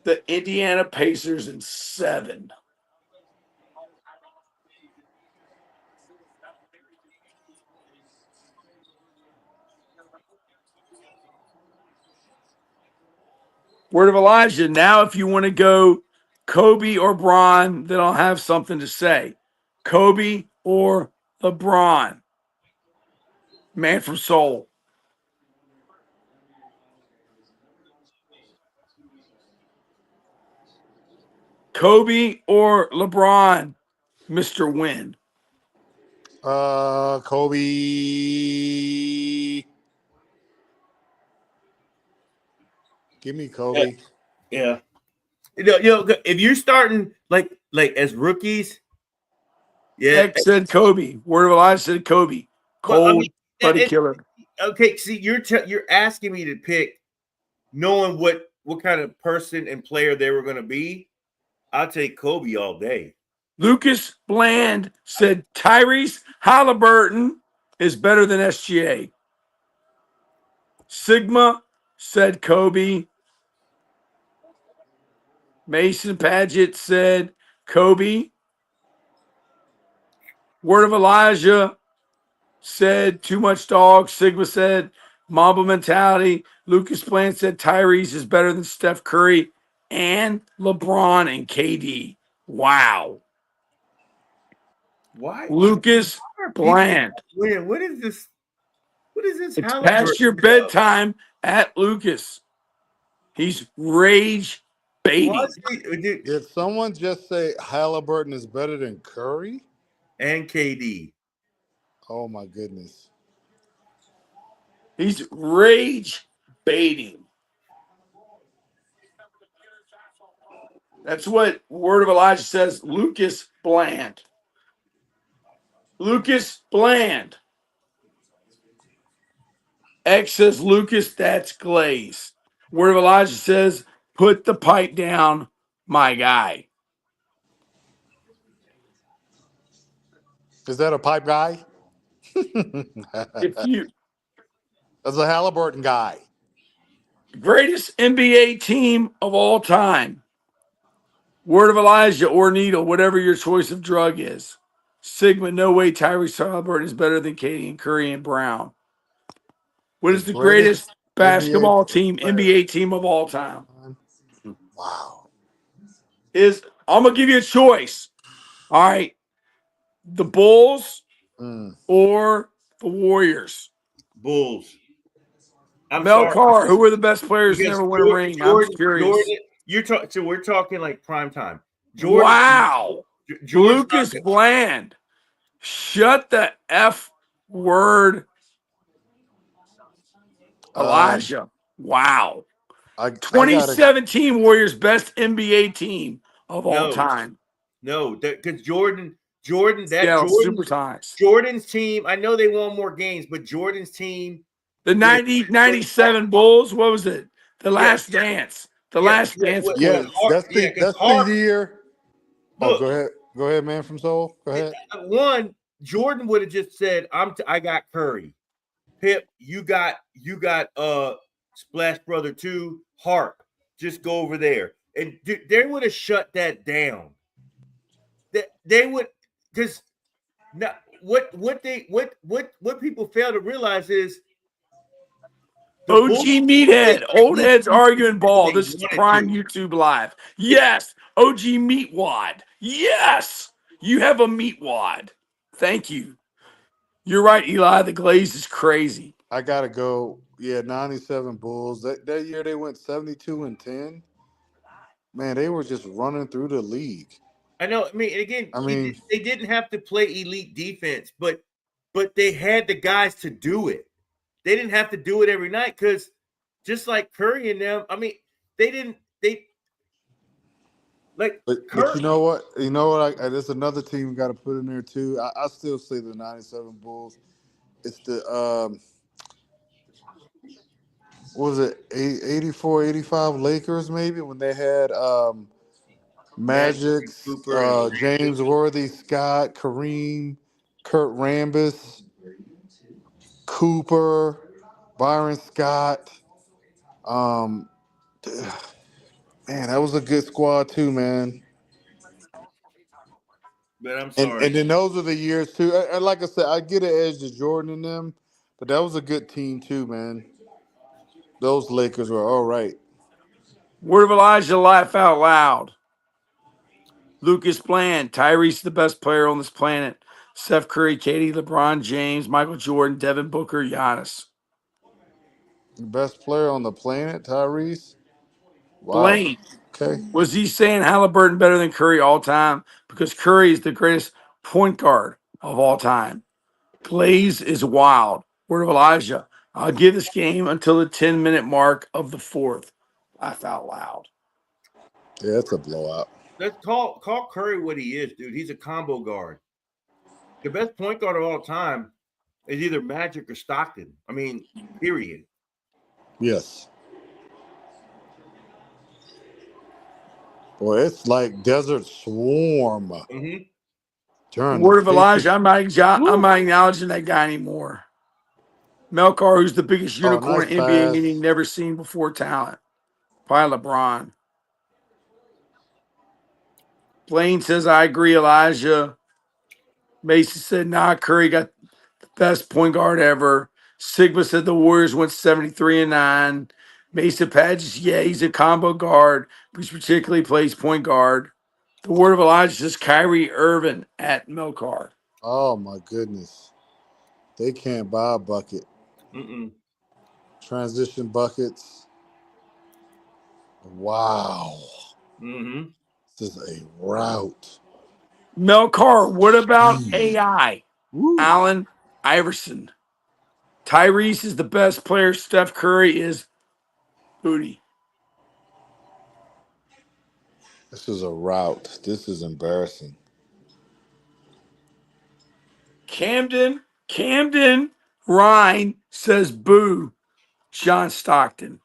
The Indiana Pacers in 7. Word of Elijah. Now, if you want to go Kobe or Bron, then I'll have something to say. Kobe or LeBron? Man from Seoul. Kobe or LeBron, Mr. Win? Kobe. Give me Kobe. Yeah. If you're starting like as rookies, yeah. X said Kobe. Word of Elijah said Kobe. Well, Cold buddy killer. Okay, see, you're asking me to pick, knowing what kind of person and player they were going to be. I'll take Kobe all day. Lucas Bland said Tyrese Haliburton is better than SGA. Sigma said Kobe. Mason Paget said Kobe. Word of Elijah said too much dog. Sigma said Mamba mentality. Lucas Bland said Tyrese is better than Steph Curry and LeBron and KD. Wow. Why? Lucas Bland. What is this? What is this? It's Halliburton past your stuff? bedtime at Lucas. He's rage baiting. Did someone just say Halliburton is better than Curry? And KD. Oh, my goodness. He's rage baiting. That's what Word of Elijah says. Lucas Bland. Lucas Bland. X says Lucas, that's Glaze. Word of Elijah says, put the pipe down, my guy. Is that a pipe guy? If you That's a Haliburton guy. greatest NBA team of all time. Word of Elijah or needle, whatever your choice of drug is. Sigma, no way Tyrese Haliburton is better than Katie and Curry and Brown. What The is the greatest greatest NBA basketball team, player. NBA team of all time? Wow. I'm gonna give you a choice. All right. The Bulls Mm. or the Warriors. Bulls. I'm Mel sorry Carr, who were the best players to because never win a ring? I'm curious. Jordan. You're talking. So we're talking like prime time. Jordan. Wow. Jordan's not Lucas good. Bland. Shut the F word, Elijah. Wow. I gotta 2017 Warriors best NBA team of all No, time. no, because Seattle Supersonics. Jordan's team. I know they won more games, but Jordan's team The with 97 Bulls, what was it? The yeah, Last Dance. The yeah, Last Dance yeah, quiz. because that's the Harp. year. Oh, Look, go ahead. Go ahead, man from Soul. Go ahead. one Jordan would have just said, I got Curry. Pip, you got Splash Brother 2, Harp. Just go over there. And they would have shut that down. They would, because now what people fail to realize is the OG Bulls Meathead. Old heads arguing ball. they This is wanted Prime to. YouTube Live. Yes. OG Meatwad. Yes. You have a meatwad. Thank you. You're right, Eli. The glaze is crazy. I gotta go. Yeah, 97 Bulls. That year they went 72-10. Man, they were just running through the league. I know. I mean, again, I mean, they didn't have to play elite defense, but they had the guys to do it. They didn't have to do it every night because just like Curry and them, I mean, they didn't. They like but Curry. you know what? You know what? There's another team we got to put in there too. I still say the 97 Bulls. It's the what was it, 84, 85 Lakers maybe when they had Magic, Cooper and James Worthy, Scott, Kareem, Kurt Rambis, Cooper, Byron Scott. Um, man, that was a good squad too, man. but I'm And sorry. then those are the years too. And like I said, I get an edge to Jordan and them, but that was a good team too, man. Those Lakers were all right. Word of Elijah, laugh out loud. Lucas Bland. Tyrese, the best player on this planet. Steph Curry, Katie, LeBron James, Michael Jordan, Devin Booker, Giannis. The best player on the planet, Tyrese. Wow. Blaine. Okay. Was he saying Halliburton better than Curry all time? Because Curry is the greatest point guard of all time. Glaze is wild. Word of Elijah. I'll give this game until the 10-minute mark of the fourth. Laugh out loud. Yeah, it's a blowout. Let's call Curry what he is, dude. He's a combo guard. The best point guard of all time is either Magic or Stockton. I mean, period. Yes. Boy, it's like Desert Swarm Mm-hmm. during the Word of 50s. Elijah. I'm not acknowledging that guy anymore. Melkar, who's the biggest Oh, unicorn nice in NBA, pass. meaning never seen before talent. Probably LeBron. Blaine says, I agree, Elijah. Mason said, nah, Curry got the best point guard ever. Sigma said the Warriors went 73-9. Mason Padgett, yeah, he's a combo guard, which particularly plays point guard. The word of Elijah says Kyrie Irving at Melkar. Oh, my goodness. They can't buy a bucket. Mm-mm. Transition buckets. Wow. Mm-hmm. This is a route. Melkar, what about Gee. AI? Woo. Allen Iverson. Tyrese is the best player. Steph Curry is booty. This is a rout. This is embarrassing. Camden Ryan says boo. John Stockton.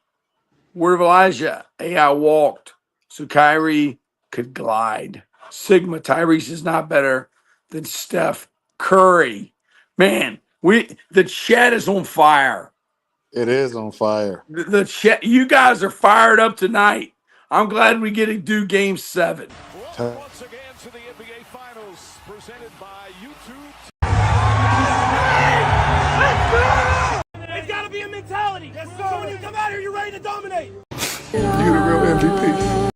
Word of Elijah. AI walked so Kyrie could glide. Sigma Tyrese is not better than Steph Curry. Man, the chat is on fire. It is on fire. The chat, you guys are fired up tonight. I'm glad we get to do game 7. Welcome once again to the NBA Finals, presented by YouTube. It's got to be a mentality. Yes, sir. So when you come out here, you're ready to dominate. You the real MVP.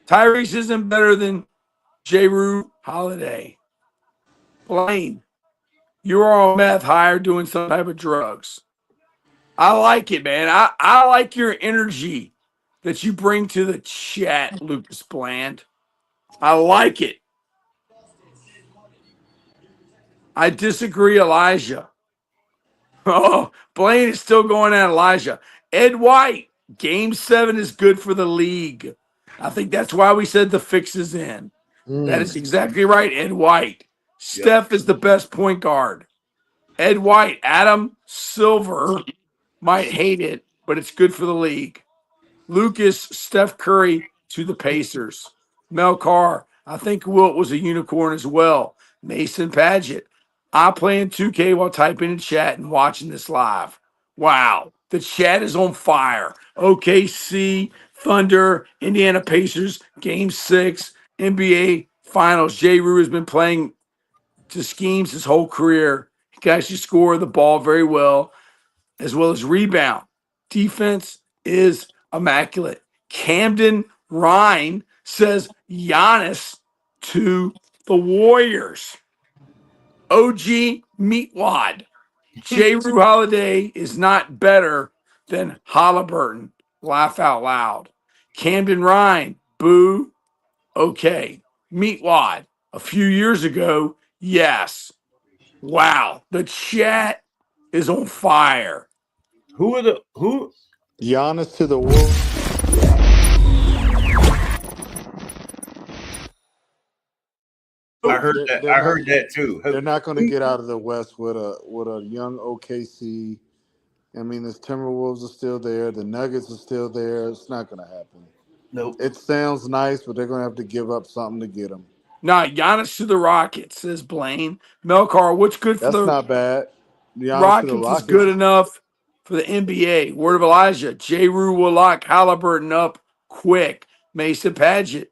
Tyrese isn't better than J-Rue Holiday. Blaine, you're on meth high or doing some type of drugs. I like it, man. I like your energy that you bring to the chat, Lucas Bland. I like it. I disagree, Elijah. Oh, Blaine is still going at Elijah. Ed White, game 7 is good for the league. I think that's why we said the fix is in. That is exactly right, Ed White. Steph is the best point guard. Ed White, Adam Silver might hate it, but it's good for the league. Lucas, Steph Curry to the Pacers. Mel Carr, I think Wilt was a unicorn as well. Mason Paget, I play in 2K while typing in chat and watching this live. Wow, the chat is on fire. OKC Thunder, Indiana Pacers, Game 6, NBA Finals. J. Rue has been playing to schemes his whole career. He can actually score the ball very well as rebound. Defense is immaculate. Camden Ryan says Giannis to the Warriors. OG Meatwad. J. Rue Holiday is not better than Haliburton. Laugh out loud. Camden Ryan. Boo. Okay. Meatwad. A few years ago, yes. Wow. The chat is on fire. Who? Giannis to the world. I heard that. I heard that too. They're not going to get out of the West with a young OKC. I mean, the Timberwolves are still there. The Nuggets are still there. It's not going to happen. Nope. It sounds nice, but they're going to have to give up something to get them. Nah, Giannis to the Rockets, says Blaine. Melcar, what's good for That's not bad. Giannis Rockets, to the Rockets is good enough for the NBA. Word of Elijah. J. Rue will lock Haliburton up quick. Mason Paget.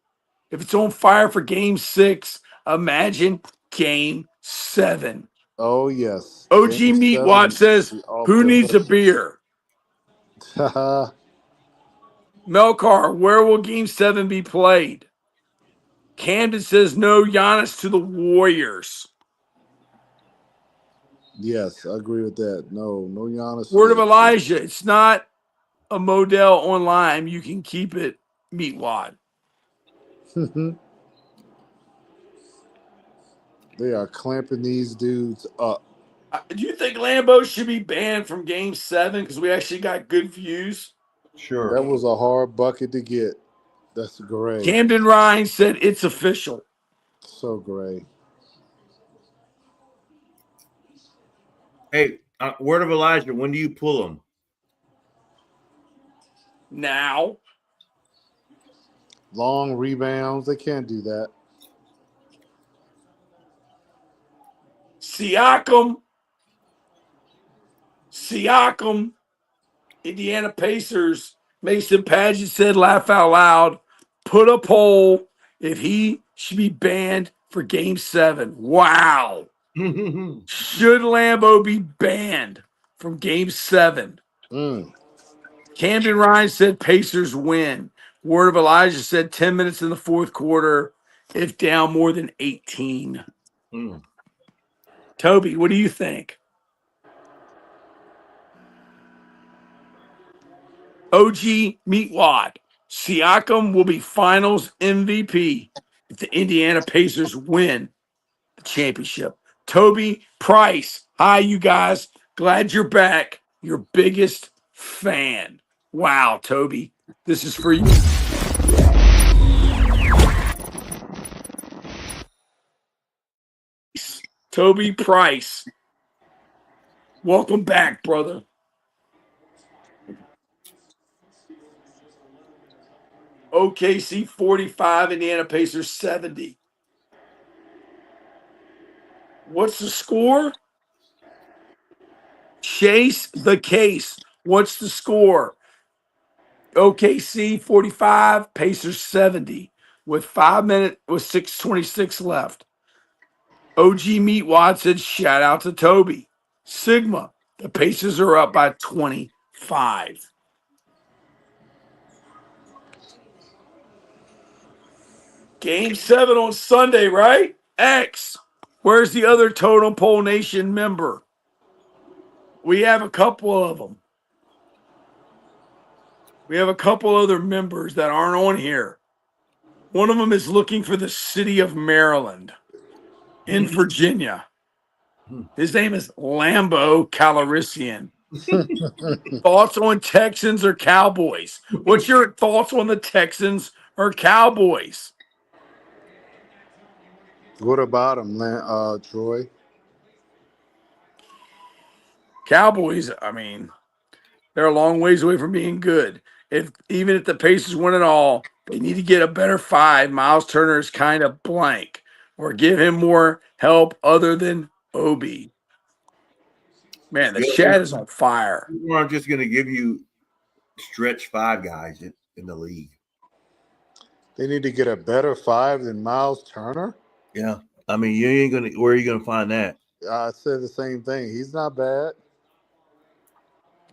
If it's on fire for game 6, imagine game 7. Oh, yes. OG Game Meatwad 7 says, who needs a beer? Melcar, where will game 7 be played? Camden says, no, Giannis to the Warriors. Yes, I agree with that. No Giannis. Word of Elijah, it's not a Modell on Lime. You can keep it Meatwad. They are clamping these dudes up. Do you think Lambeau should be banned from game 7 because we actually got good views? Sure. That was a hard bucket to get. That's great. Camden Ryan said it's official. So great. Hey, word of Elijah, when do you pull them? Now. Long rebounds. They can't do that. Siakam, Indiana Pacers. Mason Paget said, laugh out loud, put a poll if he should be banned for game 7. Wow. Should Lambeau be banned from game 7? Camden Ryan said Pacers win. Word of Elijah said 10 minutes in the fourth quarter if down more than 18. Toby, what do you think? OG Meatwad. Siakam will be finals MVP if the Indiana Pacers win the championship. Toby Price. Hi, you guys. Glad you're back. Your biggest fan. Wow, Toby. This is for you. Toby Price. Welcome back, brother. OKC 45, Indiana Pacers 70. What's the score? Chase the case. What's the score? OKC 45, Pacers 70 with 6:26 left. OG Meat Watson, shout out to Toby. Sigma, the Pacers are up by 25. Game 7 on Sunday, right? X, where's the other Totem Pole Nation member? We have a couple of them. We have a couple other members that aren't on here. One of them is looking for the city of Maryland in Virginia. His name is Lambo Calrissian. Thoughts on Texans or Cowboys? What's your thoughts on the Texans or Cowboys? What about him, Troy? Cowboys, I mean, they're a long ways away from being good. Even if the Pacers win it all, they need to get a better 5. Miles Turner is kind of blank, or give him more help other than Obi. Man, the chat is on fire. People aren't just going to give you stretch 5 guys in the league. They need to get a better 5 than Miles Turner? Yeah. I mean, you ain't going to – where are you going to find that? I said the same thing. He's not bad.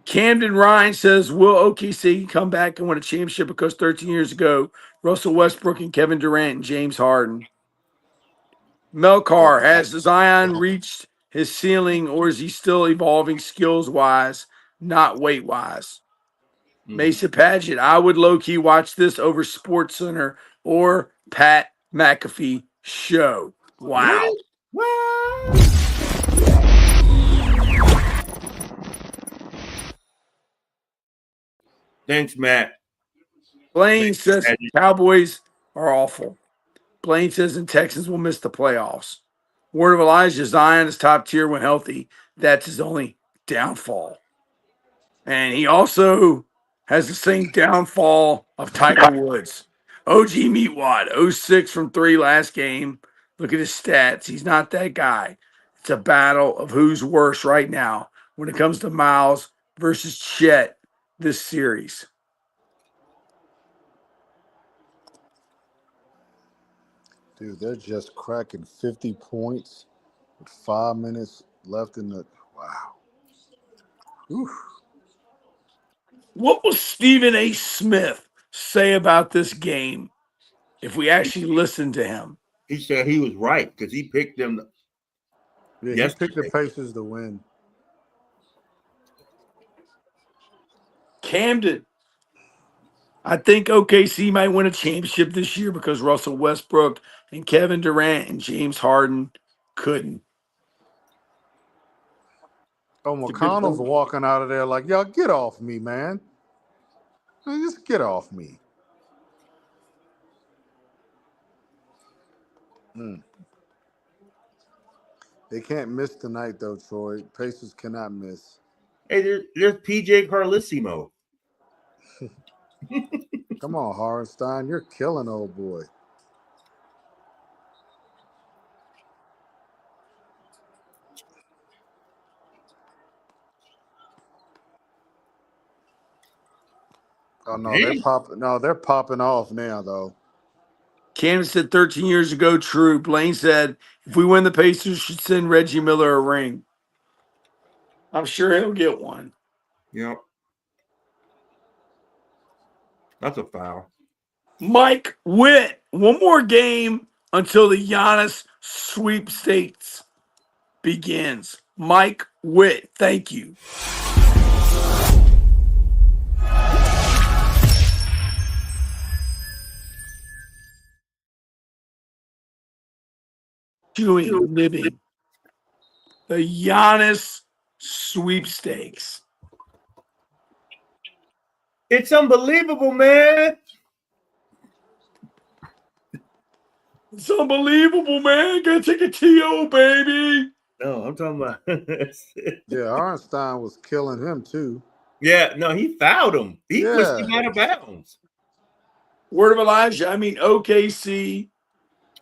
Camden Ryan says, will OKC come back and win a championship because 13 years ago, Russell Westbrook and Kevin Durant and James Harden? Melcar, has Zion reached his ceiling or is he still evolving skills-wise, not weight-wise? Mesa Paget, I would low-key watch this over SportsCenter or Pat McAfee show. Wow. What? Thanks, Matt. Blaine says Cowboys are awful. Blaine says the Texans will miss the playoffs. Word of Elijah, Zion is top tier when healthy. That's his only downfall. And he also has the same downfall of Tiger Woods. OG Meatwad, 06 from 3 last game. Look at his stats. He's not that guy. It's a battle of who's worse right now when it comes to Miles versus Chet this series. Dude, they're just cracking 50 points with 5 minutes left in the – wow. Oof. What will Stephen A. Smith say about this game if we actually listen to him? He said he was right because he picked them. Yeah, he picked the Pacers to win. Camden, I think OKC might win a championship this year because Russell Westbrook and Kevin Durant and James Harden couldn't. Oh, McConnell's walking out of there like, y'all get off me, man. Just get off me. They can't miss tonight, though, Troy. Pacers cannot miss. Hey, there's PJ Carlissimo. Come on, Hardenstein. You're killing old boy. Oh, no, they're popping. No, they're popping off now, though. Candace said 13 years ago, true. Blaine said, if we win, the Pacers should send Reggie Miller a ring. I'm sure he'll get one. Yep. That's a foul. Mike Witt, one more game until the Giannis sweepstakes begins. Mike Witt, thank you. living. The Giannis sweepstakes. It's unbelievable, man. It's unbelievable, man. Gotta take a TO, baby. No, I'm talking about. Yeah, Arnstein was killing him too. Yeah, no, he fouled him. He pushed him Yeah. out of bounds. Word of Elijah. I mean, OKC.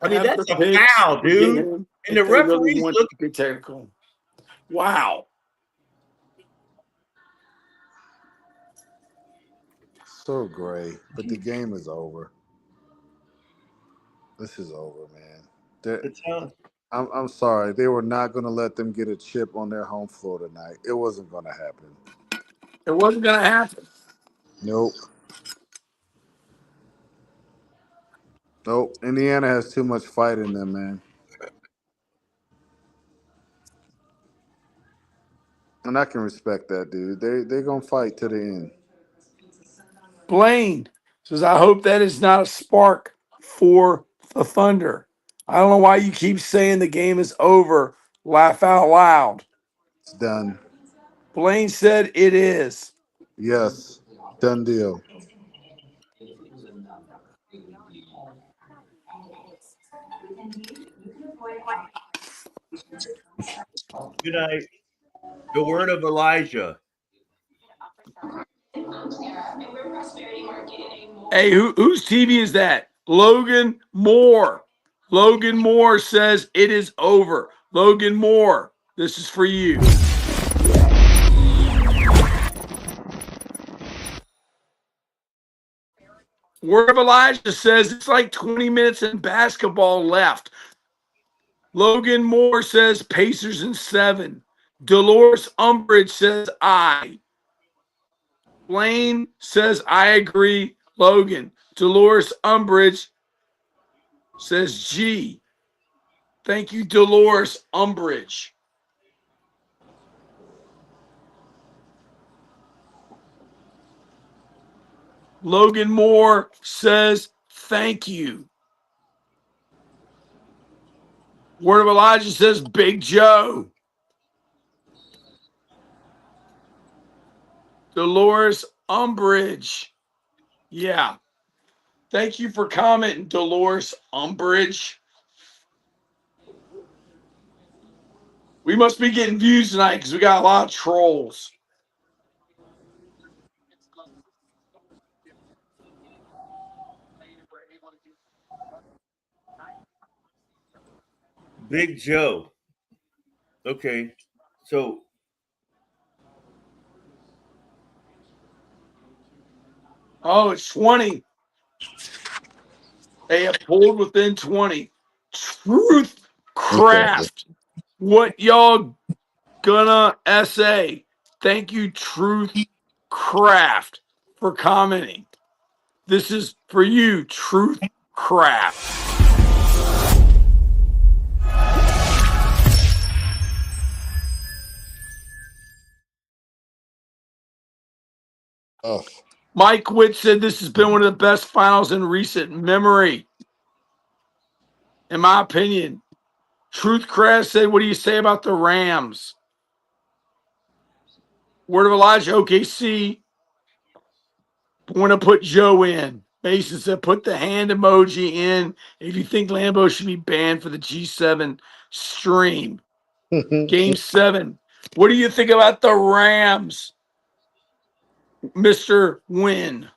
I mean, have that's their a picks foul, dude. again And if the they really referees want look. to be technical. Wow. So gray. But the game is over. This is over, man. I'm sorry. They were not going to let them get a chip on their home floor tonight. It wasn't going to happen. It wasn't going to happen. Nope. Nope. Indiana has too much fight in them, man. And I can respect that, dude. They're going to fight to the end. Blaine says, I hope that is not a spark for the Thunder. I don't know why you keep saying the game is over. Laugh out loud. It's done. Blaine said it is. Yes. Done deal. Good night. The word of Elijah. Hey, whose TV is that? Logan Moore. Logan Moore says it is over. Logan Moore, this is for you. Word of Elijah says it's like 20 minutes in basketball left. Logan Moore says Pacers in 7. Dolores Umbridge says I. Blaine says I agree. Logan. Dolores Umbridge says G. Thank you, Dolores Umbridge. Logan Moore says thank you. Word of Elijah says Big Joe. Dolores Umbridge. Yeah. Thank you for commenting, Dolores Umbridge. We must be getting views tonight because we got a lot of trolls. Big Joe. Okay. So Oh, it's 20. They have pulled within 20. Truth Craft. What y'all gonna essay? Thank you, Truth Craft, for commenting. This is for you, Truth Craft. Oh. Mike Witt said this has been one of the best finals in recent memory. In my opinion. Truth Craft said, what do you say about the Rams? Word of Elijah, OKC. Want to put Joe in. Mason said, put the hand emoji in if you think Lambeau should be banned for the G7 stream. Game 7. What do you think about the Rams, Mr. Win?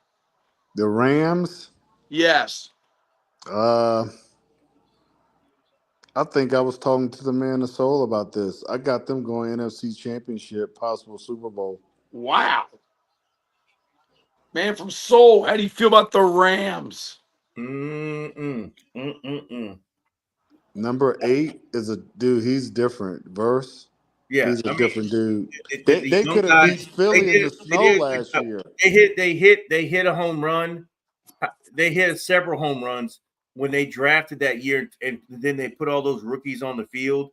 The Rams? Yes. I think I was talking to the man of soul about this. I got them going NFC Championship, possible Super Bowl. Wow. Man from Seoul, how do you feel about the Rams? Number 8 is a dude. He's different. Verse. yeah, He's a different dude. the They young could have beat guys. Philly in the snow last year. They hit a home run. They hit several home runs when they drafted that year, and then they put all those rookies on the field.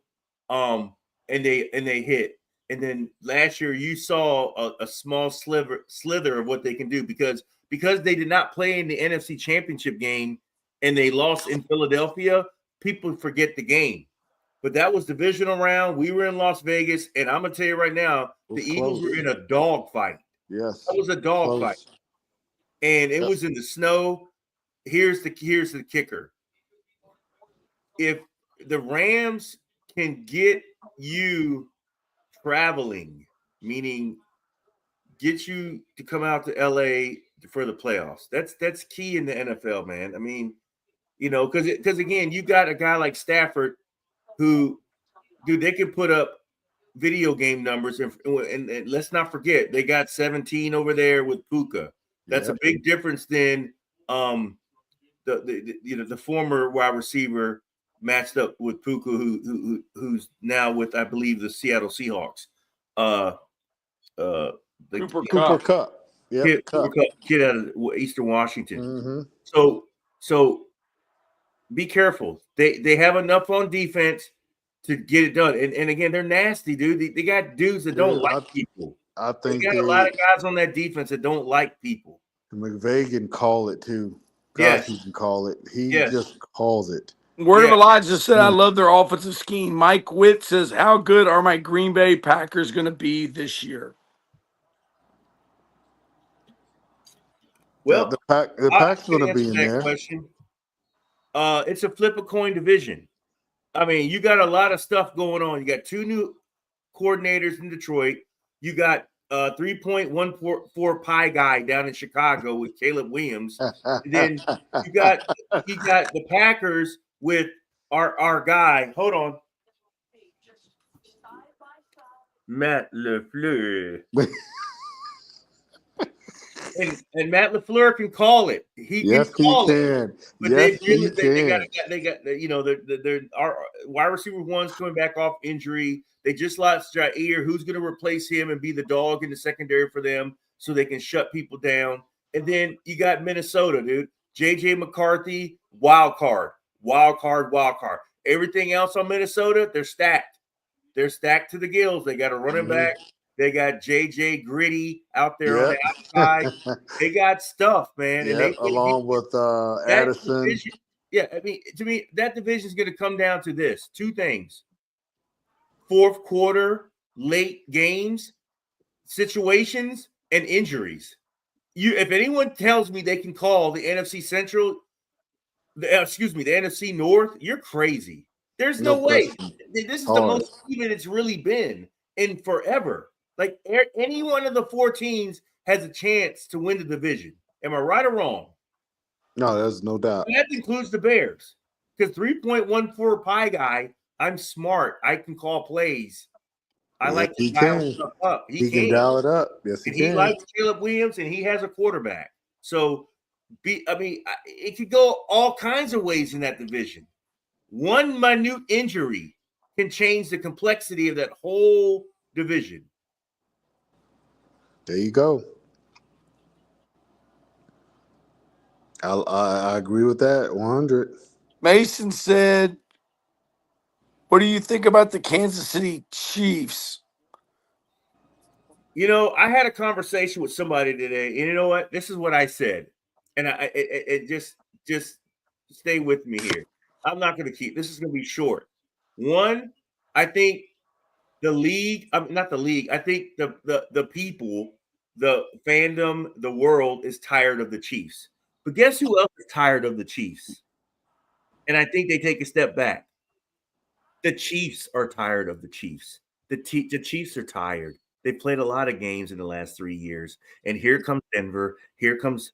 And they hit. And then last year you saw a small slither of what they can do because they did not play in the NFC Championship game and they lost in Philadelphia. People forget the game. but that was divisional round. We were in Las Vegas, and I'm gonna tell you right now, the Eagles were in a dog fight. Yes, That was a dog fight, and it was in the snow. Here's the kicker: if the Rams can get you traveling, meaning get you to come out to LA for the playoffs, that's key in the NFL, man. I mean, because again, you got a guy like Stafford who, dude, they can put up video game numbers, and let's not forget they got 17 over there with Puka. That's a big difference than the former wide receiver matched up with Puka, who's now with, I believe, the Seattle Seahawks. Cooper Cup. Kid out of Eastern Washington. Mm-hmm. So be careful. They have enough on defense to get it done. And again, they're nasty, dude. They got dudes that don't like people. I think they got a lot of guys on that defense that don't like people. McVay can call it too. Yes. He can call it. He just calls it. Word of Elijah said, I love their offensive scheme. Mike Witt says, how good are my Green Bay Packers going to be this year? Well, the Pack's going to be in there. Question. It's a flip a coin division. I mean, you got a lot of stuff going on. You got 2 new coordinators in Detroit. You got 3.14 pie guy down in Chicago with Caleb Williams. And then you got the Packers with our guy. Hold on. Matt LaFleur. And Matt LaFleur can call it. He can call it. But they got our wide receiver one's coming back off injury. They just lost Jair, who's going to replace him and be the dog in the secondary for them so they can shut people down. And then you got Minnesota, dude. JJ McCarthy, wild card. Everything else on Minnesota, they're stacked. They're stacked to the gills. They got a running back. They got JJ Gritty out there on the outside. They got stuff, man. Yeah, along with Addison. Division, I mean, to me, that division is going to come down to this: 2 things. Fourth quarter, late games, situations, and injuries. If anyone tells me they can call the NFC Central, the NFC North, you're crazy. There's no way. This is the most even it's really been in forever. Like any one of the 4 teams has a chance to win the division. Am I right or wrong? No, there's no doubt. And that includes the Bears. Because 3.14 pie guy, I'm smart. I can call plays. I like to dial stuff up. He can dial it up. Yes, he can. He likes Caleb Williams, and he has a quarterback. So, it could go all kinds of ways in that division. One minute injury can change the complexity of that whole division. There you go. I agree with that 100. Mason said, what do you think about the Kansas City Chiefs? I had a conversation with somebody today, and you know what? This is what I said. And it just stay with me here. I'm not going to keep – this is going to be short. One, I think the league – not the league. I think the people, the fandom, the world is tired of the Chiefs. But guess who else is tired of the Chiefs? And I think they take a step back. The Chiefs are tired of the Chiefs. The Chiefs are tired. They played a lot of games in the last 3 years. And here comes Denver. Here comes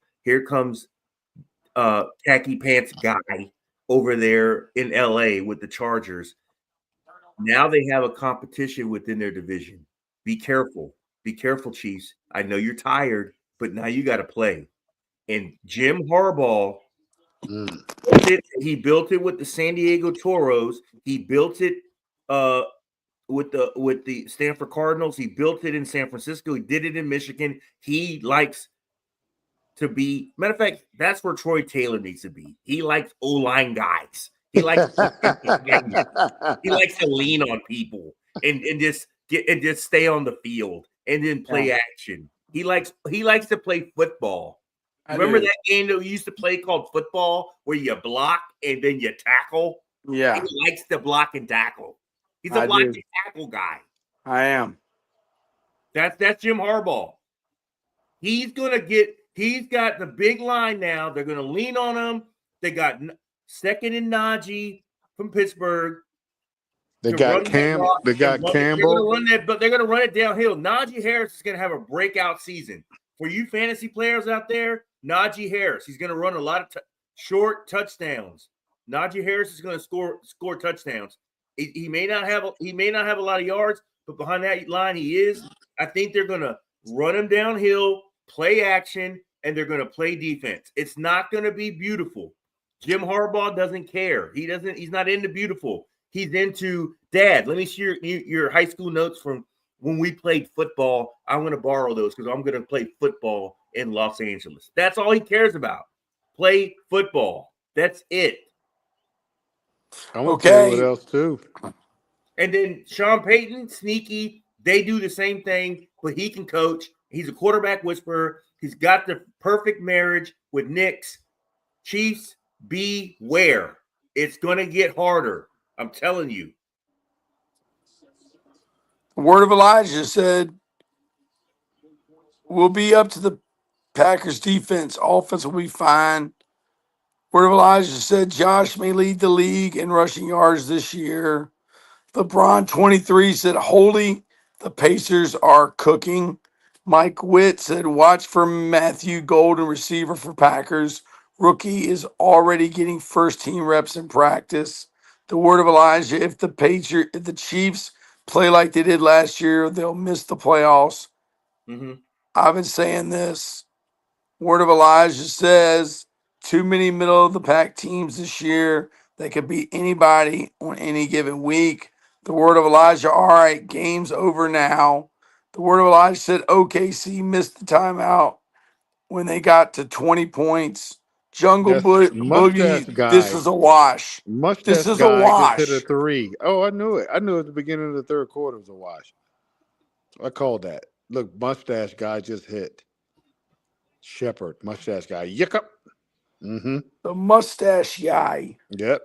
khaki pants guy over there in LA with the Chargers. Now they have a competition within their division. Be careful. Be careful, Chiefs. I know you're tired, but now you got to play. And Jim Harbaugh, he built it with the San Diego Toros. He built it with the Stanford Cardinals. He built it in San Francisco. He did it in Michigan. He likes to be – matter of fact, that's where Troy Taylor needs to be. He likes O-line guys. He likes he likes to lean on people and just stay on the field and then play action. He likes to play football. Remember that game that we used to play called football where you block and then you tackle? Yeah. He likes to block and tackle. He's a block and tackle guy. I am. That's Jim Harbaugh. He's got the big line now. They're going to lean on him. They got second and Najee from Pittsburgh. They got Campbell. They're going to run that, but they're going to run it downhill. Najee Harris is going to have a breakout season. For you fantasy players out there, Najee Harris, he's going to run a lot of short touchdowns. Najee Harris is going to score touchdowns. He may not have a lot of yards, but behind that line he is. I think they're going to run him downhill, play action, and they're going to play defense. It's not going to be beautiful. Jim Harbaugh doesn't care. He's not into beautiful. He's into, Dad, let me see your high school notes from when we played football. I'm going to borrow those because I'm going to play football in Los Angeles. That's all he cares about. Play football. That's it. I'm going to tell you what else, too. And then Sean Payton, sneaky. They do the same thing, but he can coach. He's a quarterback whisperer. He's got the perfect marriage with Knicks. Chiefs, beware. It's going to get harder. I'm telling you. The word of Elijah said, we'll be up to the Packers defense. Offense will be fine. Word of Elijah said, Josh may lead the league in rushing yards this year. LeBron 23 said, holy, the Pacers are cooking. Mike Witt said, watch for Matthew Golden, receiver for Packers. Rookie is already getting first-team reps in practice. The word of Elijah, if the Chiefs play like they did last year, they'll miss the playoffs. Mm-hmm. I've been saying this. Word of Elijah says, too many middle-of-the-pack teams this year. They could beat anybody on any given week. The word of Elijah, all right, game's over now. The word of Elijah said OKC missed the timeout when they got to 20 points. Boogie, guy. this is a wash. Mustache This is a guy wash. just hit a 3. Oh, I knew it. I knew at the beginning of the third quarter it was a wash. I called that. Look, mustache guy just hit. Shepherd, mustache guy. Yickup. Mm-hmm. The mustache guy. Yep.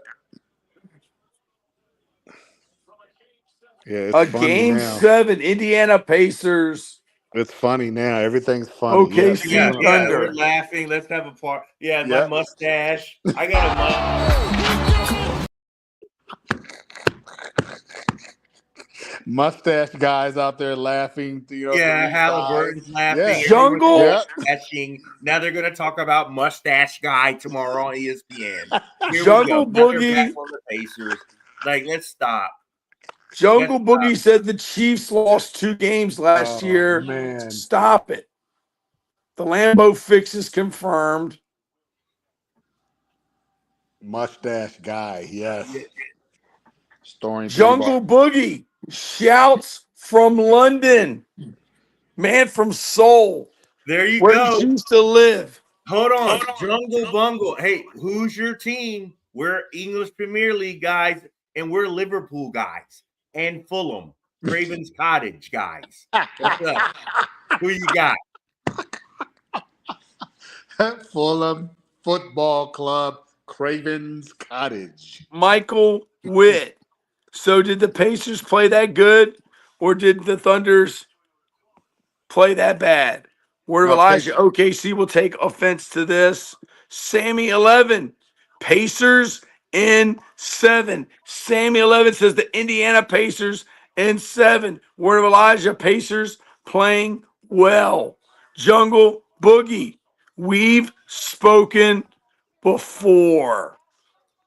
Yeah, it's funny Game now. 7, Indiana Pacers. It's funny now. Everything's funny. OKC Thunder. We're laughing. Let's have a part. Yeah, my mustache. I got a mustache. Mustache guys out there laughing. Haliburton's laughing. Yeah. Jungle. Now they're going to talk about mustache guy tomorrow on ESPN. Jungle Boogie. On the Pacers. Let's stop. Jungle Boogie said the Chiefs lost 2 games last year. Man. Stop it. The Lambeau fix is confirmed. Mustache guy, yes. Jungle Boogie shouts from London. Man from Seoul. There you where go. Where he used to live. Hold on. Jungle Bungle. Hey, who's your team? We're English Premier League guys, and we're Liverpool guys. And Fulham, Craven's Cottage guys. What's up? Who you got? Fulham Football Club, Craven's Cottage. Michael Witt. So did the Pacers play that good, or did the Thunders play that bad? Word of Elijah, OKC will take offense to this. Sammy 11, Pacers in 7. Sammy 11 says the Indiana Pacers in 7. Word of Elijah, Pacers playing well. Jungle Boogie, we've spoken before.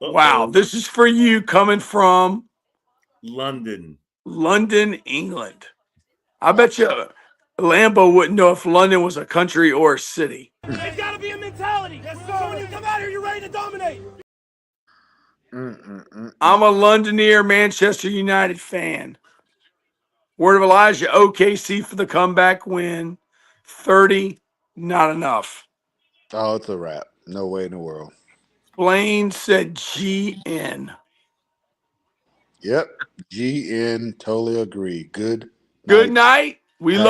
Wow, this is for you coming from London, England. I bet you Lambeau wouldn't know if London was a country or a city. It's got to be a mentality. Yes, sir. So when you come out here, you're ready to dominate. I'm a Londoner, Manchester United fan. Word of Elijah, OKC for the comeback win. 30, not enough. Oh, it's a wrap. No way in the world. Blaine said GN. Yep. GN, totally agree. Good night. We love